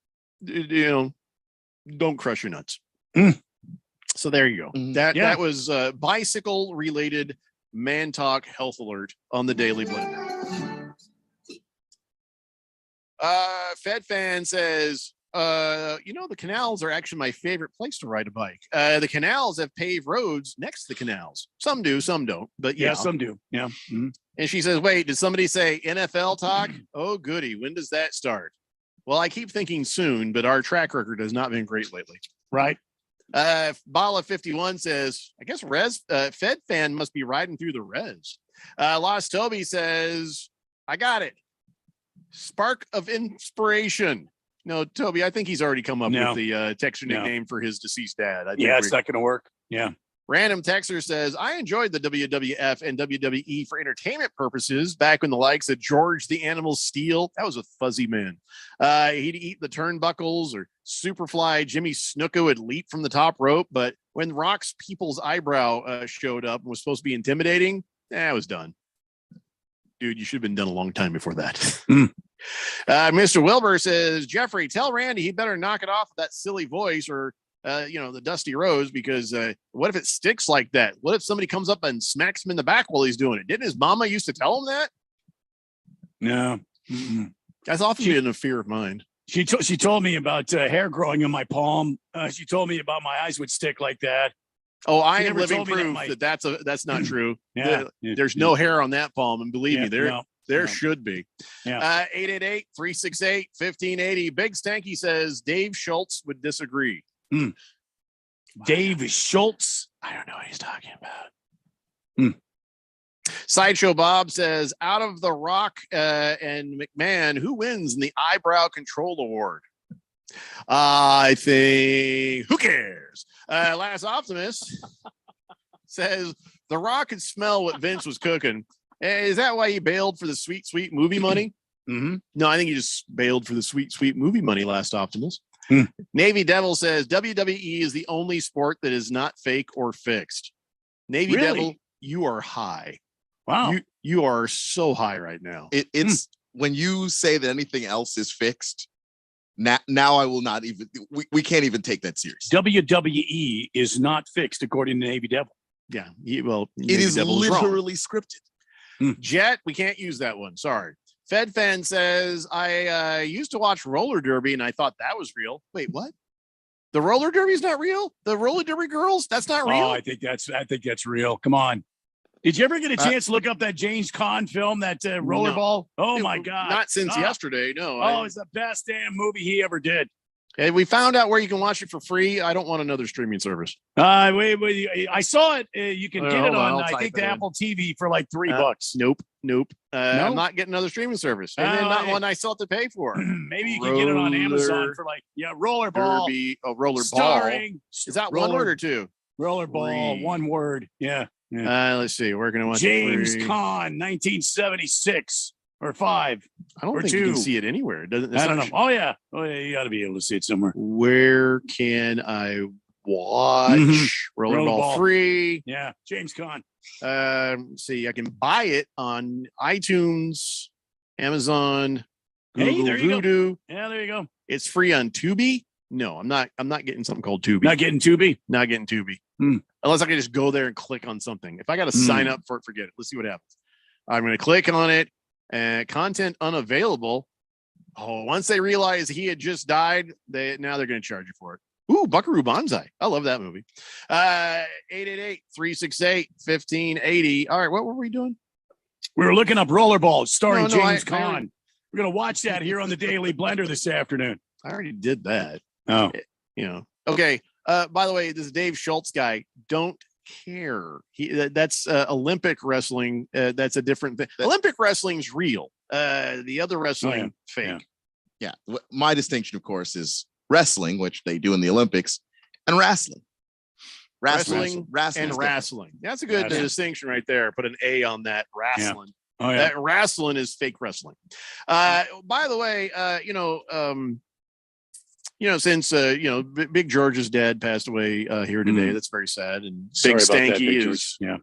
don't crush your nuts. So there you go. That was bicycle related Man Talk health alert on the Daily Blender. Fed Fan says The canals are actually my favorite place to ride a bike. The canals have paved roads next to the canals. Some do, some don't. But Yeah, some do. Yeah. Mhm. And she says, wait, did somebody say NFL talk? Oh, goody. When does that start? Well, I keep thinking soon, but our track record has not been great lately. Right. Bala 51 says, I guess Fed fan must be riding through the res. Lost Toby says, I got it. Spark of inspiration. No, Toby, I think he's already come up with the texture nickname for his deceased dad. I think it's not going to work. Yeah. Random Texter says, I enjoyed the WWF and WWE for entertainment purposes back when the likes of George the Animal Steel, that was a fuzzy man. He'd eat the turnbuckles, or Superfly Jimmy Snuka would leap from the top rope. But when Rock's people's eyebrow showed up and was supposed to be intimidating, it was done. Dude, you should have been done a long time before that. Mr. Wilbur says, Jeffrey, tell Randy he better knock it off with that silly voice, or the Dusty Rose, because what if it sticks like that? What if somebody comes up and smacks him in the back while he's doing it? Didn't his mama used to tell him that? No. Mm-mm. That's often been a fear of mine. She told me about hair growing in my palm. She told me about my eyes would stick like that. Oh, I am living proof that that's not true. There's no hair on that palm, and believe me, there should be. 888-368-1580. Big Stanky says Dave Schultz would disagree. Dave Schultz? I don't know what he's talking about. Sideshow Bob says, out of The Rock and McMahon, who wins in the Eyebrow Control Award? I think, who cares? Last Optimist says, The Rock could smell what Vince was cooking. Is that why he bailed for the sweet, sweet movie money? No, I think he just bailed for the sweet, sweet movie money, Last Optimist. Navy Devil says, WWE is the only sport that is not fake or fixed. Navy Devil, you are high. Wow. You are so high right now. It's when you say that anything else is fixed, now I will not even, we can't even take that serious. WWE is not fixed according to Navy Devil. Yeah. Well, it is literally scripted. Jet, we can't use that one. Sorry. Fed Fan says, I used to watch roller derby and I thought that was real. Wait, what? The roller derby is not real? The roller derby girls? That's not real? Oh, I think that's real. Come on. Did you ever get a chance to look up that James Caan film, that Rollerball? Oh my God. Not since yesterday. No. Oh, it's the best damn movie he ever did. And we found out where you can watch it for free. I don't want another streaming service. Wait, I saw it. You can get it on, I think, the Apple TV for like $3. Nope. I'm not getting another streaming service. And then not one I still have to pay for. Maybe you can get it on Amazon for like, Rollerball. Rollerball. Starring. Is that one word or two? Rollerball, one word. Yeah. Let's see. We're going to watch James Caan, 1976 or 5. I don't think 2. you can see it anywhere. I don't know. Oh yeah. You got to be able to see it somewhere. Where can I watch Rollerball free? Yeah, James Caan. See, I can buy it on iTunes, Amazon, Google Voodoo. Yeah, there you go. It's free on Tubi. No, I'm not getting something called Tubi. Not getting Tubi. Unless I can just go there and click on something. If I got to sign up for it, forget it. Let's see what happens. I'm going to click on it. Content unavailable. Oh, once they realize he had just died, now they're going to charge you for it. Ooh, Buckaroo Banzai. I love that movie. 888-368-1580. All right, what were we doing? We were looking up Rollerball starring James Caan. We're going to watch that here on the Daily Blender this afternoon. I already did that. Oh. Okay. By the way, this Dave Schultz guy, don't care. That's Olympic wrestling. That's a different thing. Olympic wrestling's real. The other wrestling, fake. Yeah. My distinction, of course, is wrestling, which they do in the Olympics, and wrestling. Wrestling. That's a good distinction right there. Put an A on that. Wrestling. Yeah. Oh, yeah. That wrestling is fake wrestling. By the way, since Big George's dad passed away here today, that's very sad. And Big Stanky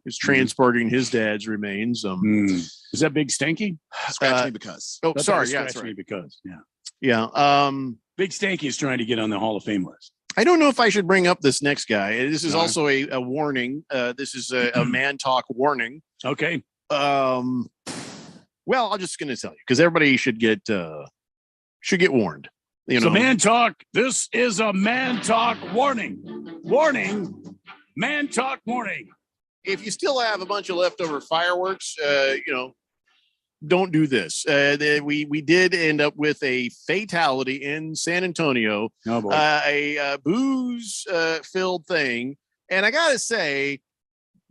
is transporting his dad's remains. Is that Big Stanky? Scratch me because. Oh, sorry. Yeah, Scratch me because. Yeah. Big Stanky is trying to get on the Hall of Fame list. I don't know if I should bring up this next guy. This is also a warning. This is a man talk warning. Okay. Well, I'm just going to tell you because everybody should get warned. So man talk. This is a man talk warning. Warning. Man talk warning. If you still have a bunch of leftover fireworks, don't do this. We did end up with a fatality in San Antonio, a booze filled thing, and I gotta say,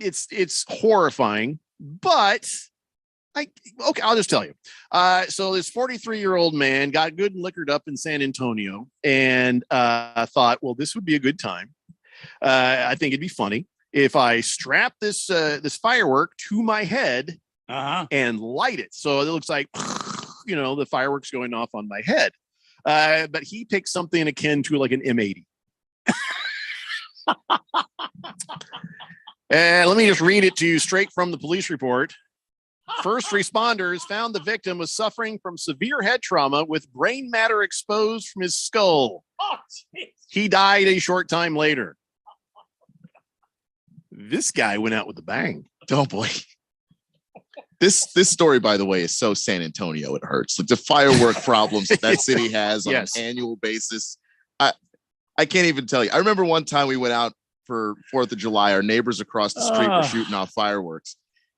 it's horrifying. But I'll just tell you. So this 43-year-old man got good and liquored up in San Antonio, and thought, well, this would be a good time. I think it'd be funny if I strap this firework to my head and light it. So it looks like, the fireworks going off on my head. But he picked something akin to like an M80. And let me just read it to you straight from the police report. First responders found the victim was suffering from severe head trauma with brain matter exposed from his skull. He died a short time later. This guy went out with a bang. Oh boy. This story, by the way, is so San Antonio, it hurts. Like the firework problems that city has on an annual basis. I can't even tell you. I remember one time we went out for 4th of July. Our neighbors across the street were shooting off fireworks,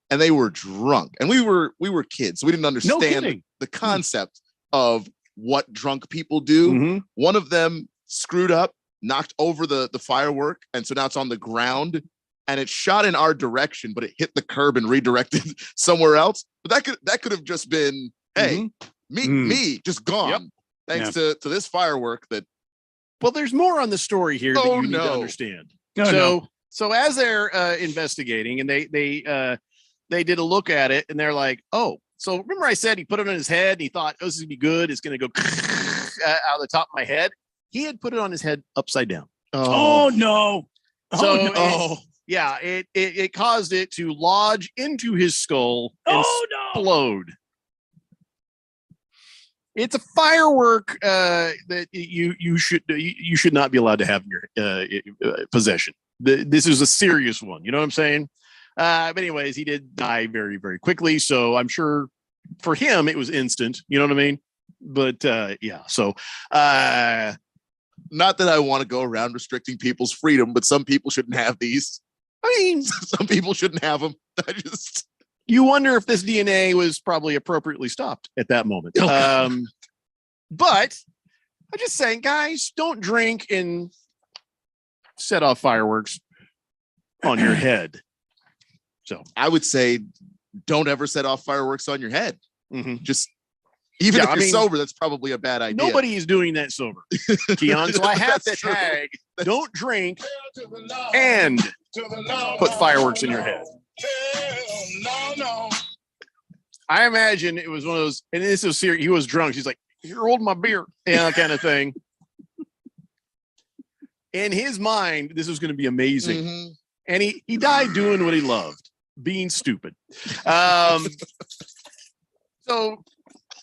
and they were drunk. And we were kids, so we didn't understand the concept of what drunk people do. Mm-hmm. One of them screwed up, knocked over the firework, and so now it's on the ground. And it shot in our direction, but it hit the curb and redirected somewhere else. But that could have just been, hey, me just gone. Thanks to this firework that. Well, there's more on the story here that you need to understand. So as they're investigating, and they did a look at it, and they're like, oh, so remember I said he put it on his head and he thought, oh, this is gonna be good. It's gonna go out of the top of my head. He had put it on his head upside down. Oh no. So yeah, it caused it to lodge into his skull and explode. It's a firework that you should not be allowed to have in your possession. This is a serious one. You know what I'm saying? But anyways, he did die very, very quickly. So I'm sure for him it was instant. You know what I mean? But yeah. So not that I want to go around restricting people's freedom, but some people shouldn't have these. I mean, some people shouldn't have them. You wonder if this DNA was probably appropriately stopped at that moment. But I'm just saying, guys, don't drink and set off fireworks on your head. So I would say, don't ever set off fireworks on your head. Mm-hmm. Just even if you're sober, that's probably a bad idea. Nobody is doing that sober, Keon. So I have to tag, don't drink and put fireworks in your head. No. I imagine it was one of those, and this was serious. He was drunk. He's like, you're holding my beer, kind of thing. In his mind, this was going to be amazing. Mm-hmm. And he died doing what he loved, being stupid. So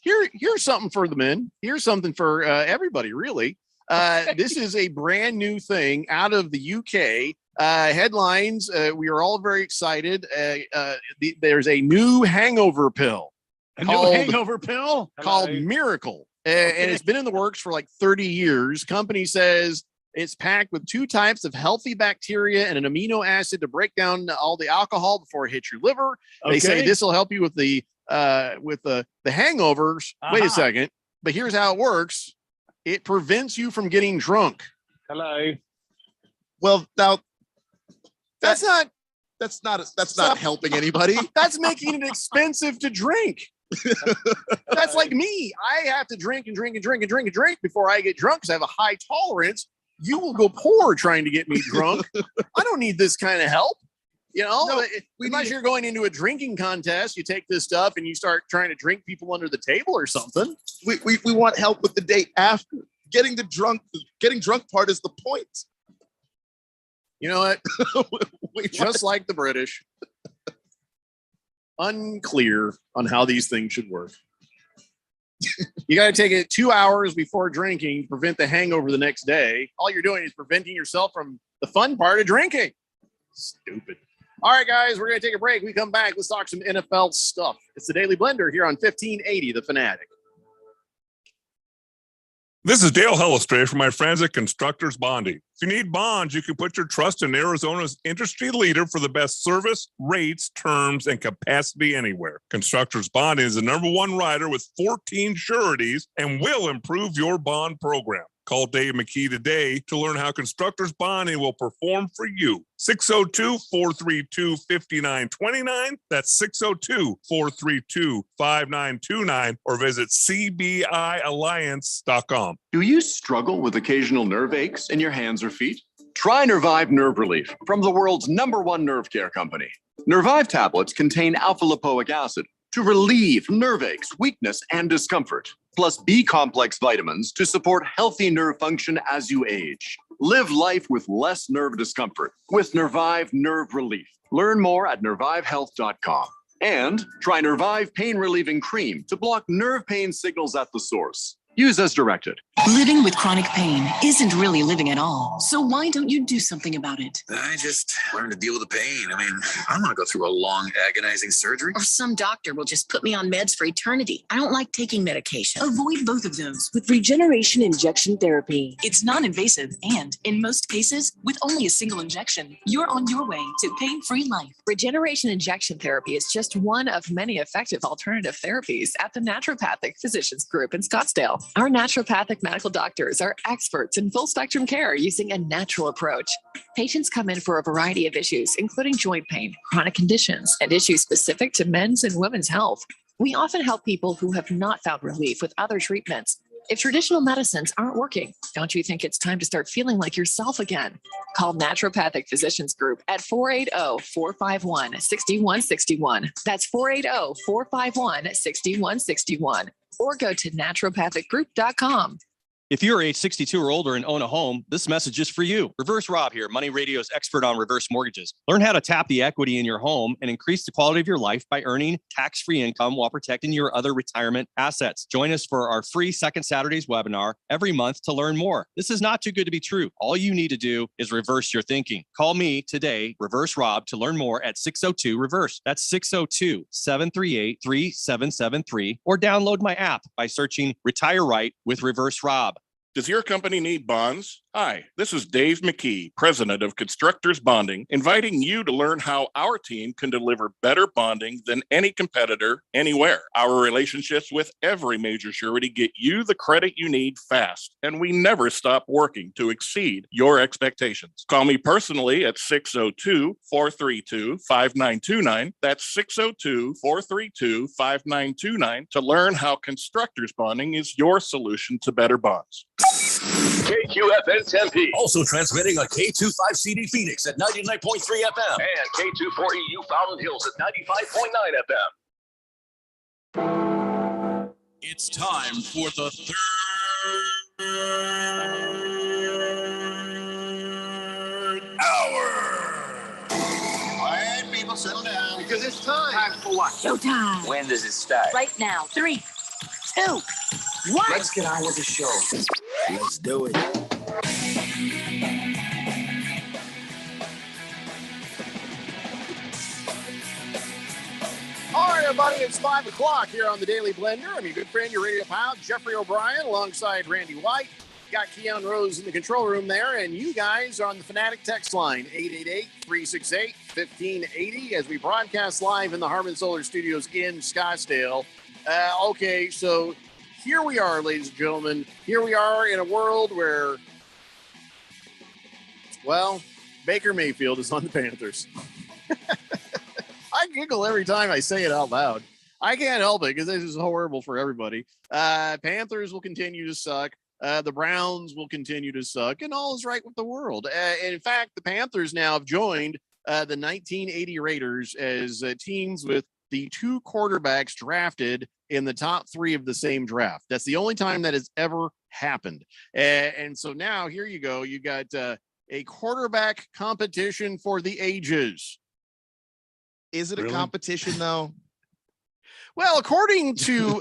here's something for the men. Here's something for everybody, really. This is a brand new thing out of the UK. Headlines. We are all very excited. There's a new hangover pill. Called Miracle. And it's been in the works for like 30 years. Company says it's packed with 2 types of healthy bacteria and an amino acid to break down all the alcohol before it hits your liver. They say this will help you with the hangovers. Wait a second. But here's how it works. It prevents you from getting drunk. Hello. Well, now that's not helping anybody. That's making it expensive to drink. That's like me. I have to drink before I get drunk because I have a high tolerance. You will go poor trying to get me drunk. I don't need this kind of help. You know, unless you're going into a drinking contest, you take this stuff and you start trying to drink people under the table or something. We want help with the date after. Getting drunk part is the point. You know what? Just like the British, unclear on how these things should work. You got to take it 2 hours before drinking to prevent the hangover the next day. All you're doing is preventing yourself from the fun part of drinking. Stupid. All right, guys, we're going to take a break. We come back. Let's talk some NFL stuff. It's the Daily Blender here on 1580 The Fanatic. This is Dale Hellestrade from my friends at Constructors Bonding. If you need bonds, you can put your trust in Arizona's industry leader for the best service, rates, terms, and capacity anywhere. Constructors Bonding is the #1 writer with 14 sureties and will improve your bond program. Call Dave McKee today to learn how Constructors Bonding will perform for you. 602-432-5929. That's 602-432-5929 or visit cbialliance.com. Do you struggle with occasional nerve aches in your hands or feet? Try Nervive Nerve Relief from the world's #1 nerve care company. Nervive tablets contain alpha-lipoic acid to relieve nerve aches, weakness, and discomfort, plus B-complex vitamins to support healthy nerve function as you age. Live life with less nerve discomfort with Nervive Nerve Relief. Learn more at nervivehealth.com. And try Nervive Pain Relieving Cream to block nerve pain signals at the source. Use as directed. Living with chronic pain isn't really living at all. So why don't you do something about it? I just learned to deal with the pain. I mean, I don't want to go through a long, agonizing surgery. Or some doctor will just put me on meds for eternity. I don't like taking medication. Avoid both of those with regeneration injection therapy. It's non-invasive and, in most cases, with only a single injection, you're on your way to pain-free life. Regeneration injection therapy is just one of many effective alternative therapies at the Naturopathic Physicians Group in Scottsdale. Our naturopathic medical doctors are experts in full spectrum care using a natural approach. Patients come in for a variety of issues, including joint pain, chronic conditions, and issues specific to men's and women's health. We often help people who have not found relief with other treatments. If traditional medicines aren't working, don't you think it's time to start feeling like yourself again? Call Naturopathic Physicians Group at 480-451-6161. That's 480-451-6161. Or go to naturopathicgroup.com. If you're age 62 or older and own a home, this message is for you. Reverse Rob here, Money Radio's expert on reverse mortgages. Learn how to tap the equity in your home and increase the quality of your life by earning tax-free income while protecting your other retirement assets. Join us for our free Second Saturdays webinar every month to learn more. This is not too good to be true. All you need to do is reverse your thinking. Call me today, Reverse Rob, to learn more at 602-REVERSE. That's 602-738-3773, or download my app by searching Retire Right with Reverse Rob. Does your company need bonds? Hi, this is Dave McKee, president of Constructors Bonding, inviting you to learn how our team can deliver better bonding than any competitor anywhere. Our relationships with every major surety get you the credit you need fast, and we never stop working to exceed your expectations. Call me personally at 602-432-5929. That's 602-432-5929 to learn how Constructors Bonding is your solution to better bonds. KQFN Tempe. Also transmitting on K25CD Phoenix at 99.3 FM. And K24EU Fountain Hills at 95.9 FM. It's time for the third hour. All right, people, settle down. Because it's time. Time for what? Showtime. When does it start? Right now. 3, 2, 1. Let's get on with the show. Let's do it. All right, everybody, it's 5 o'clock here on the Daily Blender. I'm your good friend, your radio pal, Jeffrey O'Brien, alongside Randy White. Got Keon Rose in the control room there, and you guys are on the Fanatic text line, 888-368-1580, as we broadcast live in the Harman Solar Studios in Scottsdale. Okay, so here we are, ladies and gentlemen. Here we are in a world where, well, Baker Mayfield is on the Panthers. I giggle every time I say it out loud. I can't help it because this is horrible for everybody. Panthers will continue to suck. The Browns will continue to suck, and all is right with the world. In fact, the Panthers now have joined the 1980 Raiders as teams with the 2 quarterbacks drafted in the top 3 of the same draft. That's the only time that has ever happened. And so now here you go. You got a quarterback competition for the ages. Is it a competition though? Well, according to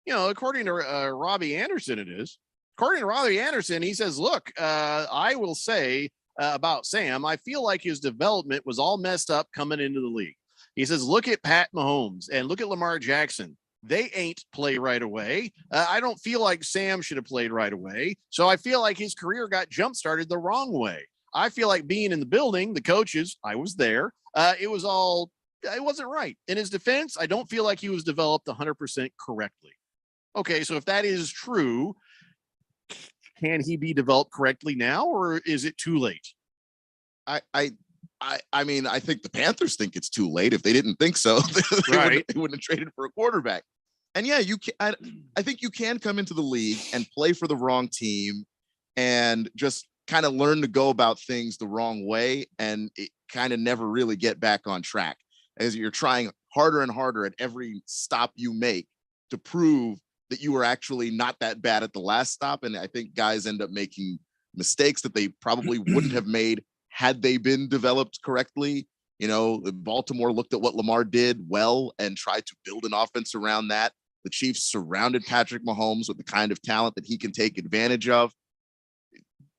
Robbie Anderson, it is. According to Robbie Anderson, he says, look, I will say about Sam, I feel like his development was all messed up coming into the league. He says, look at Pat Mahomes and look at Lamar Jackson. They ain't play right away. I don't feel like Sam should have played right away. So I feel like his career got jump started the wrong way. I feel like being in the building, the coaches, I was there. It wasn't right. In his defense, I don't feel like he was developed 100% correctly. Okay, so if that is true, can he be developed correctly now, or is it too late? I mean, I think the Panthers think it's too late. If they didn't think so, they wouldn't have traded for a quarterback. And yeah, you can. I think you can come into the league and play for the wrong team, and just kind of learn to go about things the wrong way, and it kind of never really get back on track as you're trying harder and harder at every stop you make to prove that you were actually not that bad at the last stop. And I think guys end up making mistakes that they probably wouldn't have made had they been developed correctly. You know, Baltimore looked at what Lamar did well and tried to build an offense around that. The Chiefs surrounded Patrick Mahomes with the kind of talent that he can take advantage of.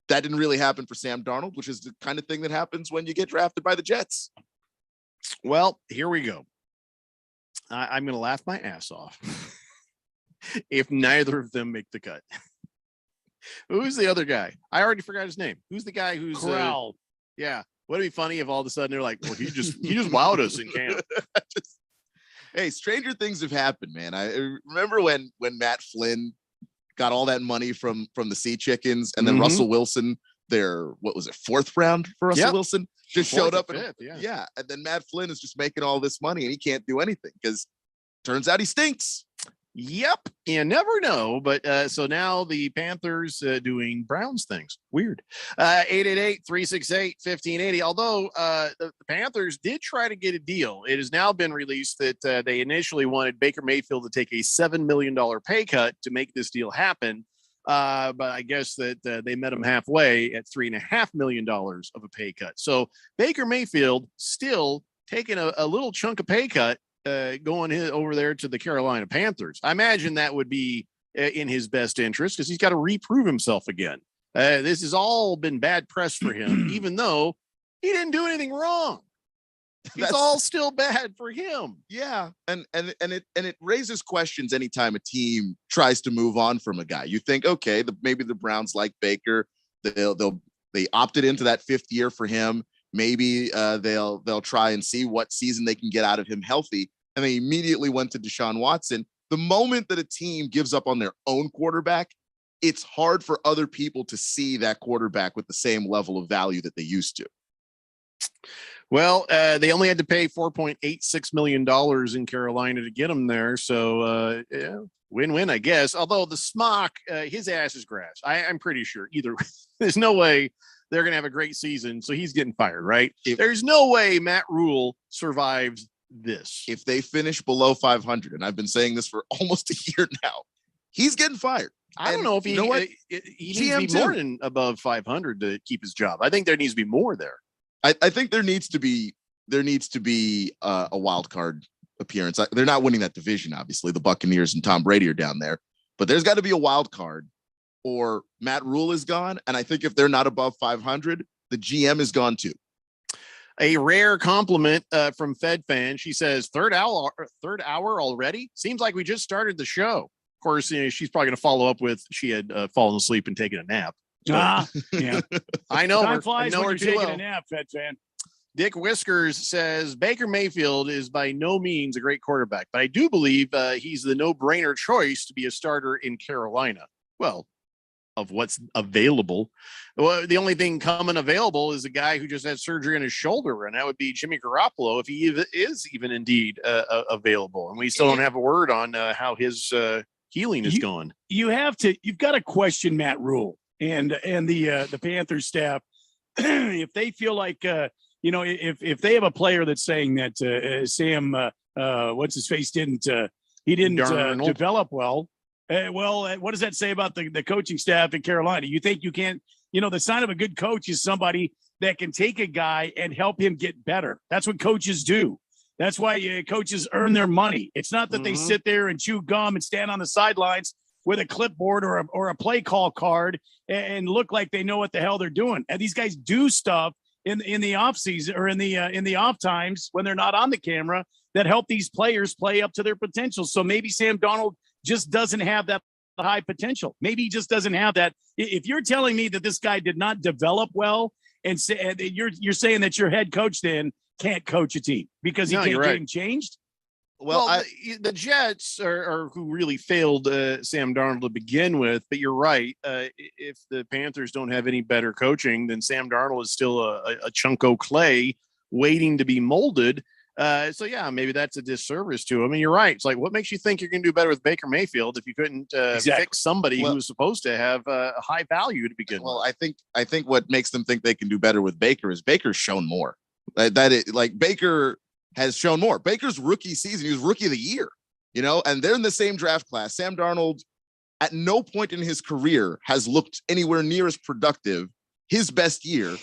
That didn't really happen for Sam Darnold, which is the kind of thing that happens when you get drafted by the Jets. Well, here we go. I'm going to laugh my ass off if neither of them make the cut. Who's the other guy? I already forgot his name. Who's the guy who's Corral? Yeah. Would it be funny if all of a sudden they're like, well, he just wowed us in camp. Hey, stranger things have happened, man. I remember when Matt Flynn got all that money from the Sea Chickens, and then Russell Wilson, what was it, 4th round for Russell Wilson, just showed up. And then Matt Flynn is just making all this money and he can't do anything because turns out he stinks. Yep. You never know. But so now the Panthers doing Browns things. Weird. 888-368-1580. Although the Panthers did try to get a deal. It has now been released that they initially wanted Baker Mayfield to take a $7 million pay cut to make this deal happen. But I guess that they met him halfway at $3.5 million of a pay cut. So Baker Mayfield still taking a little chunk of pay cut going over there to the Carolina Panthers. I imagine that would be in his best interest because he's got to reprove himself again. This has all been bad press for him, even though he didn't do anything wrong. It's all still bad for him. Yeah, and it raises questions anytime a team tries to move on from a guy. You think, okay, maybe the Browns like Baker. They opted into that 5th year for him. Maybe they'll try and see what season they can get out of him healthy. And they immediately went to Deshaun Watson. The moment that a team gives up on their own quarterback, it's hard for other people to see that quarterback with the same level of value that they used to. Well, they only had to pay $4.86 million in Carolina to get him there. So, win-win, I guess. Although the Smock, his ass is grass. I'm pretty sure. Either there's no way they're going to have a great season. So he's getting fired, right? There's no way Matt Rule survives this. If they finish below 500, and I've been saying this for almost a year now, he's getting fired. I don't know if he needs to be more than above 500 to keep his job. I think there needs to be more there. I think there needs to be a wild card appearance. They're not winning that division, obviously. The Buccaneers and Tom Brady are down there, but there's got to be a wild card, or Matt Rule is gone. And I think if they're not above 500, the GM is gone too. A rare compliment from Fed fan. She says, third hour already. Seems like we just started the show. Of course, she's probably going to follow up with she had fallen asleep and taken a nap. Yeah. I know Time her. flies I know when her you're too taking well. a nap, Fed fan. Dick Whiskers says Baker Mayfield is by no means a great quarterback, but I do believe he's the no-brainer choice to be a starter in Carolina. Well, of what's available. Well, the only thing coming available is a guy who just had surgery on his shoulder, and that would be Jimmy Garoppolo if he is even indeed available. And we still don't have a word on how his healing is going. You've got to question Matt Rule and the Panthers staff if they feel like if they have a player that's saying that Sam what's his face didn't develop well. What does that say about the coaching staff in Carolina? You think you can't, the sign of a good coach is somebody that can take a guy and help him get better. That's what coaches do. That's why coaches earn their money. It's not that they sit there and chew gum and stand on the sidelines with a clipboard or a play call card and look like they know what the hell they're doing. And these guys do stuff in the off season or in the off times when they're not on the camera that help these players play up to their potential. So maybe Sam Darnold just doesn't have that high potential. Maybe he just doesn't have that. If you're telling me that this guy did not develop well, and say, you're saying that your head coach then can't coach a team because he can't get him changed. Well, the Jets are who really failed Sam Darnold to begin with. But you're right. If the Panthers don't have any better coaching, then Sam Darnold is still a chunk of clay waiting to be molded. So, yeah, maybe that's a disservice to him. I mean, you're right. It's like, what makes you think you're going to do better with Baker Mayfield if you couldn't fix somebody who was supposed to have a high value to begin with? Well, I think what makes them think they can do better with Baker is Baker's shown more. Baker has shown more. Baker's rookie season, he was rookie of the year, and they're in the same draft class. Sam Darnold, at no point in his career, has looked anywhere near as productive his best year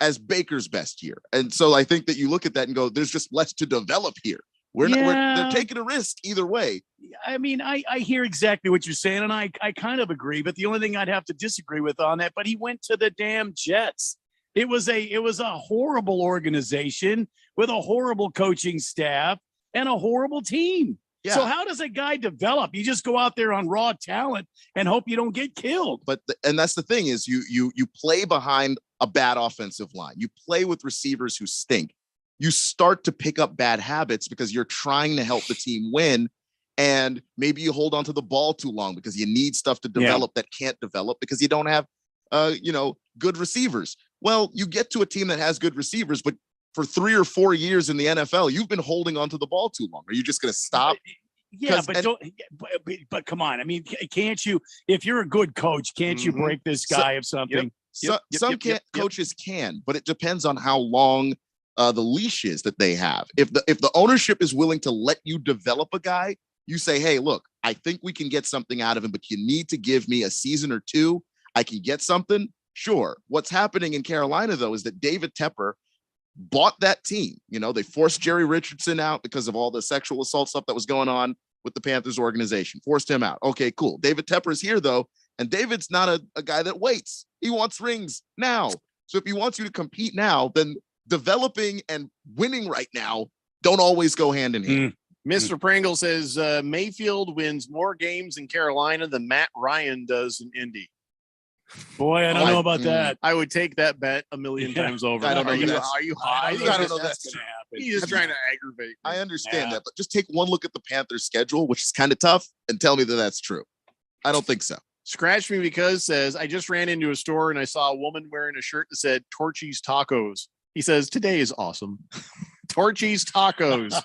as Baker's best year. And so I think that you look at that and go, there's just less to develop here. They're taking a risk either way. I mean, I hear exactly what you're saying, and I kind of agree, but the only thing I'd have to disagree with on that, but he went to the damn Jets. It was a horrible organization with a horrible coaching staff and a horrible team. Yeah. So how does a guy develop? You just go out there on raw talent and hope you don't get killed. And that's the thing is you play behind a bad offensive line. You play with receivers who stink. You start to pick up bad habits because you're trying to help the team win. And maybe you hold on to the ball too long because you need stuff to develop that can't develop because you don't have, good receivers. Well, you get to a team that has good receivers, but for 3 or 4 years in the NFL, you've been holding onto the ball too long. Are you just going to stop? Yeah, but come on. I mean, can't you, if you're a good coach, can't you break this guy of something? Some coaches can, but it depends on how long the leash is that they have. If the ownership is willing to let you develop a guy, you say, hey, look, I think we can get something out of him, but you need to give me a season or two. I can get something. Sure. What's happening in Carolina, though, is that David Tepper bought that team. They forced Jerry Richardson out because of all the sexual assault stuff that was going on with the Panthers organization. Forced him out. Okay, cool. David Tepper is here, though, and David's not a guy that waits. He wants rings now. So if he wants you to compete now, then developing and winning right now don't always go hand in hand. Mr. Pringle says Mayfield wins more games in Carolina than Matt Ryan does in Indy. Boy, I don't know about that. I would take that bet a million times over. I don't know. Are you high? I don't know that's going to happen. He's just trying to aggravate me. I understand that, but just take one look at the Panthers schedule, which is kind of tough, and tell me that that's true. I don't think so. Scratch Me Because says, I just ran into a store and I saw a woman wearing a shirt that said Torchy's Tacos. He says, today is awesome. Torchy's Tacos.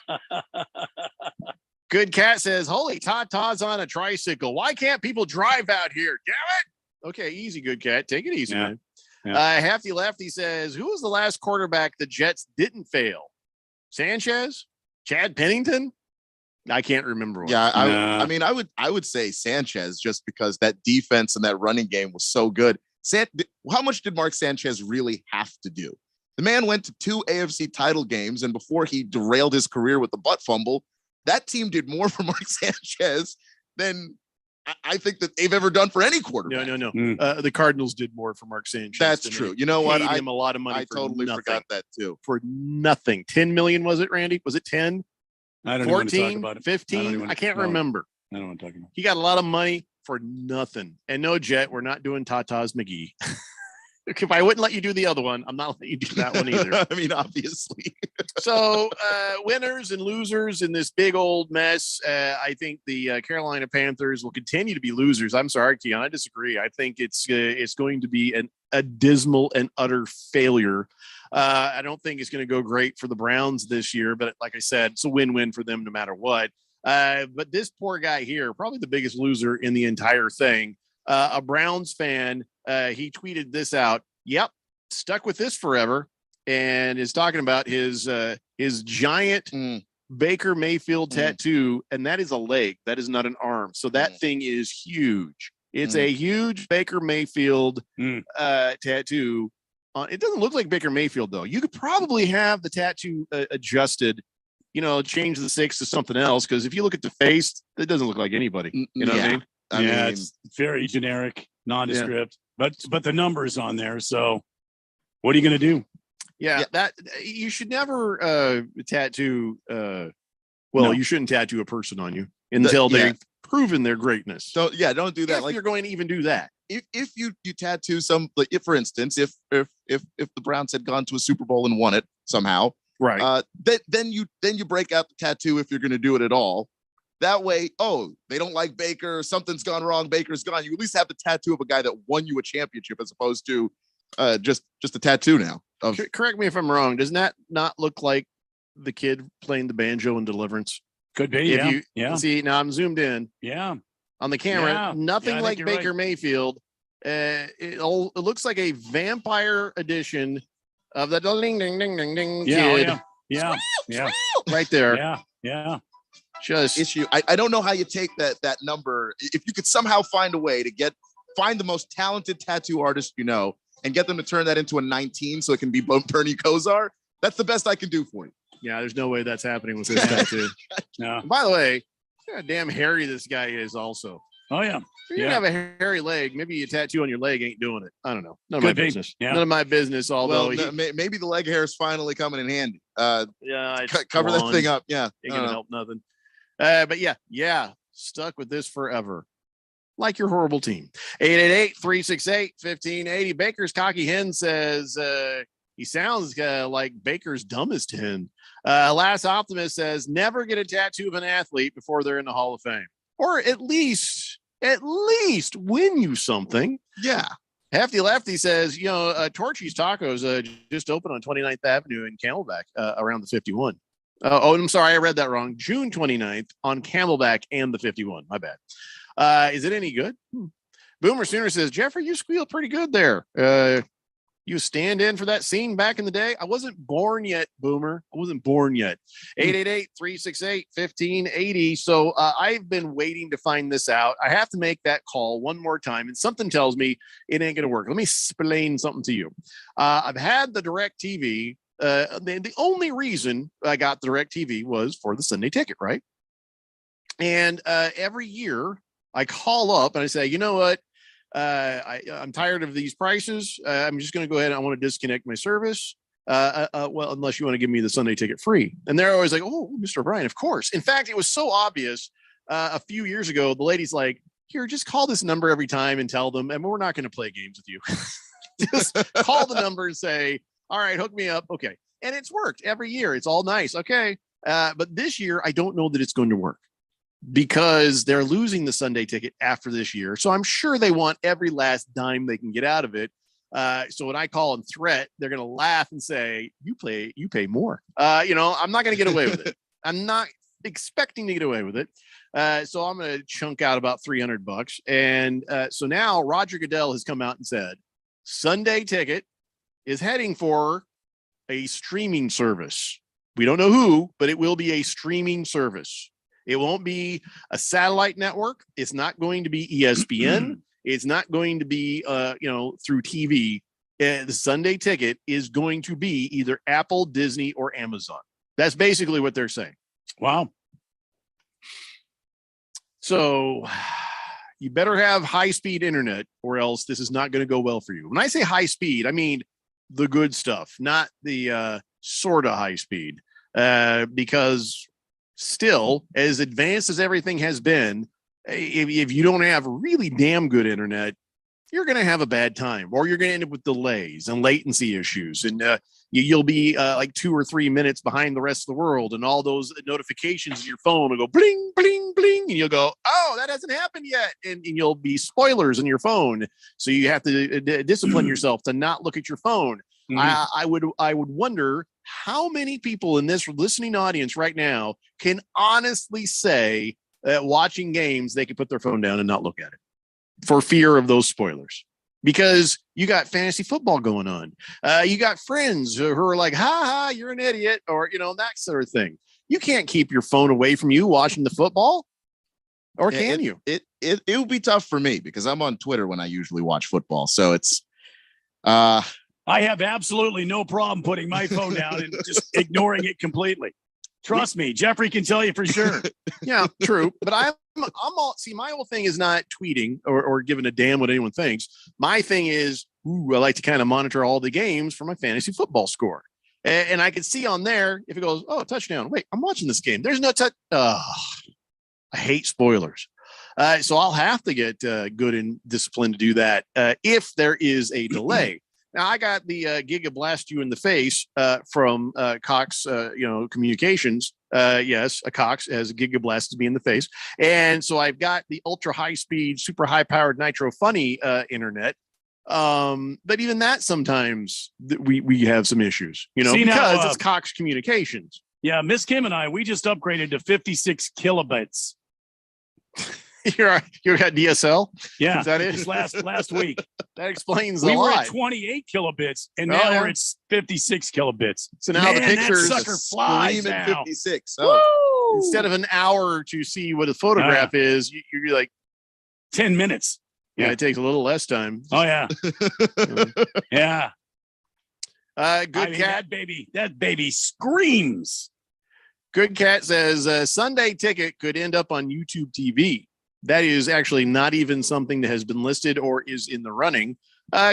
Good Cat says, holy Tata's on a tricycle. Why can't people drive out here? Damn it. Okay, easy, Good Cat. Take it easy, man. Yeah. Hefty Lefty says, who was the last quarterback the Jets didn't fail? Sanchez? Chad Pennington? I can't remember. Yeah, I mean, I would say Sanchez just because that defense and that running game was so good. How much did Mark Sanchez really have to do? The man went to 2 AFC title games, and before he derailed his career with the butt fumble, that team did more for Mark Sanchez than I think that they've ever done for any quarterback. No. The Cardinals did more for Mark Sanchez. That's true. You know what? I him a lot of money. I totally forgot that too. For nothing. 10 million was it, Randy? Was it 10? I don't 14, about it. 15? I can't remember. I don't want to talk about it. He got a lot of money for nothing. And no, Jet, we're not doing Tata's McGee. If I wouldn't let you do the other one, I'm not letting you do that one either. I mean, obviously. So winners and losers in this big old mess. I think the Carolina Panthers will continue to be losers. I'm sorry, Keon, I disagree. I think it's going to be a dismal and utter failure. I don't think it's going to go great for the Browns this year, but like I said, it's a win-win for them no matter what. But this poor guy here, probably the biggest loser in the entire thing, a Browns fan, he tweeted this out. Yep, stuck with this forever, and is talking about his giant Baker Mayfield tattoo, and that is a leg. That is not an arm. So that thing is huge. It's a huge Baker Mayfield tattoo. It doesn't look like Baker Mayfield, though. You could probably have the tattoo adjusted, change the 6 to something else. Because if you look at the face, it doesn't look like anybody. You know what I mean? I mean, it's very generic, nondescript, but the number's on there. So what are you going to do? Yeah, that you should never tattoo. Well, No. you shouldn't tattoo a person on you until they've proven their greatness. So don't do that. If Like you're going to even do that. If you tattoo some, like if for instance, if the Browns had gone to a Super Bowl and won it somehow, right? Then you break out the tattoo if you're going to do it at all. That way, they don't like Baker, something's gone wrong, Baker's gone. You at least have the tattoo of a guy that won you a championship, as opposed to just a tattoo now. Correct me if I'm wrong. Doesn't that not look like the kid playing the banjo in Deliverance? Could be. If yeah. See, now I'm zoomed in. Yeah. On the camera, Yeah. nothing Yeah, I like think you're Baker right. Mayfield. It looks like a vampire edition of the ding ding ding ding ding kid. Yeah. Right there. Yeah. Just issue. I don't know how you take that number. If you could somehow find a way to find the most talented tattoo artist you know and get them to turn that into a 19 so it can be Bernie Kosar, that's the best I can do for you. Yeah, there's no way that's happening with this tattoo. No. By the way, how damn hairy this guy is also. Oh, yeah. If you're gonna have a hairy leg, maybe a tattoo on your leg ain't doing it. I don't know. None of my Could be. business. Yeah. None of my business. Although Maybe the leg hair is finally coming in handy. it's Cover that gone. thing up. Yeah. Ain't gonna help nothing. But yeah, stuck with this forever. Like your horrible team. 888-368-1580. Baker's cocky hen says he sounds like Baker's dumbest hen. Last Optimist says never get a tattoo of an athlete before they're in the Hall of Fame, or at least win you something. Yeah. Hefty Lefty says, Torchy's Tacos just opened on 29th Avenue in Camelback around the 51. I'm sorry, I read that wrong. June 29th on Camelback and the 51. My bad. Is it any good? Boomer Sooner says, Jeffrey, you squealed pretty good there. You stand in for that scene back in the day. I wasn't born yet, Boomer. I wasn't born yet. 888-368-1580. So I've been waiting to find this out. I have to make that call one more time, and something tells me it ain't going to work. Let me explain something to you. I've had the DirecTV. The only reason I got the DirecTV was for the Sunday ticket, right? And every year I call up and I say, you know what? I'm tired of these prices. I'm just going to go ahead and I want to disconnect my service. Well, unless you want to give me the Sunday ticket free. And they're always like, oh, Mr. O'Brien, of course. In fact, it was so obvious a few years ago, the lady's like, here, just call this number every time and tell them, and we're not going to play games with you. Just call the number and say, all right, hook me up. Okay. And it's worked every year. It's all nice. Okay. But this year, I don't know that it's going to work, because they're losing the Sunday ticket after this year. So I'm sure they want every last dime they can get out of it. So when I call them threat, they're going to laugh and say, you pay more. I'm not going to get away with it. I'm not expecting to get away with it. So I'm going to chunk out about $300. And so now Roger Goodell has come out and said, Sunday ticket is heading for a streaming service. We don't know who, but it will be a streaming service. It won't be a satellite network. It's not going to be ESPN. It's not going to be, through TV. The Sunday ticket is going to be either Apple, Disney, or Amazon. That's basically what they're saying. Wow. So you better have high-speed internet, or else this is not going to go well for you. When I say high speed, I mean the good stuff, not the sort of high speed, because still, as advanced as everything has been, if you don't have really damn good internet, you're going to have a bad time, or you're going to end up with delays and latency issues. And you'll be like 2 or 3 minutes behind the rest of the world. And all those notifications in your phone will go bling, bling, bling. And you'll go, oh, that hasn't happened yet. And you'll be spoilers in your phone. So you have to discipline yourself to not look at your phone. Mm-hmm. I would wonder how many people in this listening audience right now can honestly say that watching games, they could put their phone down and not look at it for fear of those spoilers, because you got fantasy football going on. You got friends who are like, ha, you're an idiot, or, that sort of thing. You can't keep your phone away from you watching the football, or can you? It would be tough for me because I'm on Twitter when I usually watch football. So it's, I have absolutely no problem putting my phone down and just ignoring it completely. Trust me, Jeffrey can tell you for sure. Yeah, true. But I'm all, see, my whole thing is not tweeting or giving a damn what anyone thinks. My thing is, I like to kind of monitor all the games for my fantasy football score. And I can see on there if it goes, oh, touchdown. Wait, I'm watching this game. There's no touch. I hate spoilers. So I'll have to get good and disciplined to do that if there is a delay. Now I got the Giga Blast You in the Face from Cox, Communications. Yes, a Cox has a Giga Blast to be in the face, and so I've got the ultra high speed, super high powered Nitro Funny internet. But even that sometimes we have some issues, because it's Cox Communications. Yeah, Miss Kim and I, we just upgraded to 56 kilobits. You got DSL? Yeah, is that it? Just last week. That explains we a lot. were at 28 kilobits, and now it's 56 kilobits. So now the pictures that sucker flies at now. 56. Oh. Instead of an hour to see what a photograph is, you're like 10 minutes. Yeah, it takes a little less time. Oh yeah, yeah. Good cat, that baby screams. Good Cat says Sunday Ticket could end up on YouTube TV. That is actually not even something that has been listed or is in the running.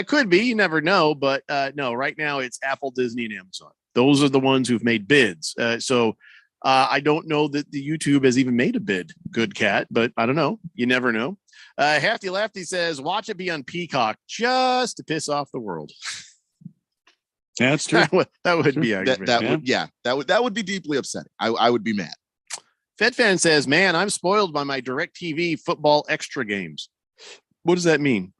Could be, you never know, but no, right now it's Apple, Disney, and Amazon. Those are the ones who've made bids. So I don't know that the YouTube has even made a bid, Good Cat, but I don't know. You never know. Hefty Lefty says, watch it be on Peacock just to piss off the world. Yeah, that's true. that would be aggravating. That would be deeply upsetting. I would be mad. FedFan says, man, I'm spoiled by my DirecTV football extra games. What does that mean?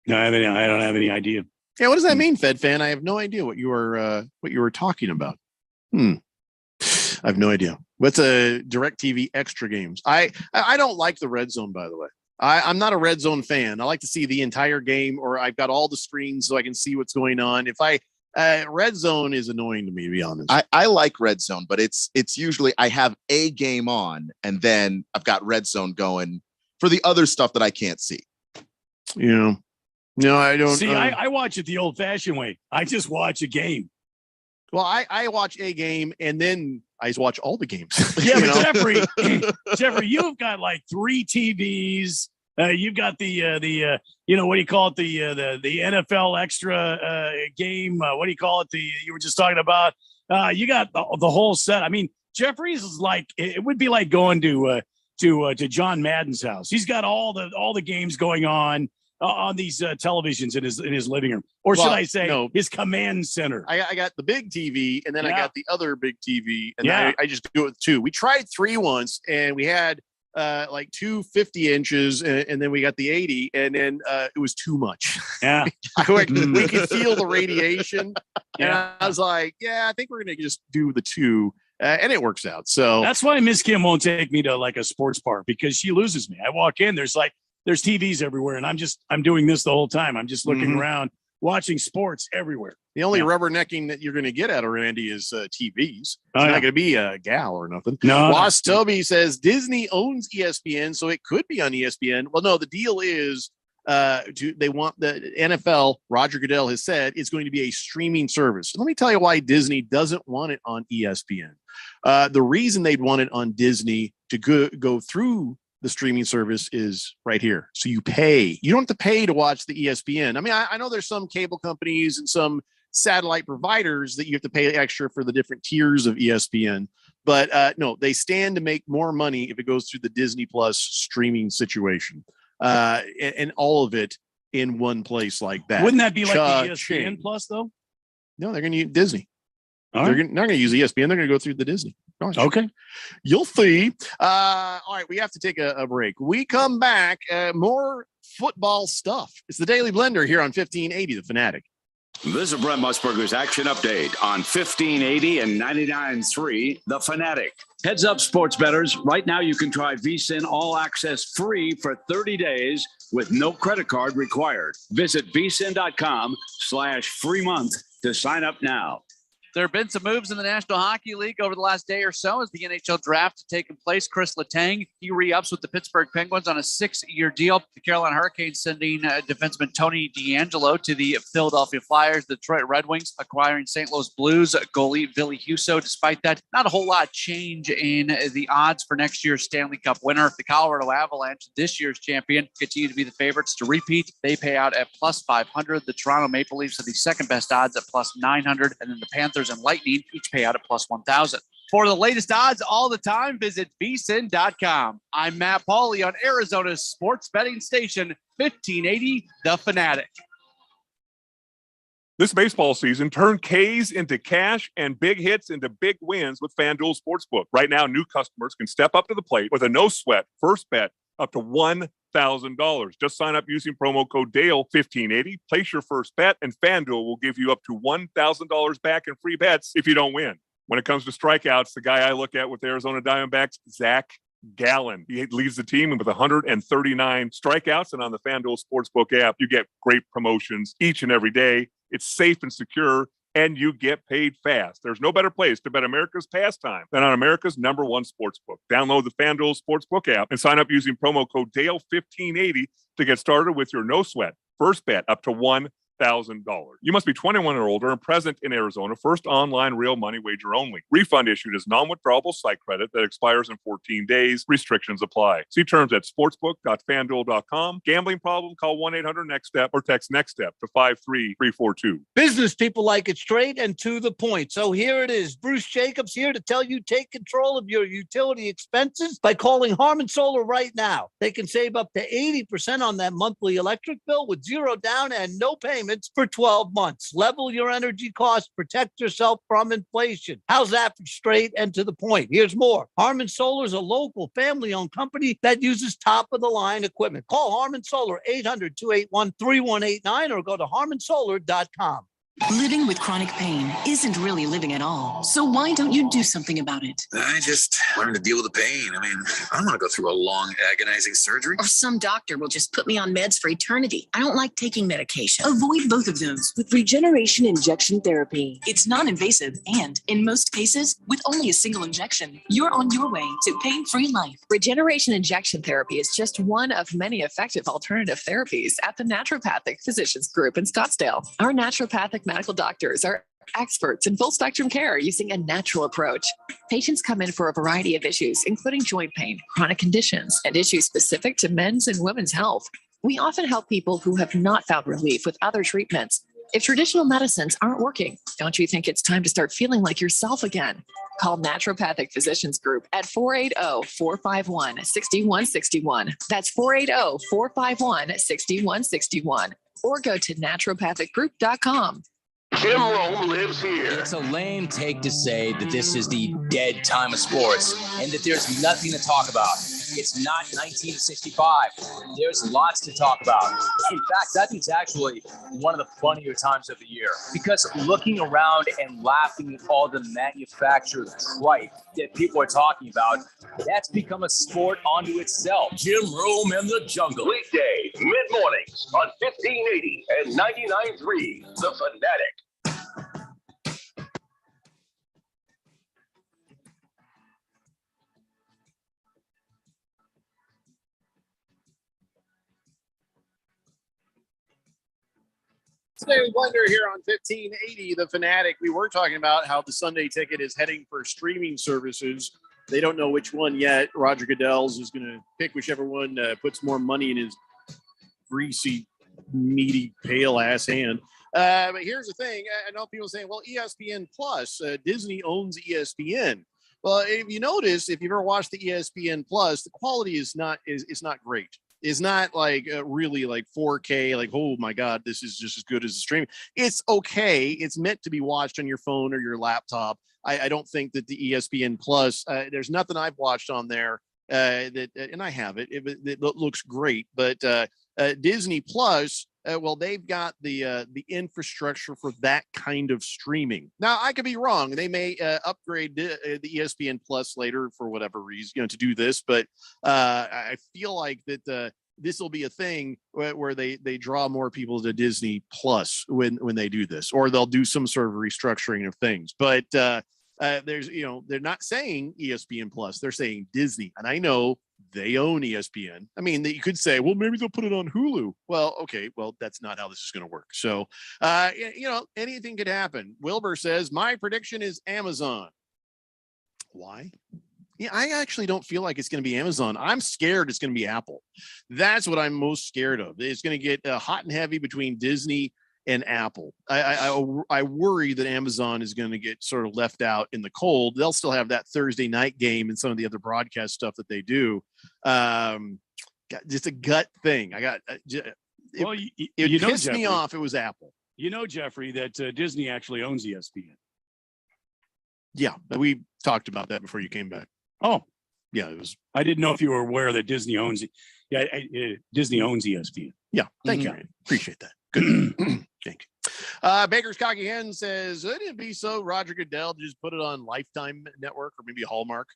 No, I don't have any idea. Yeah, what does that mean, FedFan? I have no idea what you were talking about. I have no idea. What's a DirecTV extra games? I don't like the Red Zone, by the way. I'm not a Red Zone fan. I like to see the entire game, or I've got all the screens so I can see what's going on. Red Zone is annoying to me, to be honest. I like Red Zone, but it's usually I have a game on and then I've got Red Zone going for the other stuff that I can't see. No, I don't. See, I watch it the old fashioned way. I just watch a game. Well, I watch a game and then I just watch all the games. Yeah, but Jeffrey, you've got like 3 TVs. You've got the what do you call it? The NFL extra game. What do you call it? You were just talking about. You got the whole set. I mean, Jeffrey's is like it would be like going to John Madden's house. He's got all the games going on these televisions in his living room, or should I say his command center. I got the big TV, and then I got the other big TV, and I just do it with 2. We tried 3 once, and we had like 2 50 inches, and then we got the 80, and then it was too much. Yeah, we could feel the radiation, and I was like, I think we're gonna just do the 2. And it works out. So that's why Miss Kim won't take me to like a sports park, because she loses me. I walk in, there's TVs everywhere, and I'm doing this the whole time. I'm just looking around, watching sports everywhere. The only rubbernecking that you're going to get out of Randy is TVs. It's not going to be a gal or nothing. No. Lost Toby says Disney owns ESPN, so it could be on ESPN. Well, no, the deal is they want the NFL. Roger Goodell has said it's going to be a streaming service. Let me tell you why Disney doesn't want it on ESPN. The reason they'd want it on Disney to go through the streaming service is right here. So you pay. You don't have to pay to watch the ESPN. I mean, I know there's some cable companies and some satellite providers that you have to pay extra for the different tiers of ESPN. But no, they stand to make more money if it goes through the Disney Plus streaming situation. And all of it in one place like that. Wouldn't that be like the ESPN Plus, though? No, they're going to use Disney. All they're right. not going to use ESPN. They're going to go through the Disney. Gosh. Okay. You'll see. All right. We have to take a break. We come back. More football stuff. It's the Daily Blender here on 1580, The Fanatic. This is Brent Musburger's Action Update on 1580 and 99.3, The Fanatic. Heads up, sports bettors. Right now, you can try VSiN All Access free for 30 days with no credit card required. Visit vsin.com/free month to sign up now. There have been some moves in the National Hockey League over the last day or so as the NHL draft has taken place. Chris Letang, he re-ups with the Pittsburgh Penguins on a 6-year deal. The Carolina Hurricanes sending defenseman Tony DeAngelo to the Philadelphia Flyers. The Detroit Red Wings acquiring St. Louis Blues goalie Ville Husso. Despite that, not a whole lot change in the odds for next year's Stanley Cup winner. The Colorado Avalanche, this year's champion, continue to be the favorites to repeat. They pay out at plus 500. The Toronto Maple Leafs are the second best odds at plus 900. And then the Panthers and Lightning each pay out at plus 1,000. For the latest odds all the time, visit vsin.com. I'm Matt Pauley on Arizona's sports betting station, 1580 The Fanatic. This baseball season, turn Ks into cash and big hits into big wins with FanDuel Sportsbook. Right now, new customers can step up to the plate with a no-sweat first bet up to $1,000. Just sign up using promo code DALE1580, place your first bet, and FanDuel will give you up to $1,000 back in free bets if you don't win. When it comes to strikeouts, the guy I look at with Arizona Diamondbacks, Zach Gallen. He leads the team with 139 strikeouts, and on the FanDuel Sportsbook app, you get great promotions each and every day. It's safe and secure, and you get paid fast. There's no better place to bet America's pastime than on America's #1 sportsbook. Download the FanDuel Sportsbook app and sign up using promo code DALE1580 to get started with your no-sweat first bet up to $1,000. You must be 21 or older and present in Arizona. First online real money wager only. Refund issued as non-withdrawable site credit that expires in 14 days. Restrictions apply. See terms at sportsbook.fanduel.com. Gambling problem? Call 1-800-NEXT-STEP or text NEXT STEP to 53342. Business people like it straight and to the point. So here it is. Bruce Jacobs here to tell you take control of your utility expenses by calling Harmon Solar right now. They can save up to 80% on that monthly electric bill with zero down and no payment for 12 months. Level your energy costs, protect yourself from inflation. How's that for straight and to the point? Here's more. Harmon Solar is a local family-owned company that uses top-of-the-line equipment. Call Harmon Solar 800-281-3189 or go to harmonsolar.com. Living with chronic pain isn't really living at all. So why don't you do something about it? I just learned to deal with the pain. I mean, I don't want to go through a long, agonizing surgery. Or some doctor will just put me on meds for eternity. I don't like taking medication. Avoid both of those with regeneration injection therapy. It's non-invasive and, in most cases, with only a single injection, you're on your way to pain-free life. Regeneration injection therapy is just one of many effective alternative therapies at the Naturopathic Physicians Group in Scottsdale. Our naturopathic medical doctors are experts in full spectrum care using a natural approach. Patients come in for a variety of issues, including joint pain, chronic conditions, and issues specific to men's and women's health. We often help people who have not found relief with other treatments. If traditional medicines aren't working, don't you think it's time to start feeling like yourself again? Call Naturopathic Physicians Group at 480-451-6161. That's 480-451-6161. Or go to naturopathicgroup.com. Jim Rome lives here. It's a lame take to say that this is the dead time of sports and that there's nothing to talk about. It's not 1965. There's lots to talk about. In fact, I think it's actually one of the funnier times of the year because looking around and laughing at all the manufactured tripe that people are talking about, that's become a sport unto itself. Jim Rome and the Jungle. Weekday, mid-mornings on 1580 and 99.3 The Fanatic. David Blender here on 1580 The Fanatic. We were talking about how the Sunday Ticket is heading for streaming services. They don't know which one yet. Roger Goodell's is going to pick whichever one puts more money in his greasy, meaty, pale ass hand. But here's the thing. I know people saying, well, ESPN Plus, Disney owns ESPN. Well, if you notice, if you've ever watched the ESPN Plus, the quality is not great. Is not like really like 4K, like, oh my God, this is just as good as the streaming. It's okay. It's meant to be watched on your phone or your laptop. I don't think that the ESPN Plus, there's nothing I've watched on there and I have it. It looks great, but Disney Plus, well, they've got the infrastructure for that kind of streaming. Now, I could be wrong. They may upgrade the ESPN Plus later for whatever reason, to do this. But I feel like that this will be a thing where they draw more people to Disney Plus when they do this, or they'll do some sort of restructuring of things. But there's, they're not saying ESPN Plus, they're saying Disney. And I know they own ESPN. I mean, you could say, well, maybe they'll put it on Hulu. Well, okay. Well, that's not how this is going to work. So, anything could happen. Wilbur says, my prediction is Amazon. Why? Yeah, I actually don't feel like it's going to be Amazon. I'm scared it's going to be Apple. That's what I'm most scared of. It's going to get hot and heavy between Disney and Apple. I worry that Amazon is going to get sort of left out in the cold. They'll still have that Thursday night game and some of the other broadcast stuff that they do. Just a gut thing. I got. It pissed me off. It was Apple. You know, Jeffrey, that Disney actually owns ESPN. Yeah, we talked about that before you came back. Oh, yeah, it was. I didn't know if you were aware that Disney owns it. Yeah, Disney owns ESPN. Yeah, thank you. Randy. Appreciate that. Good. Thank you. Baker's Cocky Hen says, wouldn't it be so Roger Goodell to just put it on Lifetime Network or maybe Hallmark?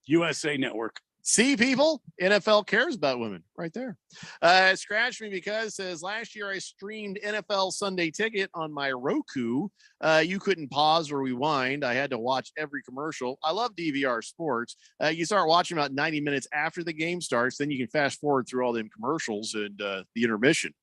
USA Network. See, people, NFL cares about women right there. Scratch Me Because says, last year I streamed NFL Sunday Ticket on my Roku. You couldn't pause or rewind. I had to watch every commercial. I love DVR sports. You start watching about 90 minutes after the game starts, then you can fast forward through all them commercials and the intermission.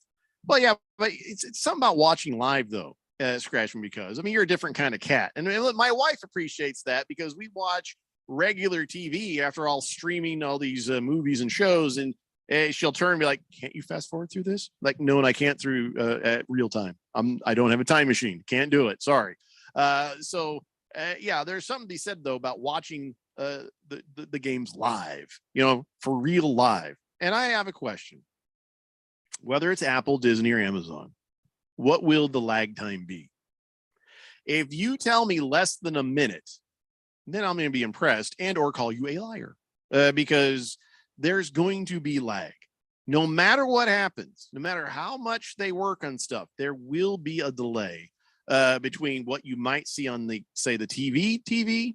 Well, yeah, but it's something about watching live, though. Scratch Me Because. I mean, you're a different kind of cat. And my wife appreciates that because we watch regular TV after all streaming all these movies and shows, and she'll turn and be like, can't you fast forward through this? Like, no, and I can't through at real time. I don't have a time machine. Can't do it. Sorry. Yeah, there's something to be said though about watching the games live, for real live. And I have a question. Whether it's Apple, Disney, or Amazon, what will the lag time be? If you tell me less than a minute, then I'm going to be impressed and or call you a liar because there's going to be lag. No matter what happens, no matter how much they work on stuff, there will be a delay between what you might see on the TV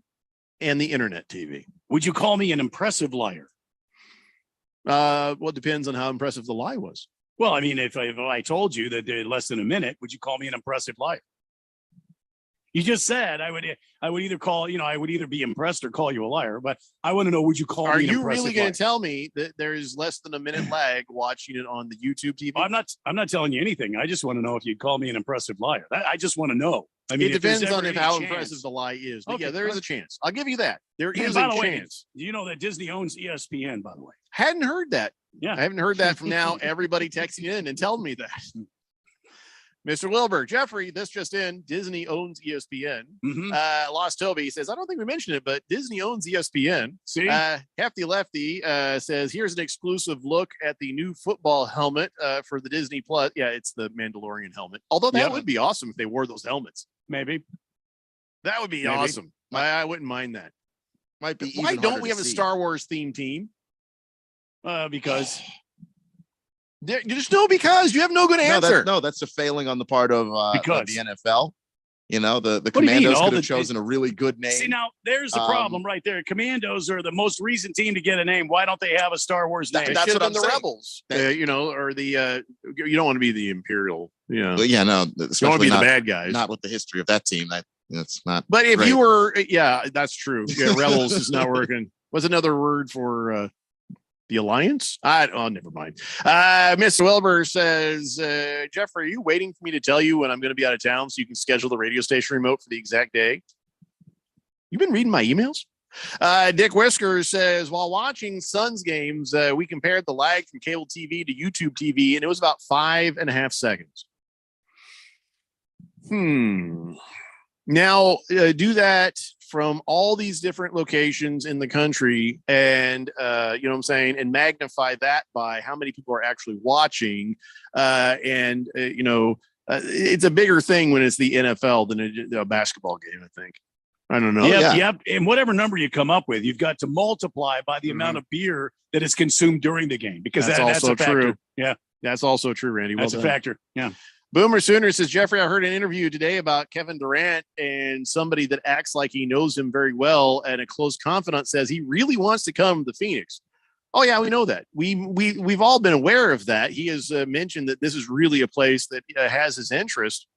and the internet TV. Would you call me an impressive liar? Well, it depends on how impressive the lie was. Well, I mean, if I told you that they're less than a minute, would you call me an impressive liar? You just said I would either call, I would either be impressed or call you a liar, but I want to know, would you call me an impressive liar? Are you really going to tell me that there's less than a minute lag watching it on the YouTube TV? I'm not telling you anything. I just want to know if you'd call me an impressive liar. I just want to know. I mean, it depends on how impressive the lie is. But okay, yeah, there is a chance. I'll give you that. There is a chance. You know that Disney owns ESPN, by the way. Hadn't heard that. Yeah. I haven't heard that from now everybody texting in and telling me that. Mr. Wilbur, Jeffrey, this just in, Disney owns ESPN. Lost Toby says, I don't think we mentioned it, but Disney owns ESPN. See? Hefty Lefty says, here's an exclusive look at the new football helmet for the Disney Plus. Yeah, it's the Mandalorian helmet. Although that would be awesome if they wore those helmets. Maybe. That would be awesome. I wouldn't mind that. Might be. Why don't we have a Star Wars theme team? Because... Just no, because you have no good answer. That's a failing on the part of the NFL. The Commandos could have chosen a really good name. See, now there's the problem right there. Commandos are the most recent team to get a name. Why don't they have a Star Wars name? That's what I'm the Rebels. Or the you don't want to be the Imperial. Yeah, no, you want to be the bad guys. Not with the history of that team. That's not. But if you were, that's true. Yeah, Rebels is not working. What's another word for? The Alliance? Never mind. Mr. Wilbur says, Jeffrey, are you waiting for me to tell you when I'm going to be out of town so you can schedule the radio station remote for the exact day? You've been reading my emails? Dick Whiskers says, while watching Suns games, we compared the lag from cable TV to YouTube TV, and it was about 5.5 seconds. Now, do that from all these different locations in the country and, and magnify that by how many people are actually watching. It's a bigger thing when it's the NFL than a basketball game, I think. I don't know. Yep. And whatever number you come up with, you've got to multiply by the amount of beer that is consumed during the game, because that's also true. Yeah. That's also true, Randy. That's a factor. Yeah. Boomer Sooner says, Jeffrey, I heard an interview today about Kevin Durant and somebody that acts like he knows him very well. And a close confidant says he really wants to come to Phoenix. Oh yeah, we know that. We've all been aware of that. He has mentioned that this is really a place that has his interest,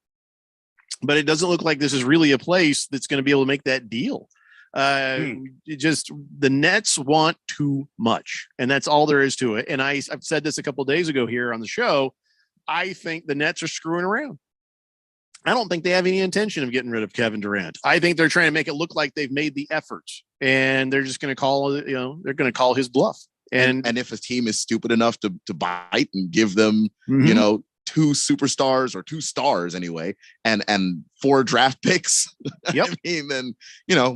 but it doesn't look like this is really a place that's going to be able to make that deal. It just the Nets want too much, and that's all there is to it. And I've said this a couple of days ago here on the show. I think the Nets are screwing around. I don't think they have any intention of getting rid of Kevin Durant. I think they're trying to make it look like they've made the effort, and they're just going to call they're going to call his bluff. And if a team is stupid enough to bite and give them, Mhm. 2 superstars or 2 stars anyway, and 4 draft picks, Yep. I mean, then,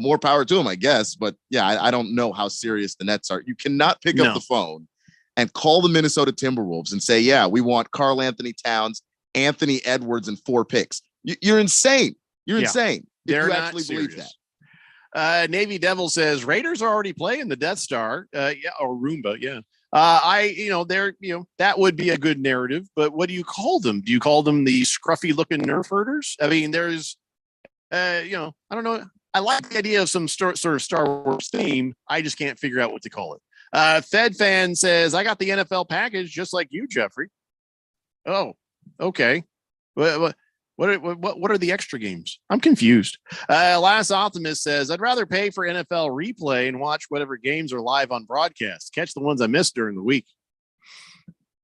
more power to them, I guess. But yeah, I don't know how serious the Nets are. You cannot pick No. up the phone and call the Minnesota Timberwolves and say, yeah, we want Karl Anthony Towns, Anthony Edwards, and 4 picks. You're insane. You're Yeah. insane. If They're you not actually believe serious. that. Navy Devil says Raiders are already playing the Death Star. Or Roomba. Yeah. That would be a good narrative, but what do you call them? Do you call them the scruffy looking nerf herders? I mean, there's, I don't know. I like the idea of some sort of Star Wars theme. I just can't figure out what to call it. Fed Fan says, I got the NFL package just like you, Jeffrey. Oh, okay. What are the extra games? I'm confused. Last Optimist says, I'd rather pay for NFL replay and watch whatever games are live on broadcast. Catch the ones I missed during the week.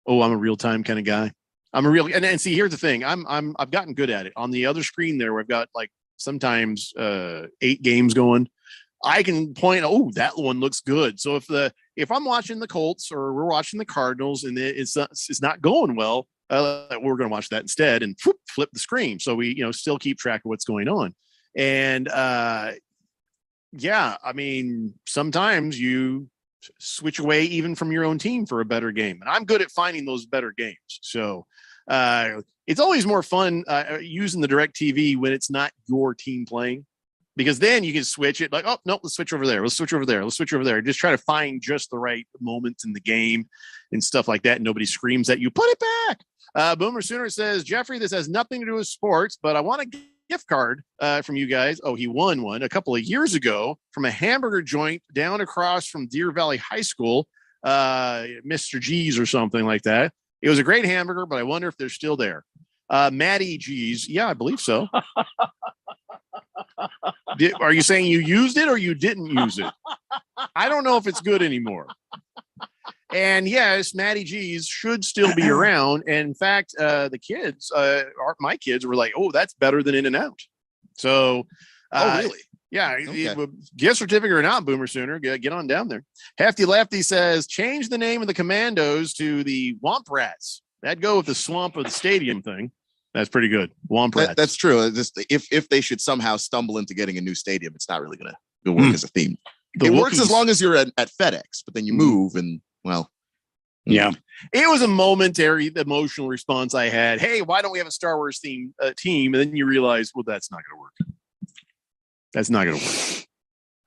Oh, I'm a real time kind of guy. And see, here's the thing. I've gotten good at it. On the other screen there, we've got like sometimes 8 games going. I can point, oh, that one looks good. So if I'm watching the Colts or we're watching the Cardinals and it's not going well, we're going to watch that instead and flip the screen. So we, still keep track of what's going on. And yeah, I mean, sometimes you switch away even from your own team for a better game. And I'm good at finding those better games. So it's always more fun using the DirecTV when it's not your team playing, because then you can switch it like, oh, no, let's switch over there. Let's switch over there. Let's switch over there. Just try to find just the right moments in the game and stuff like that. Nobody screams at you, put it back. Boomer Sooner says, Jeffrey, this has nothing to do with sports, but I want a gift card from you guys. Oh, he won one a couple of years ago from a hamburger joint down across from Deer Valley High School, Mr. G's or something like that. It was a great hamburger, but I wonder if they're still there. Maddie G's. Yeah, I believe so. Are you saying you used it or you didn't use it? I don't know if it's good anymore. And yes, Matty G's should still be around. And in fact, the kids, my kids were like, oh, that's better than In-N-Out. So, Oh, really? Yeah, Okay. gift certificate or not, Boomer Sooner, get on down there. Hefty Lefty says, change the name of the Commandos to the Womp Rats. That'd go with the swamp of the stadium thing. That's pretty good. Womp Rats. That's true. If they should somehow stumble into getting a new stadium, it's not really going to work as a theme. The It works as Wookiees. long as you're at FedEx, but then you move and, well. Yeah. It was a momentary emotional response I had. Hey, why don't we have a Star Wars team? And then you realize, well, that's not going to work. That's not going to work.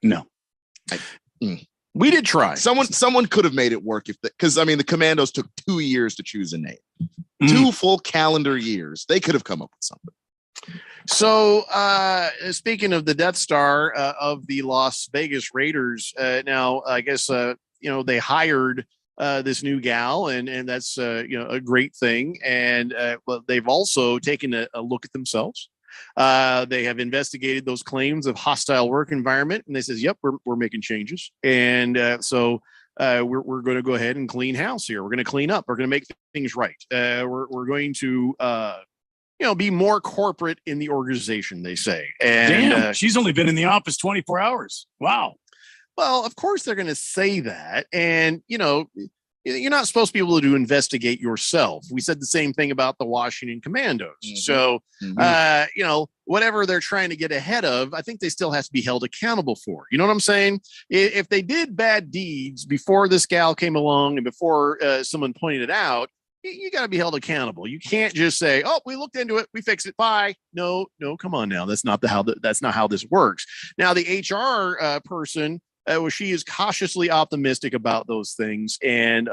No. We did try. Someone could have made it work because the Commandos took 2 years to choose a name. 2 full calendar years. They could have come up with something. So, speaking of the Death Star of the Las Vegas Raiders, now I guess they hired this new gal, and that's a great thing. And well, they've also taken a look at themselves. They have investigated those claims of hostile work environment, and they says, "Yep, we're making changes." And so we're going to go ahead and clean house here. We're going to clean up. We're going to make things right. We're going to be more corporate in the organization, they say. And Damn, she's only been in the office 24 hours. Wow. Well, of course they're going to say that. And, you're not supposed to be able to investigate yourself. We said the same thing about the Washington Commandos. So, whatever they're trying to get ahead of, I think they still has to be held accountable for. You know what I'm saying? If they did bad deeds before this gal came along and before someone pointed it out, you got to be held accountable. You can't just say, "Oh, we looked into it, we fixed it, bye." No, come on now. That's not how this works. Now, the HR person, she is cautiously optimistic about those things and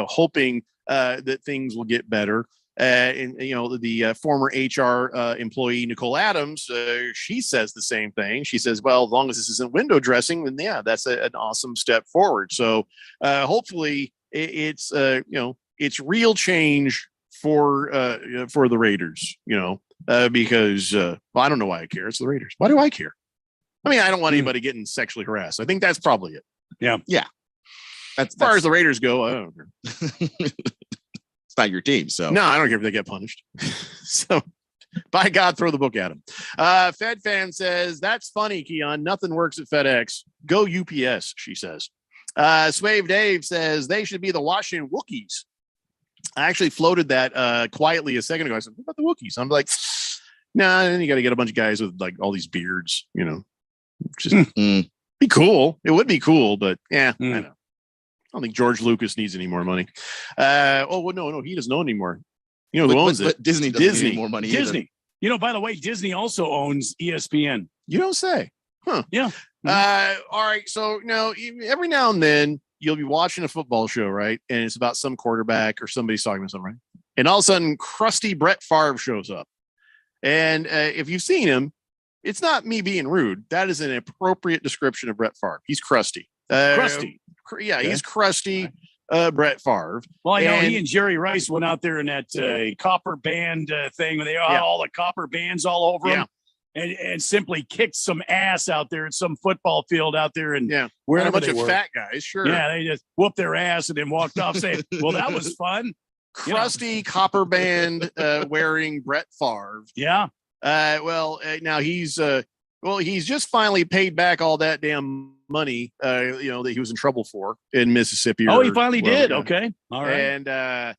hoping that things will get better. And the former HR employee Nicole Adams, she says the same thing. She says, "Well, as long as this isn't window dressing, then yeah, that's an awesome step forward." So hopefully, it's real change for the Raiders. Because I don't know why I care. It's the Raiders. Why do I care? I mean, I don't want anybody getting sexually harassed. I think that's probably it. Yeah. As far as the Raiders go, I don't care. It's not your team, so no, I don't care if they get punished. So, by God, throw the book at them. Fed fan says that's funny, Keon. Nothing works at FedEx. Go UPS, she says. Swave Dave says they should be the Washington Wookiees. I actually floated that quietly a second ago. I said, "What about the Wookiees?" I'm like, "Nah." And then you got to get a bunch of guys with like all these beards. Just be cool. It would be cool, but yeah, I know. I don't think George Lucas needs any more money. No, he doesn't know anymore. Who owns it? But Disney doesn't need more money. Disney. By the way, Disney also owns ESPN. You don't say. Huh. Yeah. All right. So every now and then you'll be watching a football show, right? And it's about some quarterback or somebody's talking about something, right? And all of a sudden, crusty Brett Favre shows up. And if you've seen him, it's not me being rude. That is an appropriate description of Brett Favre. He's crusty. Crusty. Yeah, okay. He's crusty. Brett Favre. Well, I know he and Jerry Rice went out there in that copper band thing where they had all the copper bands all over them. And simply kicked some ass out there at some football field out there and wherever a bunch they of were. Fat guys, sure. Yeah, they just whooped their ass and then walked off saying, "Well, that was fun." Crusty copper band wearing Brett Favre. Yeah. Now he's just finally paid back all that damn money that he was in trouble for in Mississippi. Oh, he finally did. Okay. All right. And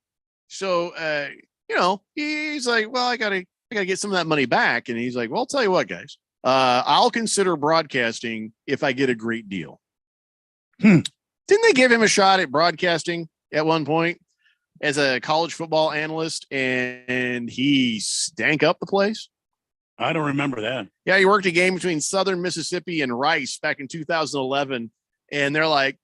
he's like, "Well, I gotta get some of that money back." And he's like, "Well, I'll tell you what, guys, I'll consider broadcasting if I get a great deal." Didn't they give him a shot at broadcasting at one point as a college football analyst, and he stank up the place? I don't remember that. Yeah, he worked a game between Southern Mississippi and Rice back in 2011, and they're like,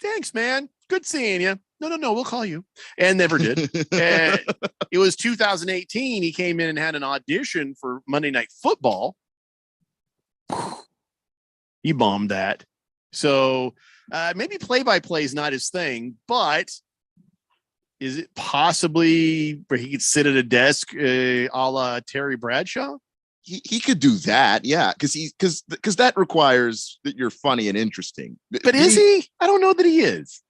"Thanks, man. Good seeing you." No, we'll call you. And never did. It was 2018. He came in and had an audition for Monday Night Football. He bombed that. So maybe play-by-play is not his thing, but is it possibly where he could sit at a desk a la Terry Bradshaw? He could do that, yeah, because that requires that you're funny and interesting. But is he? I don't know that he is.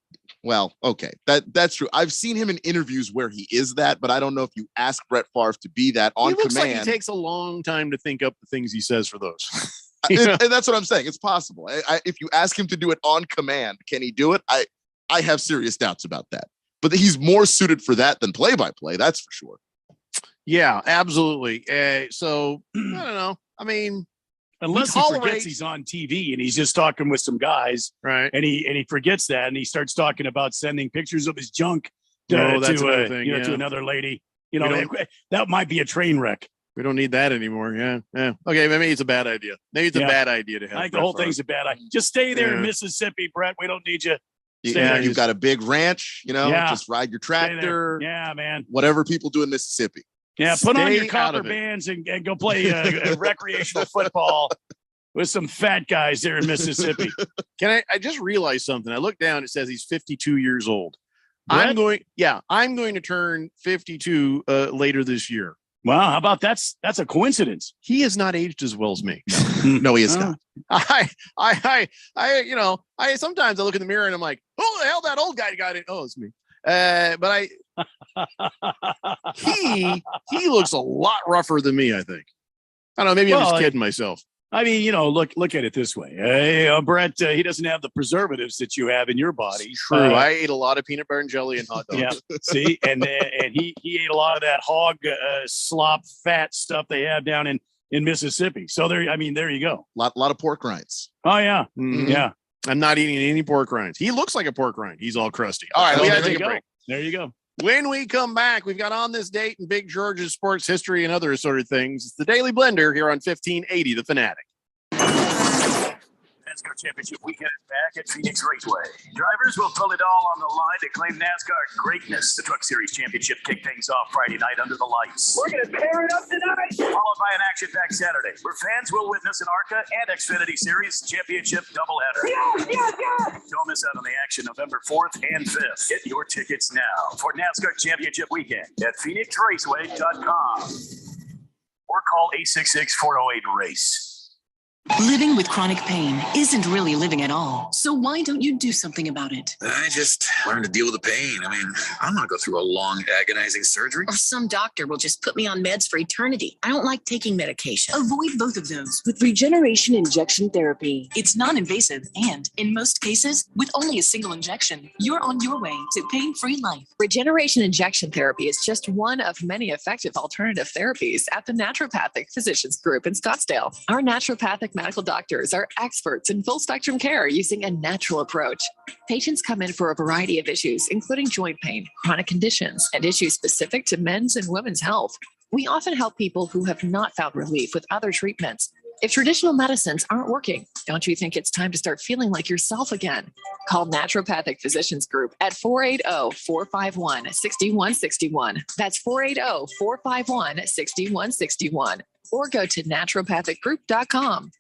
Well, okay, that's true. I've seen him in interviews where he is that, but I don't know if you ask Brett Favre to be that on he looks command. Like he takes a long time to think up the things he says for those. And that's what I'm saying. It's possible. If you ask him to do it on command, can he do it? I have serious doubts about that. But he's more suited for that than play-by-play. That's for sure. Yeah, absolutely. So I don't know. I mean, unless he forgets he's on TV and he's just talking with some guys, right? And he forgets that and he starts talking about sending pictures of his junk to another lady. That might be a train wreck. We don't need that anymore. Yeah. Okay, maybe it's a bad idea. Maybe it's a bad idea to have. I think the whole thing's a bad idea. Just stay there in Mississippi, Brett. We don't need you. You've got a big ranch. Just ride your tractor. Yeah, man. Whatever people do in Mississippi. Yeah, put on your copper bands and go play recreational football with some fat guys there in Mississippi. I just realized something. I looked down. It says he's 52 years old. Brett? I'm going to turn 52 later this year. Wow, how about that's a coincidence. He has not aged as well as me. No, he is not. I sometimes I look in the mirror and I'm like, "Who the hell that old guy got in?" Oh, it's me. But he looks a lot rougher than me, I think. I don't know, maybe I'm just kidding myself. I mean, look at it this way. Brett, he doesn't have the preservatives that you have in your body. True. I ate a lot of peanut butter and jelly and hot dogs. Yeah. See, and he ate a lot of that hog slop fat stuff they have down in Mississippi. So there you go. Lot of pork rinds. Oh yeah. Mm-hmm. Yeah. I'm not eating any pork rinds. He looks like a pork rind. He's all crusty. All right, we gotta take a break. There you go. When we come back, we've got On This Date and Big George's sports history and other assorted things. It's the Daily Blender here on 1580 The Fanatic. NASCAR Championship weekend is back at Phoenix Raceway. Drivers will put it all on the line to claim NASCAR greatness. The Truck Series Championship kicked things off Friday night under the lights. We're going to tear it up tonight. Followed by an action-packed Saturday, where fans will witness an ARCA and Xfinity Series Championship doubleheader. Don't miss out on the action November 4th and 5th. Get your tickets now for NASCAR Championship weekend at PhoenixRaceway.com or call 866-408-RACE. Living with chronic pain isn't really living at all. So why don't you do something about it? I just learned to deal with the pain. I mean, I don't want to go through a long, agonizing surgery. Or some doctor will just put me on meds for eternity. I don't like taking medication. Avoid both of those with regeneration injection therapy. It's non-invasive and, in most cases, with only a single injection, you're on your way to pain-free life. Regeneration injection therapy is just one of many effective alternative therapies at the Naturopathic Physicians Group in Scottsdale. Our naturopathic medical doctors are experts in full spectrum care using a natural approach. Patients come in for a variety of issues, including joint pain, chronic conditions, and issues specific to men's and women's health. We often help people who have not found relief with other treatments. If traditional medicines aren't working, don't you think it's time to start feeling like yourself again? Call Naturopathic Physicians Group at 480-451-6161. That's 480-451-6161. Or go to naturopathicgroup.com.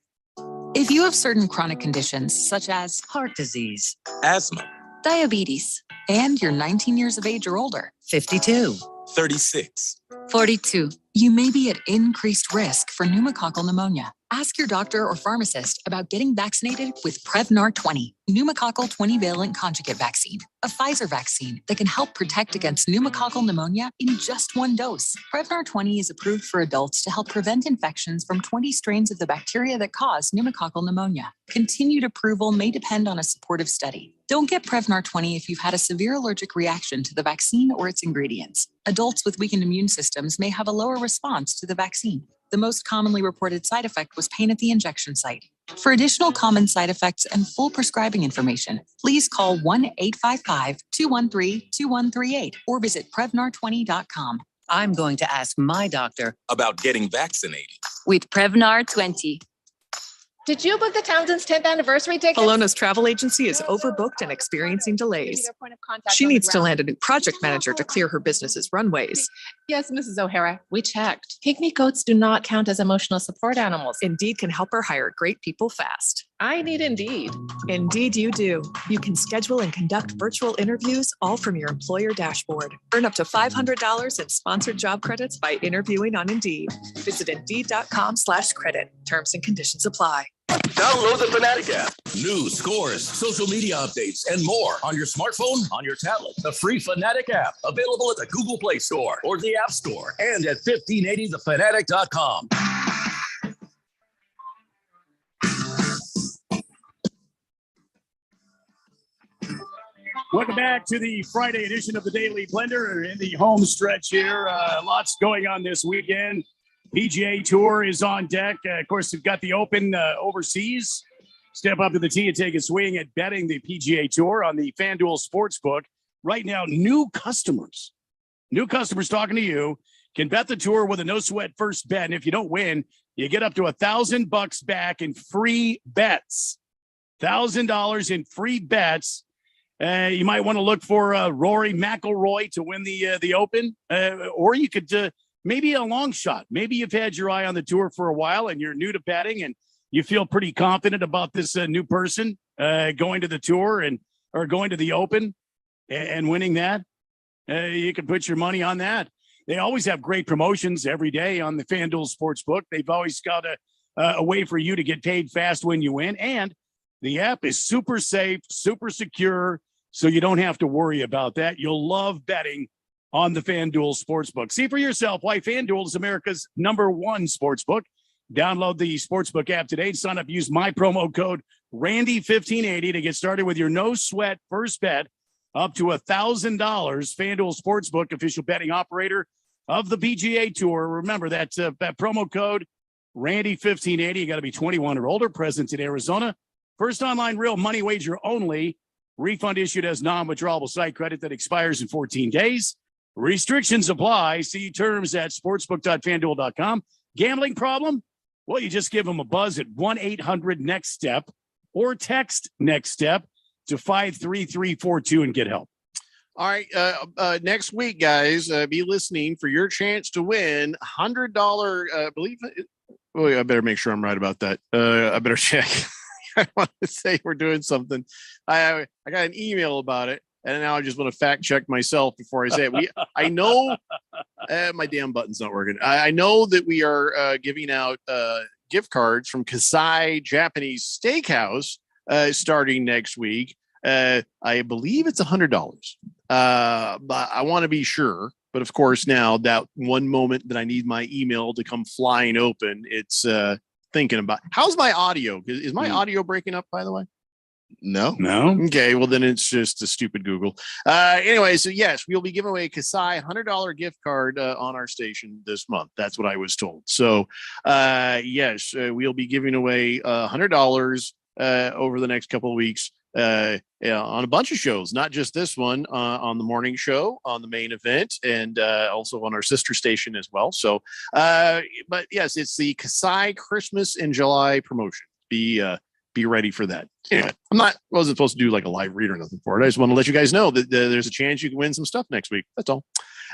If you have certain chronic conditions such as heart disease, asthma, diabetes, and you're 19 years of age or older, 52, 36, 42, you may be at increased risk for pneumococcal pneumonia. Ask your doctor or pharmacist about getting vaccinated with Prevnar 20, pneumococcal 20-valent conjugate vaccine, a Pfizer vaccine that can help protect against pneumococcal pneumonia in just one dose. Prevnar 20 is approved for adults to help prevent infections from 20 strains of the bacteria that cause pneumococcal pneumonia. Continued approval may depend on a supportive study. Don't get Prevnar 20 if you've had a severe allergic reaction to the vaccine or its ingredients. Adults with weakened immune systems may have a lower response to the vaccine. The most commonly reported side effect was pain at the injection site. For additional common side effects and full prescribing information, please call 1-855-213-2138 or visit Prevnar20.com. I'm going to ask my doctor about getting vaccinated. with Prevnar 20. Did you book the Townsend's 10th anniversary ticket? Kelowna's travel agency is overbooked and experiencing delays. She needs to land a new project manager to clear her business's runways. Yes, Mrs. O'Hara, we checked. Pygmy goats do not count as emotional support animals. Indeed can help her hire great people fast. I need Indeed. Indeed you do. You can schedule and conduct virtual interviews all from your employer dashboard. Earn up to $500 in sponsored job credits by interviewing on Indeed. Visit Indeed.com/credit. Terms and conditions apply. Download the Fanatic app. News, scores, social media updates, and more on your smartphone, on your tablet. The free Fanatic app, available at the Google Play Store or the App Store and at 1580thefanatic.com. Welcome back to the Friday edition of the Daily Blender in the home stretch here. Lots going on this weekend. PGA Tour is on deck. Of course, we've got the Open overseas. Step up to the tee and take a swing at betting the PGA Tour on the FanDuel Sportsbook. Right now, new customers talking to you can bet the tour with a no-sweat first bet. And if you don't win, you get up to $1,000 back in free bets. $1,000 in free bets. You might want to look for Rory McIlroy to win the Open, or you could maybe a long shot. Maybe you've had your eye on the tour for a while and you're new to betting and you feel pretty confident about this new person going to the tour or going to the Open and winning that. You can put your money on that. They always have great promotions every day on the FanDuel Sportsbook. They've always got a way for you to get paid fast when you win. And the app is super safe, super secure, so you don't have to worry about that. You'll love betting on the FanDuel Sportsbook. See for yourself why FanDuel is America's #1 sportsbook. Download the Sportsbook app today and sign up. Use my promo code Randy1580 to get started with your no-sweat first bet up to $1,000. FanDuel Sportsbook, official betting operator of the PGA Tour. Remember that promo code Randy1580. You got to be 21 or older, present in Arizona. First online real money wager only. Refund issued as non-withdrawable site credit that expires in 14 days. Restrictions apply. See terms at sportsbook.fanduel.com. Gambling problem? Well, you just give them a buzz at 1-800-NEXT-STEP. or text Next Step to 53342 and get help. All right. Next week, guys, be listening for your chance to win $100. Believe it. Oh, I better make sure I'm right about that. I better check. I want to say we're doing something. I got an email about it, and now I just want to fact check myself before I say it. I know my damn button's not working. I know that we are giving out gift cards from Kasai Japanese Steakhouse starting next week. I believe it's $100, but I want to be sure. But of course, now that one moment that I need my email to come flying open, it's thinking about how's my audio? Is my audio breaking up, by the way? No. Okay, well then it's just a stupid Google. Anyway, so yes, we'll be giving away a Kasai $100 gift card on our station this month. That's what I was told. So yes, we'll be giving away $100 over the next couple of weeks. On a bunch of shows, not just this one, on the morning show, on the main event, and also on our sister station as well. So, but yes, it's the Kasai Christmas in July promotion. Be ready for that. Anyway, wasn't supposed to do like a live read or nothing for it. I just want to let you guys know that there's a chance you can win some stuff next week. That's all.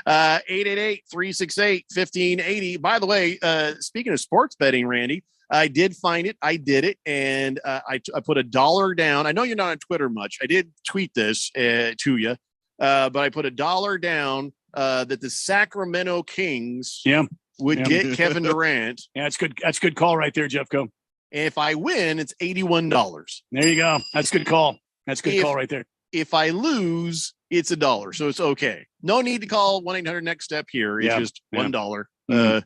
888-368-1580. By the way, speaking of sports betting, Randy, I did find it. I did it. And I put $1 down. I know you're not on Twitter much. I did tweet this to you, but I put $1 down that the Sacramento Kings would get Kevin Durant. Yeah, that's good. That's a good call right there, Jeffco. If I win, it's $81. There you go. That's a good call. That's a good call right there. If I lose, it's $1. So it's okay. No need to call 1-800-NEXT-STEP here. It's just $1. I'm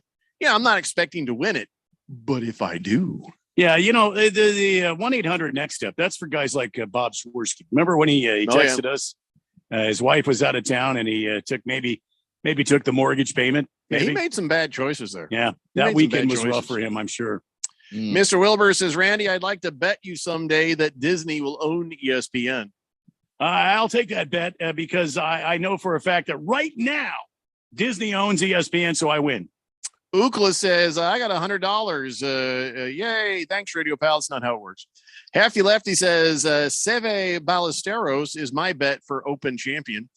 not expecting to win it. But if I do, the 1-800-NEXT-STEP, that's for guys like Bob Swirsky. Remember when he texted us? His wife was out of town, and he took maybe took the mortgage payment. Yeah, he made some bad choices there. Yeah, that weekend was rough for him, I'm sure. Mr. Wilbur says, Randy, I'd like to bet you someday that Disney will own ESPN. I'll take that bet because I know for a fact that right now Disney owns ESPN, so I win. Ookla says, I got $100. Yay. Thanks, Radio Pal. It's not how it works. Hefty Lefty says, Seve Ballesteros is my bet for Open champion.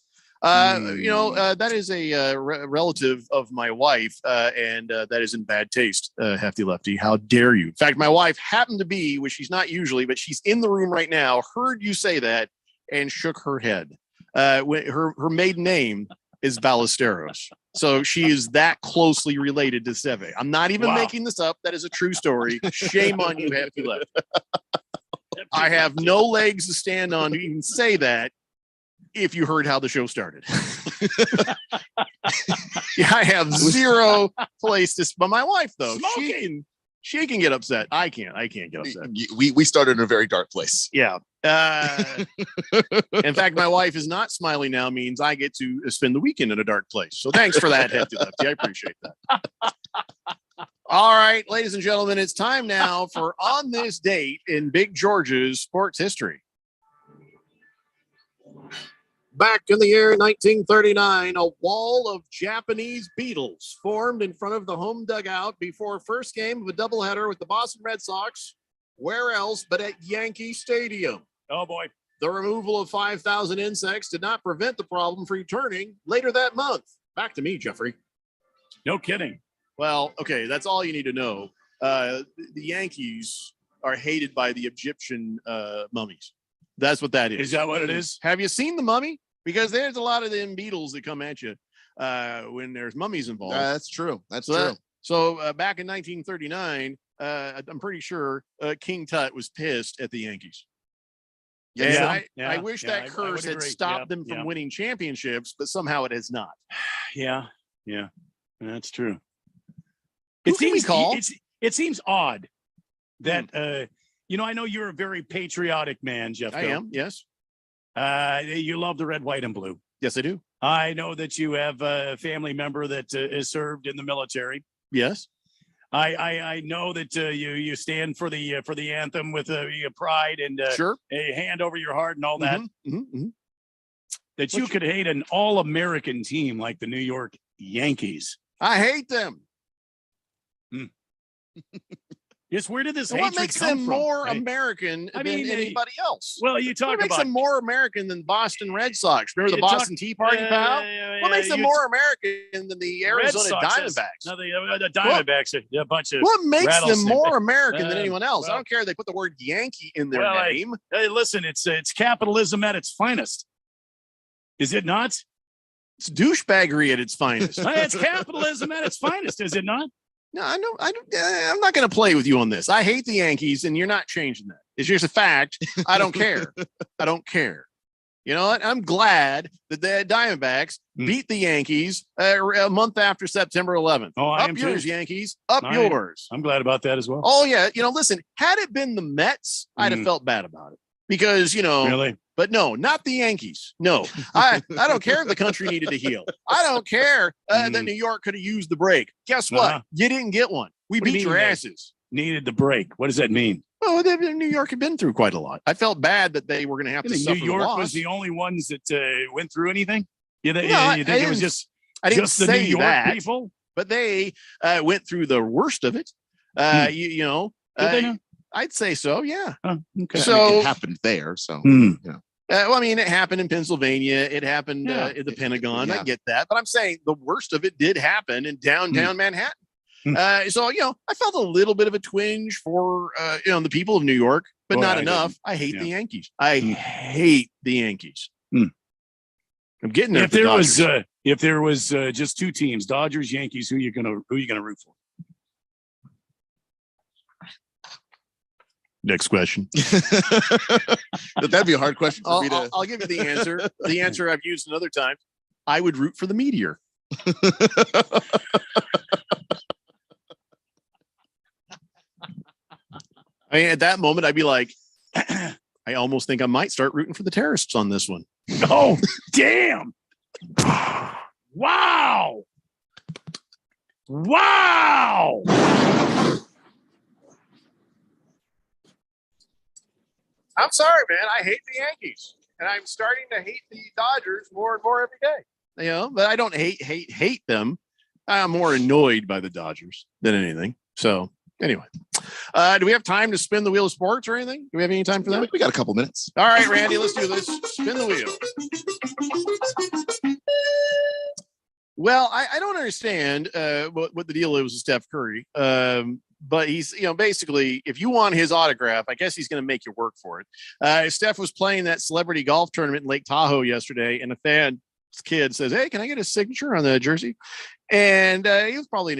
That is a relative of my wife, and that is in bad taste, Hefty Lefty. How dare you? In fact, my wife happened to be, which she's not usually, but she's in the room right now, heard you say that, and shook her head. Her maiden name is Ballesteros. So she is that closely related to Seve. I'm not even making this up. That is a true story. Shame on you, Hefty Lefty. I have no legs to stand on to even say that. If you heard how the show started. I have zero place to, but my wife though, she can get upset. I can't get upset. We started in a very dark place. Yeah. In fact, my wife is not smiling now means I get to spend the weekend in a dark place. So thanks for that, Hefty Lefty. I appreciate that. All right, ladies and gentlemen, it's time now for On This Date in Big George's sports history. Back in the year 1939, a wall of Japanese beetles formed in front of the home dugout before first game of a doubleheader with the Boston Red Sox. Where else but at Yankee Stadium? Oh, boy. The removal of 5,000 insects did not prevent the problem from returning later that month. Back to me, Jeffrey. No kidding. Well, okay, that's all you need to know. The Yankees are hated by the Egyptian mummies. That's what that is. Is that what it is? Have you seen The Mummy? Because there's a lot of them beetles that come at you when there's mummies involved. That's true. That's true. So back in 1939, I'm pretty sure King Tut was pissed at the Yankees. I wish that curse had stopped them from winning championships, but somehow it has not. Yeah, that's true. It seems odd that I know you're a very patriotic man, Jeff. I am. Yes. You love the red, white, and blue. Yes, I do. I know that you have a family member that is served in the military. Yes. I know that you stand for the anthem with pride and a hand over your heart and all that. That you could hate an all-American team like the New York Yankees. I hate them. Just where did this And what hatred makes come them from, more right? American I than mean, anybody else? Well, you talk What makes about them more American than Boston Red Sox? Remember the You talk- Boston Tea Party, pal? What makes them you- more American than the Red Arizona Sox has- Diamondbacks? No, the Diamondbacks are a bunch of. What makes them rattlesnake- more American than anyone else? I well- don't care. They put the word Yankee in their Well, name. Hey, listen, it's capitalism at its finest. Is it not? It's douchebaggery at its finest. It's capitalism at its finest, is it not? No, I know. I'm not going to play with you on this. I hate the Yankees, and you're not changing that. It's just a fact. I don't care. I don't care. You know what? I'm glad that the Diamondbacks beat the Yankees a month after September 11th. Oh, I up am yours, too. Yankees. Up I am. yours. I'm glad about that as well. Oh yeah. You know, listen. Had it been the Mets, I'd have felt bad about it because Really? But no, not the Yankees. No, I don't care if the country needed to heal. I don't care that New York could have used the break. Guess what? Uh-huh. You didn't get one. We What do you beat your mean they asses. Needed the break. What does that mean? Oh, New York had been through quite a lot. I felt bad that they were going to have You to think suffer New York the loss. was the only ones that went through anything? You think I it was didn't- just I didn't just the say New York that, people? but they went through the worst of it. You know, Did they not? I'd say so. Yeah. Oh, okay. So it happened there. So Hmm. you know. well, I mean, it happened in Pennsylvania. It happened Yeah. at the Pentagon. I Yeah. get that, but I'm saying the worst of it did happen in downtown Manhattan. Hmm. So you know, I felt a little bit of a twinge for the people of New York, but Boy, not I enough. didn't. I hate Yeah. the Yankees. I hate the Yankees. Hmm. I'm getting there. If there was just two teams, Dodgers, Yankees, who you gonna root for? Next question. That'd be a hard question for me to. I'll give you the answer. The answer I've used another time. I would root for the Meteor. I mean, at that moment, I'd be like, I almost think I might start rooting for the terrorists on this one. Oh, damn. Wow. Wow. I'm sorry, man. I hate the Yankees, and I'm starting to hate the Dodgers more and more every day. You know, but I don't hate them. I'm more annoyed by the Dodgers than anything. So anyway, do we have time to spin the wheel of sports or anything? Do we have any time for that? We got a couple minutes. All right, Randy, let's do this. Spin the wheel. Well, I don't understand what the deal is with Steph Curry. But he's, basically, if you want his autograph, I guess he's going to make you work for it. Steph was playing that celebrity golf tournament in Lake Tahoe yesterday, and a fan's kid says, "Hey, can I get a signature on the jersey?" And he was probably in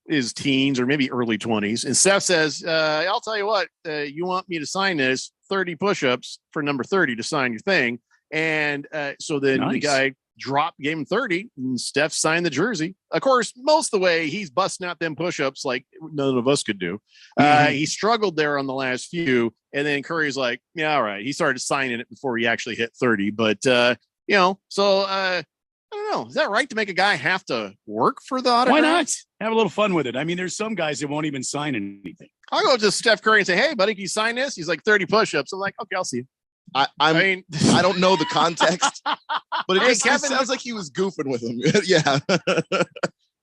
his teens or maybe early 20s. And Steph says, "I'll tell you what, you want me to sign this 30 push-ups for number 30 to sign your thing." And so then the guy gave him 30, and Steph signed the jersey. Of course, most of the way he's busting out them push-ups like none of us could do. He struggled there on the last few, and then Curry's like, "Yeah, all right." He started signing it before he actually hit 30. But so I don't know. Is that right to make a guy have to work for the autograph? Why not? Have a little fun with it. I mean, there's some guys that won't even sign anything. I'll go to Steph Curry and say, "Hey, buddy, can you sign this?" He's like, 30 push-ups. I'm like, "Okay, I'll see you." I don't know the context, but it sounds like he was goofing with him. Yeah.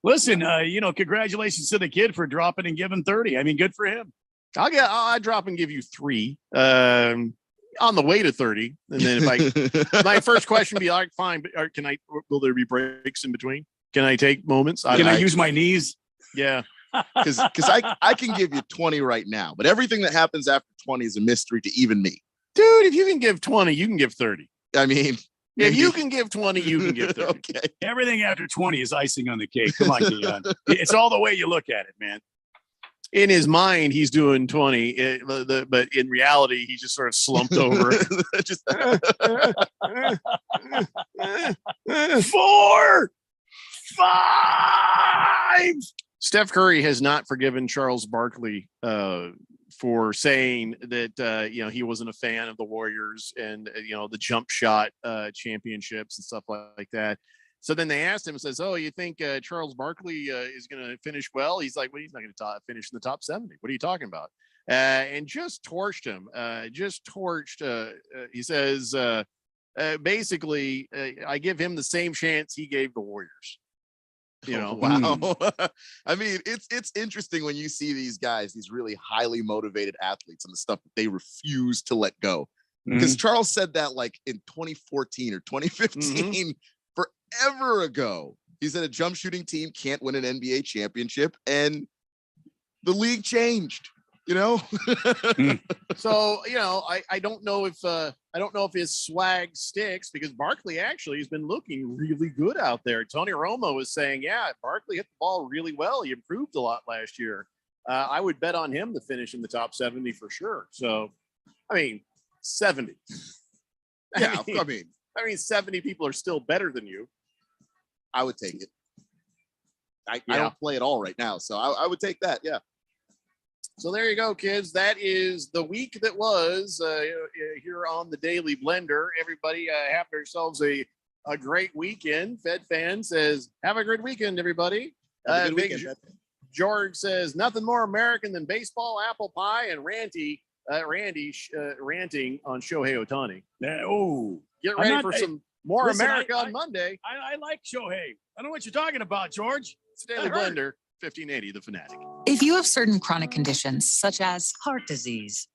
Listen, congratulations to the kid for dropping and giving 30. I mean, good for him. I'll drop and give you 3 on the way to 30. And then if my first question would be like, fine, but will there be breaks in between? Can I take moments? Can I use my knees? Yeah. Because I can give you 20 right now, but everything that happens after 20 is a mystery to even me. Dude, if you can give 20, you can give 30. I mean, if you can give 20, you can give 30. Okay. Everything after 20 is icing on the cake. Come on, Keon. It's all the way you look at it, man. In his mind, he's doing 20, but in reality, he's just sort of slumped over. 4, 5. Steph Curry has not forgiven Charles Barkley for saying that he wasn't a fan of the Warriors and the jump shot championships and stuff like that. So then they asked him and says, "Oh, you think Charles Barkley is going to finish well?" He's like, "Well, he's not going to finish in the top 70. What are you talking about?" And just torched him. He says, basically, I give him the same chance he gave the Warriors. You know, wow. I mean, it's interesting when you see these guys, these really highly motivated athletes, and the stuff that they refuse to let go. Because Charles said that like in 2014 or 2015, forever ago. He said a jump shooting team can't win an NBA championship, and the league changed. You know, so you know, I don't know if his swag sticks, because Barkley actually has been looking really good out there. Tony Romo was saying, yeah, Barkley hit the ball really well. He improved a lot last year. I would bet on him to finish in the top 70 for sure. So, I mean, 70. Yeah, I mean, 70 people are still better than you. I would take it. I don't play at all right now, so I would take that. Yeah. So there you go, kids. That is the week that was here on the Daily Blender. Everybody have yourselves a great weekend. Fed fan says, have a good weekend, everybody. Have a good weekend. George says, nothing more American than baseball, apple pie, and Randy ranting on Shohei Ohtani. Get ready for some more America on Monday. I like Shohei. I don't know what you're talking about, George. It's Daily Blender, 1580, The Fanatic. If you have certain chronic conditions, such as Heart disease.